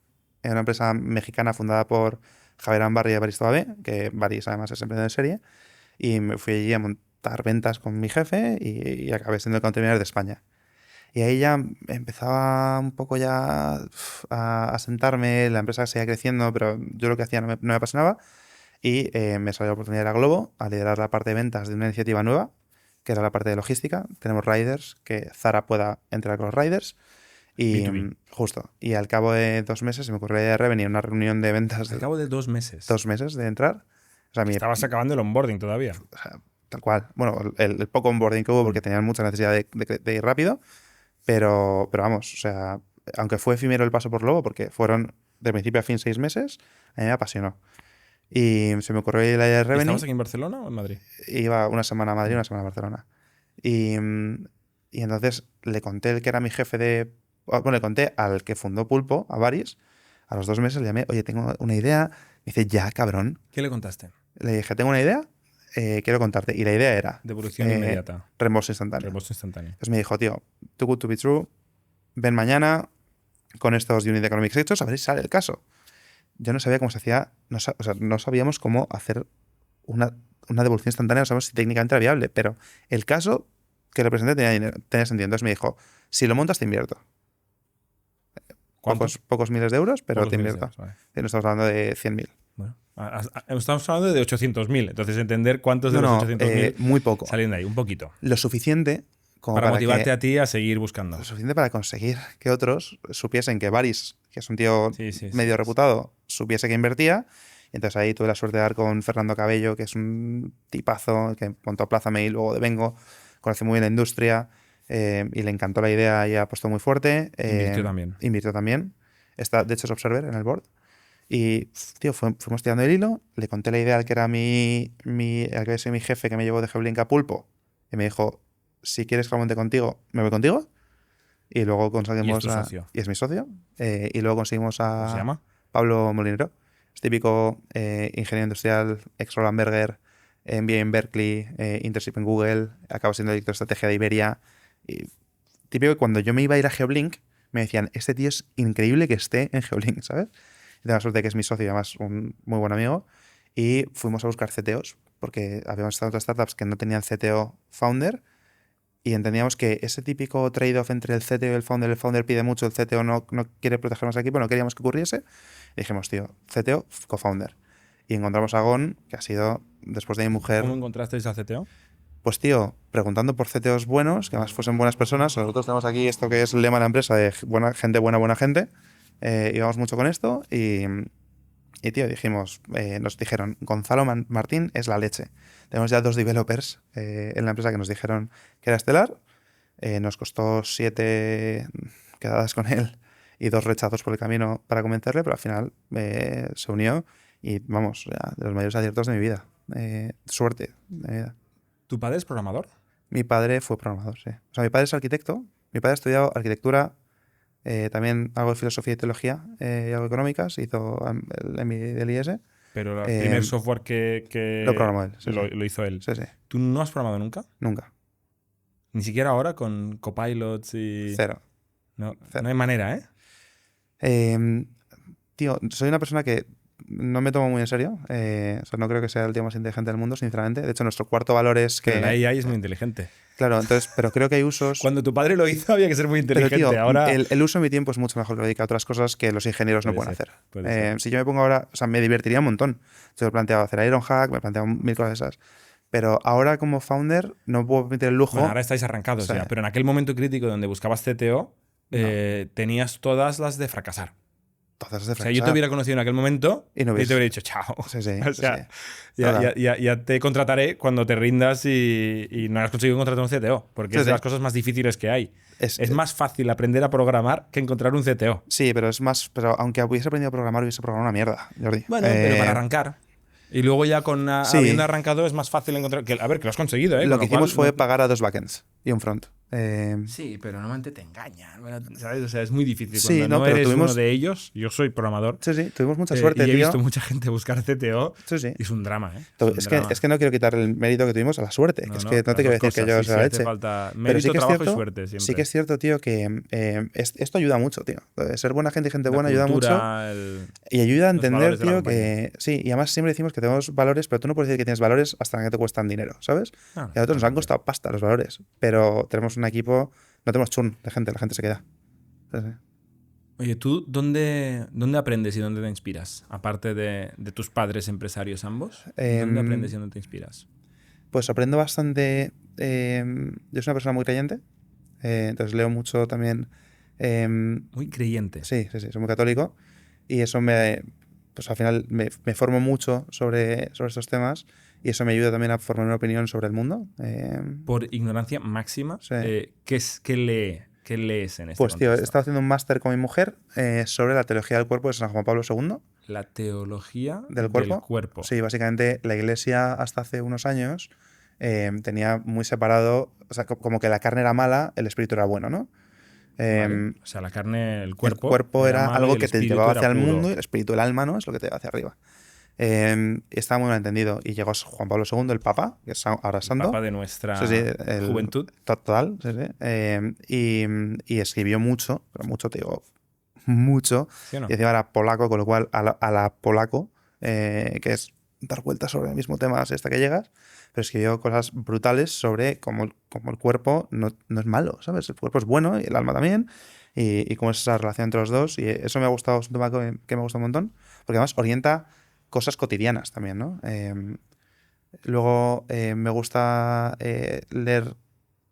una empresa mexicana fundada por Javier Ambarri y Evaristo Abe, que Baris además es emprendedor de serie, y me fui allí a montar ventas con mi jefe y acabé siendo el country manager de España. Y ahí ya empezaba un poco ya a sentarme, la empresa seguía creciendo, pero yo lo que hacía no me apasionaba y me salió la oportunidad de ir a Globo a liderar la parte de ventas de una iniciativa nueva, que era la parte de logística. Tenemos riders, que Zara pueda entrar con los riders. Y B2B. justo. Y al cabo de 2 meses se me ocurrió la idea de Revenue, una reunión de ventas. Al cabo de 2 meses. 2 meses de entrar. O sea, Estabas acabando el onboarding todavía. o sea, tal cual. Bueno, el poco onboarding que hubo porque tenían mucha necesidad de ir rápido. Pero vamos, o sea, aunque fue efímero el paso por Globo, porque fueron de principio a fin 6 meses, a mí me apasionó. Y se me ocurrió la idea de Revenue. ¿Estabas aquí en Barcelona o en Madrid? Iba una semana a Madrid y una semana a Barcelona. Y entonces le conté el que era mi jefe de... Bueno, le conté al que fundó Pulpo, a Baris. A los 2 meses le llamé, oye, tengo una idea. Me dice, ya, cabrón. ¿Qué le contaste? Le dije, tengo una idea, quiero contarte. Y la idea era... Devolución inmediata. Reembolso instantáneo. Reembolso instantáneo. Entonces me dijo, tío, too good to be true, ven mañana con estos Unit Economics hechos a ver si sale el caso. Yo no sabía cómo se hacía, o sea, no sabíamos cómo hacer una devolución instantánea, no sabemos si técnicamente era viable, pero el caso que le presenté tenía sentido. Entonces me dijo, si lo montas te invierto. Pocos miles de euros, pero te invierto. Vale. No estamos hablando de 100.000. Bueno, estamos hablando de 800.000, entonces entender cuántos de los 800.000 muy poco. salen de ahí, un poquito. Lo suficiente como para motivarte a ti a seguir buscando. Lo suficiente para conseguir que otros supiesen que Baris, que es un tío medio reputado, supiese que invertía. Y entonces ahí tuve la suerte de dar con Fernando Cabello, que es un tipazo, que montó Plaza Mail, luego de Vengo, conoce muy bien la industria y le encantó la idea y ha apostado muy fuerte. Invirtió también. Está, de hecho, es Observer en el board. Y, tío, fuimos tirando el hilo, le conté la idea al que era al que había sido mi jefe, que me llevó de Geblink a Pulpo, y me dijo, si quieres que lo monte contigo, me voy contigo. Y luego conseguimos... ¿Y es tu socio? Y es mi socio. Y luego conseguimos a... ¿Cómo se llama? Pablo Molinero. Es típico ingeniero industrial, ex Roland Berger, MBA en Berkeley, internship en Google, acabo siendo director de estrategia de Iberia. Y típico que cuando yo me iba a ir a Geblink, me decían, este tío es increíble que esté en Geblink, ¿sabes? Y tengo la suerte de que es mi socio y además un muy buen amigo. Y fuimos a buscar CTOs, porque habíamos estado en otras startups que no tenían CTO founder. Y entendíamos que ese típico trade-off entre el CTO y el founder pide mucho, el CTO no quiere proteger más al equipo, no queríamos que ocurriese. Y dijimos, tío, CTO, co-founder. Y encontramos a Gon, que ha sido, después de mi mujer... ¿Cómo encontrasteis al CTO? Pues, tío, preguntando por CTOs buenos, que además fuesen buenas personas. Nosotros tenemos aquí esto que es el lema de la empresa de buena gente. Íbamos mucho con esto y Y, tío, nos dijeron, Gonzalo Martín es la leche. Tenemos ya 2 developers en la empresa que nos dijeron que era estelar. Nos costó 7 quedadas con él y 2 rechazos por el camino para convencerle, pero al final se unió y, vamos, ya, de los mayores aciertos de mi vida. Suerte de mi vida. ¿Tu padre es programador? Mi padre fue programador, sí. O sea, mi padre es arquitecto. Mi padre ha estudiado arquitectura, también algo de filosofía y teología y algo de económicas. Hizo el MBA del IES. Pero el primer software que Lo programó él. Sí, lo hizo él. Sí, sí. ¿Tú no has programado nunca? Nunca. Ni siquiera ahora con copilots y... Cero. No, Cero. no hay manera, ¿eh? Tío, soy una persona que no me tomo muy en serio. O sea, no creo que sea el tío más inteligente del mundo, sinceramente. De hecho, nuestro cuarto valor es que... Pero la AI es muy inteligente. Claro, entonces, pero creo que hay usos... Cuando tu padre lo hizo había que ser muy inteligente. Pero, tío, ahora... el uso de mi tiempo es mucho mejor que lo dedica a otras cosas que los ingenieros no pueden hacer. Puede ser. Si yo me pongo ahora... O sea, me divertiría un montón. Yo me he planteado hacer Ironhack, me he planteado 1000 cosas de esas. Pero ahora como founder no puedo permitir el lujo... Bueno, ahora estáis arrancados ya. Pero en aquel momento crítico donde buscabas CTO, tenías todas las de fracasar. Todas de O sea, yo te hubiera conocido en aquel momento y te hubiera dicho chao. Sí, sí. O sea, sí. ya te contrataré cuando te rindas y no has conseguido contratar un CTO, porque es de las cosas más difíciles que hay. Es más fácil aprender a programar que encontrar un CTO. Sí, pero es más... Pero aunque hubiese aprendido a programar, hubiese programado una mierda, Jordi. Bueno, pero para arrancar. Y luego ya habiendo arrancado es más fácil encontrar... a ver, que lo has conseguido, ¿eh? Lo que hicimos fue pagar a 2 backends y un front. Sí, pero normalmente te engañan. ¿Sabes? O sea, es muy difícil. Sí, Cuando no pero eres uno de ellos, yo soy programador. Sí, sí, tuvimos mucha suerte, y he tío. visto mucha gente buscar CTO. Sí, sí. Y es un drama, ¿eh? Es que no quiero quitar el mérito que tuvimos a la suerte. Que no te quiero decir que yo sea la leche. Falta mérito, sí que trabajo es cierto, y suerte siempre. Sí que es cierto, tío, que esto ayuda mucho, tío. Ser buena gente y gente buena ayuda mucho. Y ayuda a entender, tío, que... Sí, y además siempre decimos que tenemos valores, pero tú no puedes decir que tienes valores hasta que te cuestan dinero, ¿sabes? Y a nosotros nos han costado pasta los valores, pero tenemos un equipo... No tenemos churn de gente, la gente se queda. Sí. Oye, ¿tú dónde aprendes y dónde te inspiras? Aparte de tus padres empresarios ambos, ¿dónde aprendes y dónde te inspiras? Pues aprendo bastante... yo soy una persona muy creyente, entonces leo mucho también... Muy creyente. Sí, soy muy católico y eso pues al final me formo mucho sobre estos temas y eso me ayuda también a formar una opinión sobre el mundo. Por ignorancia máxima, sí. ¿qué lees en este Pues, tío, he contexto? estado haciendo un máster con mi mujer sobre la teología del cuerpo de San Juan Pablo II. La teología del cuerpo. Sí, básicamente la iglesia hasta hace unos años tenía muy separado, o sea, como que la carne era mala, el espíritu era bueno, ¿no? Vale. O sea, la carne, el cuerpo. El cuerpo era algo que te llevaba hacia el puro. mundo y el espíritu, el alma, ¿no? Es lo que te lleva hacia arriba. Estaba muy mal entendido. Y llegó Juan Pablo II, el Papa, que es ahora santo. El Papa de nuestra juventud. Total, sí. Y escribió mucho, pero mucho, te digo, mucho. ¿Sí o no? Y encima era polaco, con lo cual a la polaco, que es dar vueltas sobre el mismo tema hasta que llegas, pero escribió cosas brutales sobre cómo el cuerpo no es malo, ¿sabes? El cuerpo es bueno y el alma también, y cómo es esa relación entre los dos. Y eso me ha gustado, es un tema que me gusta un montón, porque además orienta cosas cotidianas también, ¿no? Luego me gusta leer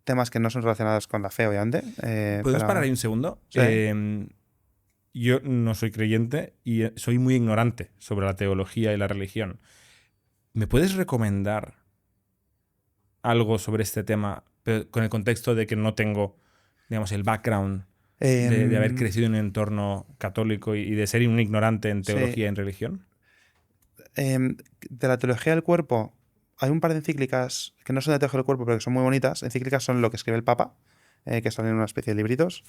temas que no son relacionados con la fe, obviamente. ¿Podemos parar ahí un segundo? Sí. Yo no soy creyente y soy muy ignorante sobre la teología y la religión. ¿Me puedes recomendar algo sobre este tema, pero con el contexto de que no tengo, digamos, el background de haber crecido en un entorno católico y de ser un ignorante en teología y en religión? De la teología del cuerpo, hay un par de encíclicas que no son de teología del cuerpo, pero que son muy bonitas. Encíclicas son lo que escribe el Papa, que están en una especie de libritos,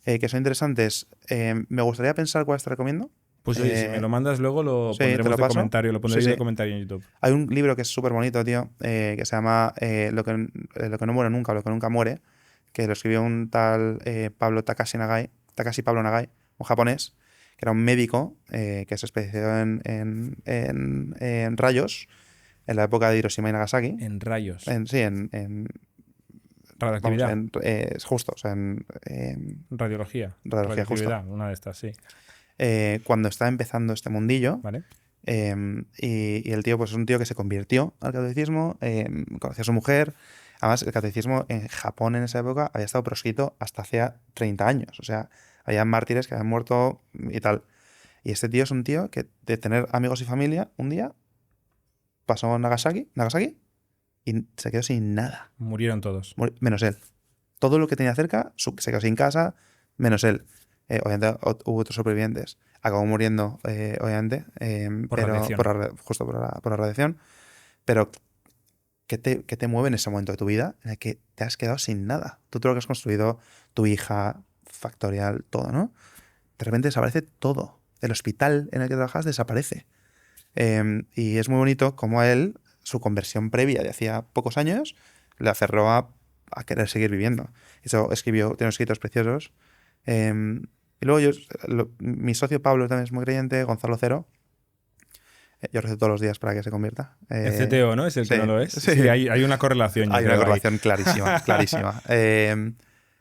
que son interesantes. Me gustaría pensar cuál te recomiendo. Pues oye, si me lo mandas luego lo pondremos de comentario, lo pondré de comentario en YouTube. Hay un libro que es súper bonito, tío, que se llama lo que no muere nunca, lo que nunca muere, que lo escribió un tal Takashi Pablo Nagai, un japonés, que era un médico que se especializó en rayos en la época de Hiroshima y Nagasaki. En rayos. En radioactividad. Es justo, o sea, en radiología. Radiología, justo. Una de estas, sí. Cuando estaba empezando este mundillo. Vale. Y el tío, pues es un tío que se convirtió al catolicismo, conoció a su mujer. Además, el catolicismo en Japón en esa época había estado proscrito hasta hacía 30 años. O sea, había mártires que habían muerto y tal. Y este tío es un tío que de tener amigos y familia, un día pasó a Nagasaki, y se quedó sin nada. Murieron todos. Menos él. Todo lo que tenía cerca se quedó sin casa, menos él. Obviamente hubo otros supervivientes. Acabó muriendo, obviamente, Por pero radiación. justo por la radiación. Pero ¿qué te mueve en ese momento de tu vida en el que te has quedado sin nada? Tú todo lo que has construido, tu hija, Factorial, todo, ¿no? De repente desaparece todo. El hospital en el que trabajas desaparece. Y es muy bonito como a él, su conversión previa de hacía pocos años, le aferró a querer seguir viviendo. Eso tiene unos escritos preciosos. Y luego mi socio Pablo también es muy creyente, Gonzalo Cero. Yo rezo todos los días para que se convierta. El CTO, ¿no? Es el que no lo es. Sí, Sí, hay una correlación. Hay una correlación clarísima, clarísima.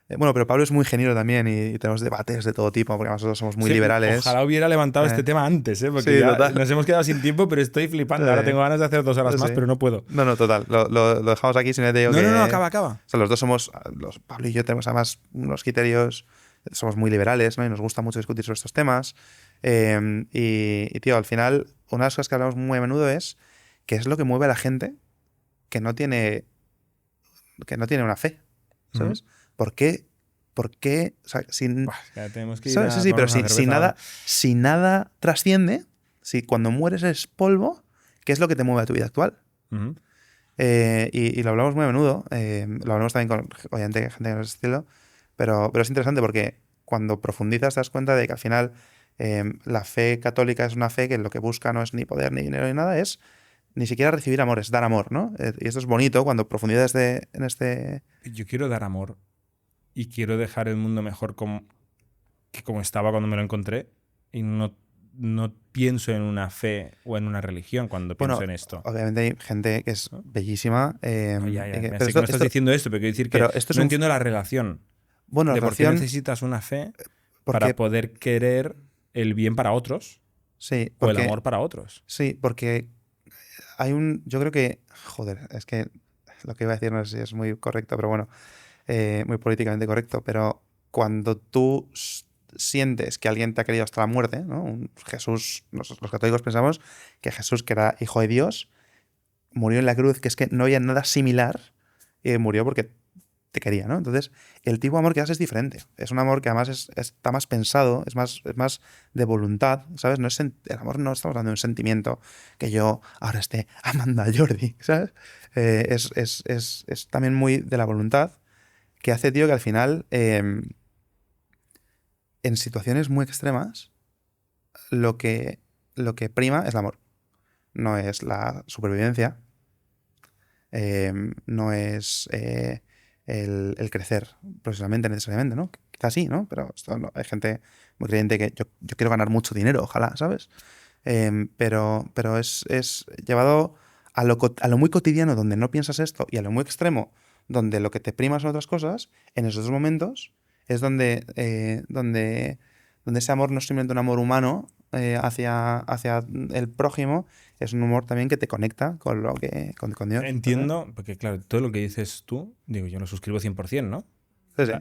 Bueno, pero Pablo es muy ingeniero también y tenemos debates de todo tipo, porque nosotros somos muy liberales. Ojalá hubiera levantado este tema antes, porque ya nos hemos quedado sin tiempo, pero estoy flipando. Ahora tengo ganas de hacer 2 horas más, pero no puedo. No, total. Lo dejamos aquí, si no te digo No, acaba. O sea, los dos somos, Pablo y yo tenemos además unos criterios, somos muy liberales, ¿no? Y nos gusta mucho discutir sobre estos temas. Tío, al final, una de las cosas que hablamos muy a menudo es qué es lo que mueve a la gente que no tiene una fe, ¿sabes? ¿Por qué? O sea, ya tenemos que ir ¿sabes? Sí, pero si nada trasciende, si cuando mueres eres polvo, ¿qué es lo que te mueve a tu vida actual? Y lo hablamos muy a menudo, lo hablamos también con obviamente, gente de ese estilo, pero es interesante porque cuando profundizas te das cuenta de que al final la fe católica es una fe que lo que busca no es ni poder, ni dinero, ni nada, es ni siquiera recibir amor, es dar amor, ¿no? Y esto es bonito cuando profundizas en este... Yo quiero dar amor y quiero dejar el mundo mejor como estaba cuando me lo encontré y no pienso en una fe o en una religión cuando pienso en esto. Obviamente hay gente que es bellísima. Sé que no estás diciendo esto, pero quiero decir que no entiendo la relación de por qué necesitas una fe para poder querer el bien para otros o el amor para otros. Sí, porque yo creo que, joder, es que lo que iba a decir no sé si es muy correcto, pero bueno, muy políticamente correcto, pero cuando tú sientes que alguien te ha querido hasta la muerte, ¿no? Jesús, los católicos pensamos que Jesús, que era hijo de Dios, murió en la cruz, que es que no había nada similar, y murió porque te quería, ¿no? Entonces, el tipo de amor que das es diferente. Es un amor que además está más pensado, es más de voluntad, ¿sabes? El amor no estamos hablando de un sentimiento que yo ahora esté amando a Jordi, ¿sabes? Es también muy de la voluntad que hace, tío, que al final, en situaciones muy extremas, lo que prima es el amor. No es la supervivencia, no es el crecer profesionalmente necesariamente, ¿no? Quizás sí, ¿no? Pero hay gente muy creyente que yo quiero ganar mucho dinero, ojalá, ¿sabes? Pero es llevado a lo muy cotidiano, donde no piensas esto, y a lo muy extremo, donde lo que te prima son otras cosas. En esos dos momentos es donde ese amor no es simplemente un amor humano hacia el prójimo, es un amor también que te conecta con Dios. Entiendo, ¿verdad? porque claro, todo lo que dices tú, digo, yo lo suscribo 100%, ¿no? Sí.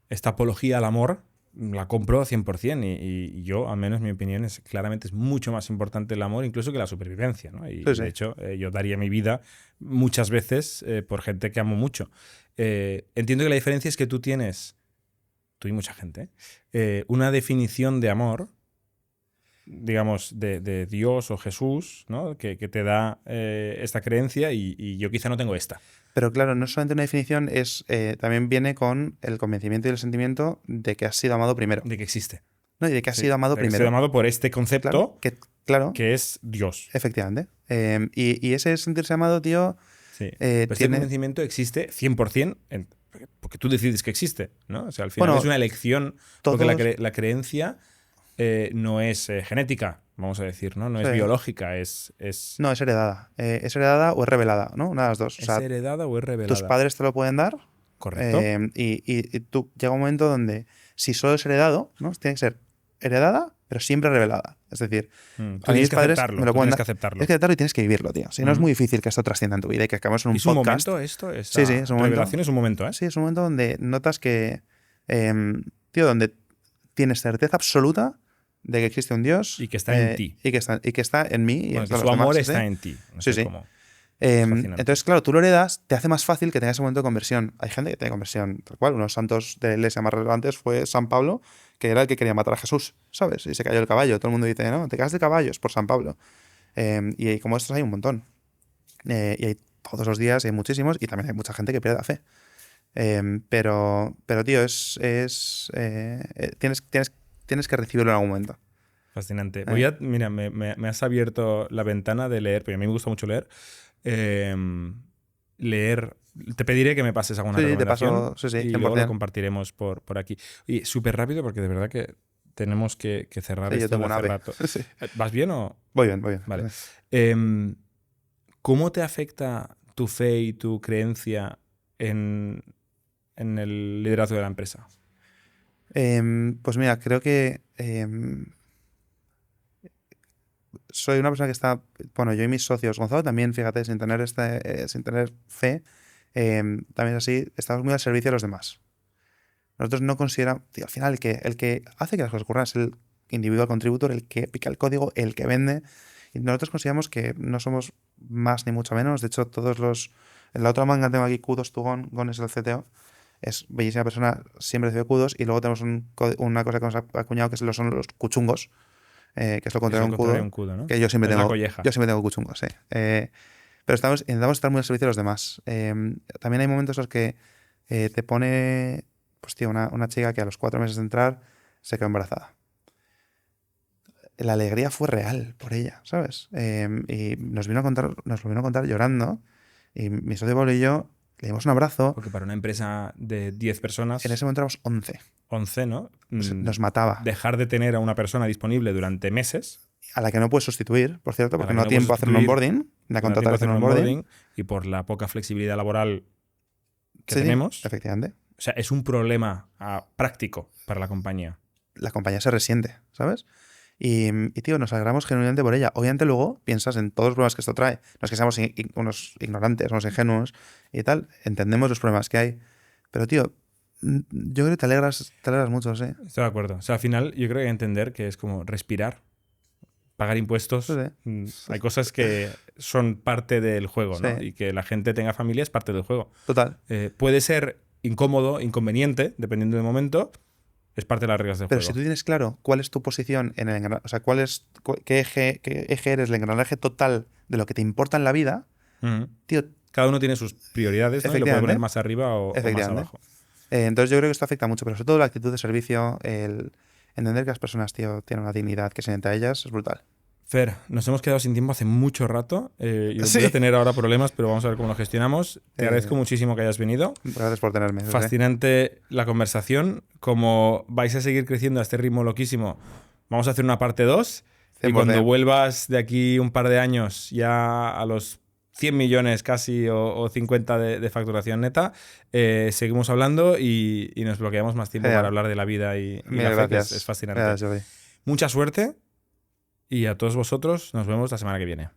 Esta apología al amor la compro 100% y yo, al menos mi opinión, claramente es mucho más importante el amor incluso que la supervivencia, ¿no? Y de hecho, yo daría mi vida muchas veces por gente que amo mucho. Entiendo que la diferencia es que tú y mucha gente, una definición de amor, digamos, de Dios o Jesús, ¿no? que te da esta creencia y yo quizá no tengo esta. Pero claro, no solamente una definición, también viene con el convencimiento y el sentimiento de que has sido amado primero. De que existe. No, y de que has sido amado primero. Has sido amado por este concepto que es Dios. Efectivamente. Y ese sentirse amado, tío... Sí. Pero este convencimiento existe 100% porque tú decides que existe, ¿no? O sea, al final es una elección, porque la creencia no es genética, vamos a decir, ¿no? No es biológica, es... No, es heredada. Es heredada o es revelada, ¿no? Una de las dos. ¿Es heredada o es revelada? Tus padres te lo pueden dar. Correcto. Y tú llega un momento donde, si solo es heredado, ¿no? Tiene que ser heredada, pero siempre revelada. Es decir, a mis padres me lo pueden dar. Tienes que aceptarlo y tienes que vivirlo, tío. Si no, es muy difícil que esto trascienda en tu vida y que acabemos en un podcast. ¿Es un momento esto? Sí, es un momento. Revelación es un momento, ¿eh? Sí, es un momento donde notas que, tío, donde tienes certeza absoluta de que existe un Dios. Y que está en ti. Y que está en mí. Y Bueno, en que todos su los amor demás, está en ti. No Sí, sé sí. cómo. Entonces, claro, tú lo heredas, te hace más fácil que tengas ese momento de conversión. Hay gente que tiene conversión, tal cual. Uno de los santos de la iglesia más relevantes fue San Pablo, que era el que quería matar a Jesús, ¿sabes? Y se cayó el caballo. Todo el mundo dice, no, te caes del caballo, es por San Pablo. Y como estos hay un montón. Y hay todos los días, hay muchísimos, y también hay mucha gente que pierde la fe. Pero tío, tienes que recibirlo en algún momento. Fascinante. Mira, me has abierto la ventana de leer, porque a mí me gusta mucho leer. Leer. Te pediré que me pases alguna recomendación. Sí, y luego lo compartiremos por aquí. Y súper rápido, porque de verdad que tenemos que cerrar esto de hace rato. Sí. ¿Vas bien o...? Voy bien. Vale. ¿Cómo te afecta tu fe y tu creencia en el liderazgo de la empresa? Pues mira, creo que soy una persona que está... Bueno, yo y mis socios, Gonzalo también, fíjate, sin tener fe, también así, estamos muy al servicio de los demás. Nosotros no consideramos... Tío, al final, el que hace que las cosas ocurran es el individual contributor, el que pica el código, el que vende. Y nosotros consideramos que no somos más ni mucho menos. De hecho, en la otra manga tengo aquí kudos to Gon. Gon es el CTO. Es bellísima persona, siempre recibe kudos. Y luego tenemos una cosa que hemos acuñado que son los kuchungos, que es lo contrario de un kudo, ¿no? Que yo siempre tengo kuchungos, sí. Pero intentamos estar muy al servicio de los demás. También hay momentos en los que te pone, pues tío, una chica que a los 4 meses de entrar se quedó embarazada. La alegría fue real por ella, ¿sabes? Y nos lo vino a contar llorando. Y mi socio Pablo y yo le dimos un abrazo. Porque para una empresa de 10 personas... En ese momento éramos 11. 11, ¿no? Nos mataba. Dejar de tener a una persona disponible durante meses. A la que no puedes sustituir, por cierto, porque no da tiempo a hacer un onboarding. La contratar a hacer un onboarding. Y por la poca flexibilidad laboral que tenemos. Efectivamente. O sea, es un problema práctico para la compañía. La compañía se resiente, ¿sabes? Y tío, nos alegramos genuinamente por ella. Obviamente luego piensas en todos los problemas que esto trae. No es que seamos unos ignorantes, unos ingenuos y tal. Entendemos los problemas que hay. Pero, tío, yo creo que te alegras mucho, sí. Estoy de acuerdo. O sea, al final yo creo que hay que entender que es como respirar, pagar impuestos. Sí. Hay cosas que son parte del juego, ¿no? Sí. Y que la gente tenga familia es parte del juego. Total. Puede ser incómodo, inconveniente, dependiendo del momento. Es parte de las reglas del juego. Pero si tú tienes claro cuál es tu posición en el engranaje, o sea, qué eje eres el engranaje total de lo que te importa en la vida, tío. Cada uno tiene sus prioridades, ¿no? Y lo puede poner más arriba o más abajo. Entonces yo creo que esto afecta mucho, pero sobre todo la actitud de servicio, el entender que las personas, tío, tienen una dignidad que se entre a ellas, es brutal. Fer, nos hemos quedado sin tiempo hace mucho rato. Yo voy a tener ahora problemas, pero vamos a ver cómo lo gestionamos. Te agradezco muchísimo que hayas venido. Gracias por tenerme. Fascinante la conversación. Como vais a seguir creciendo a este ritmo loquísimo, vamos a hacer una parte 2. Y cuando vuelvas de aquí un par de años ya a los 100 millones casi o 50 de facturación neta, seguimos hablando y nos bloqueamos más tiempo para hablar de la vida y la fe, que es fascinante. Gracias, mucha suerte. Y a todos vosotros nos vemos la semana que viene.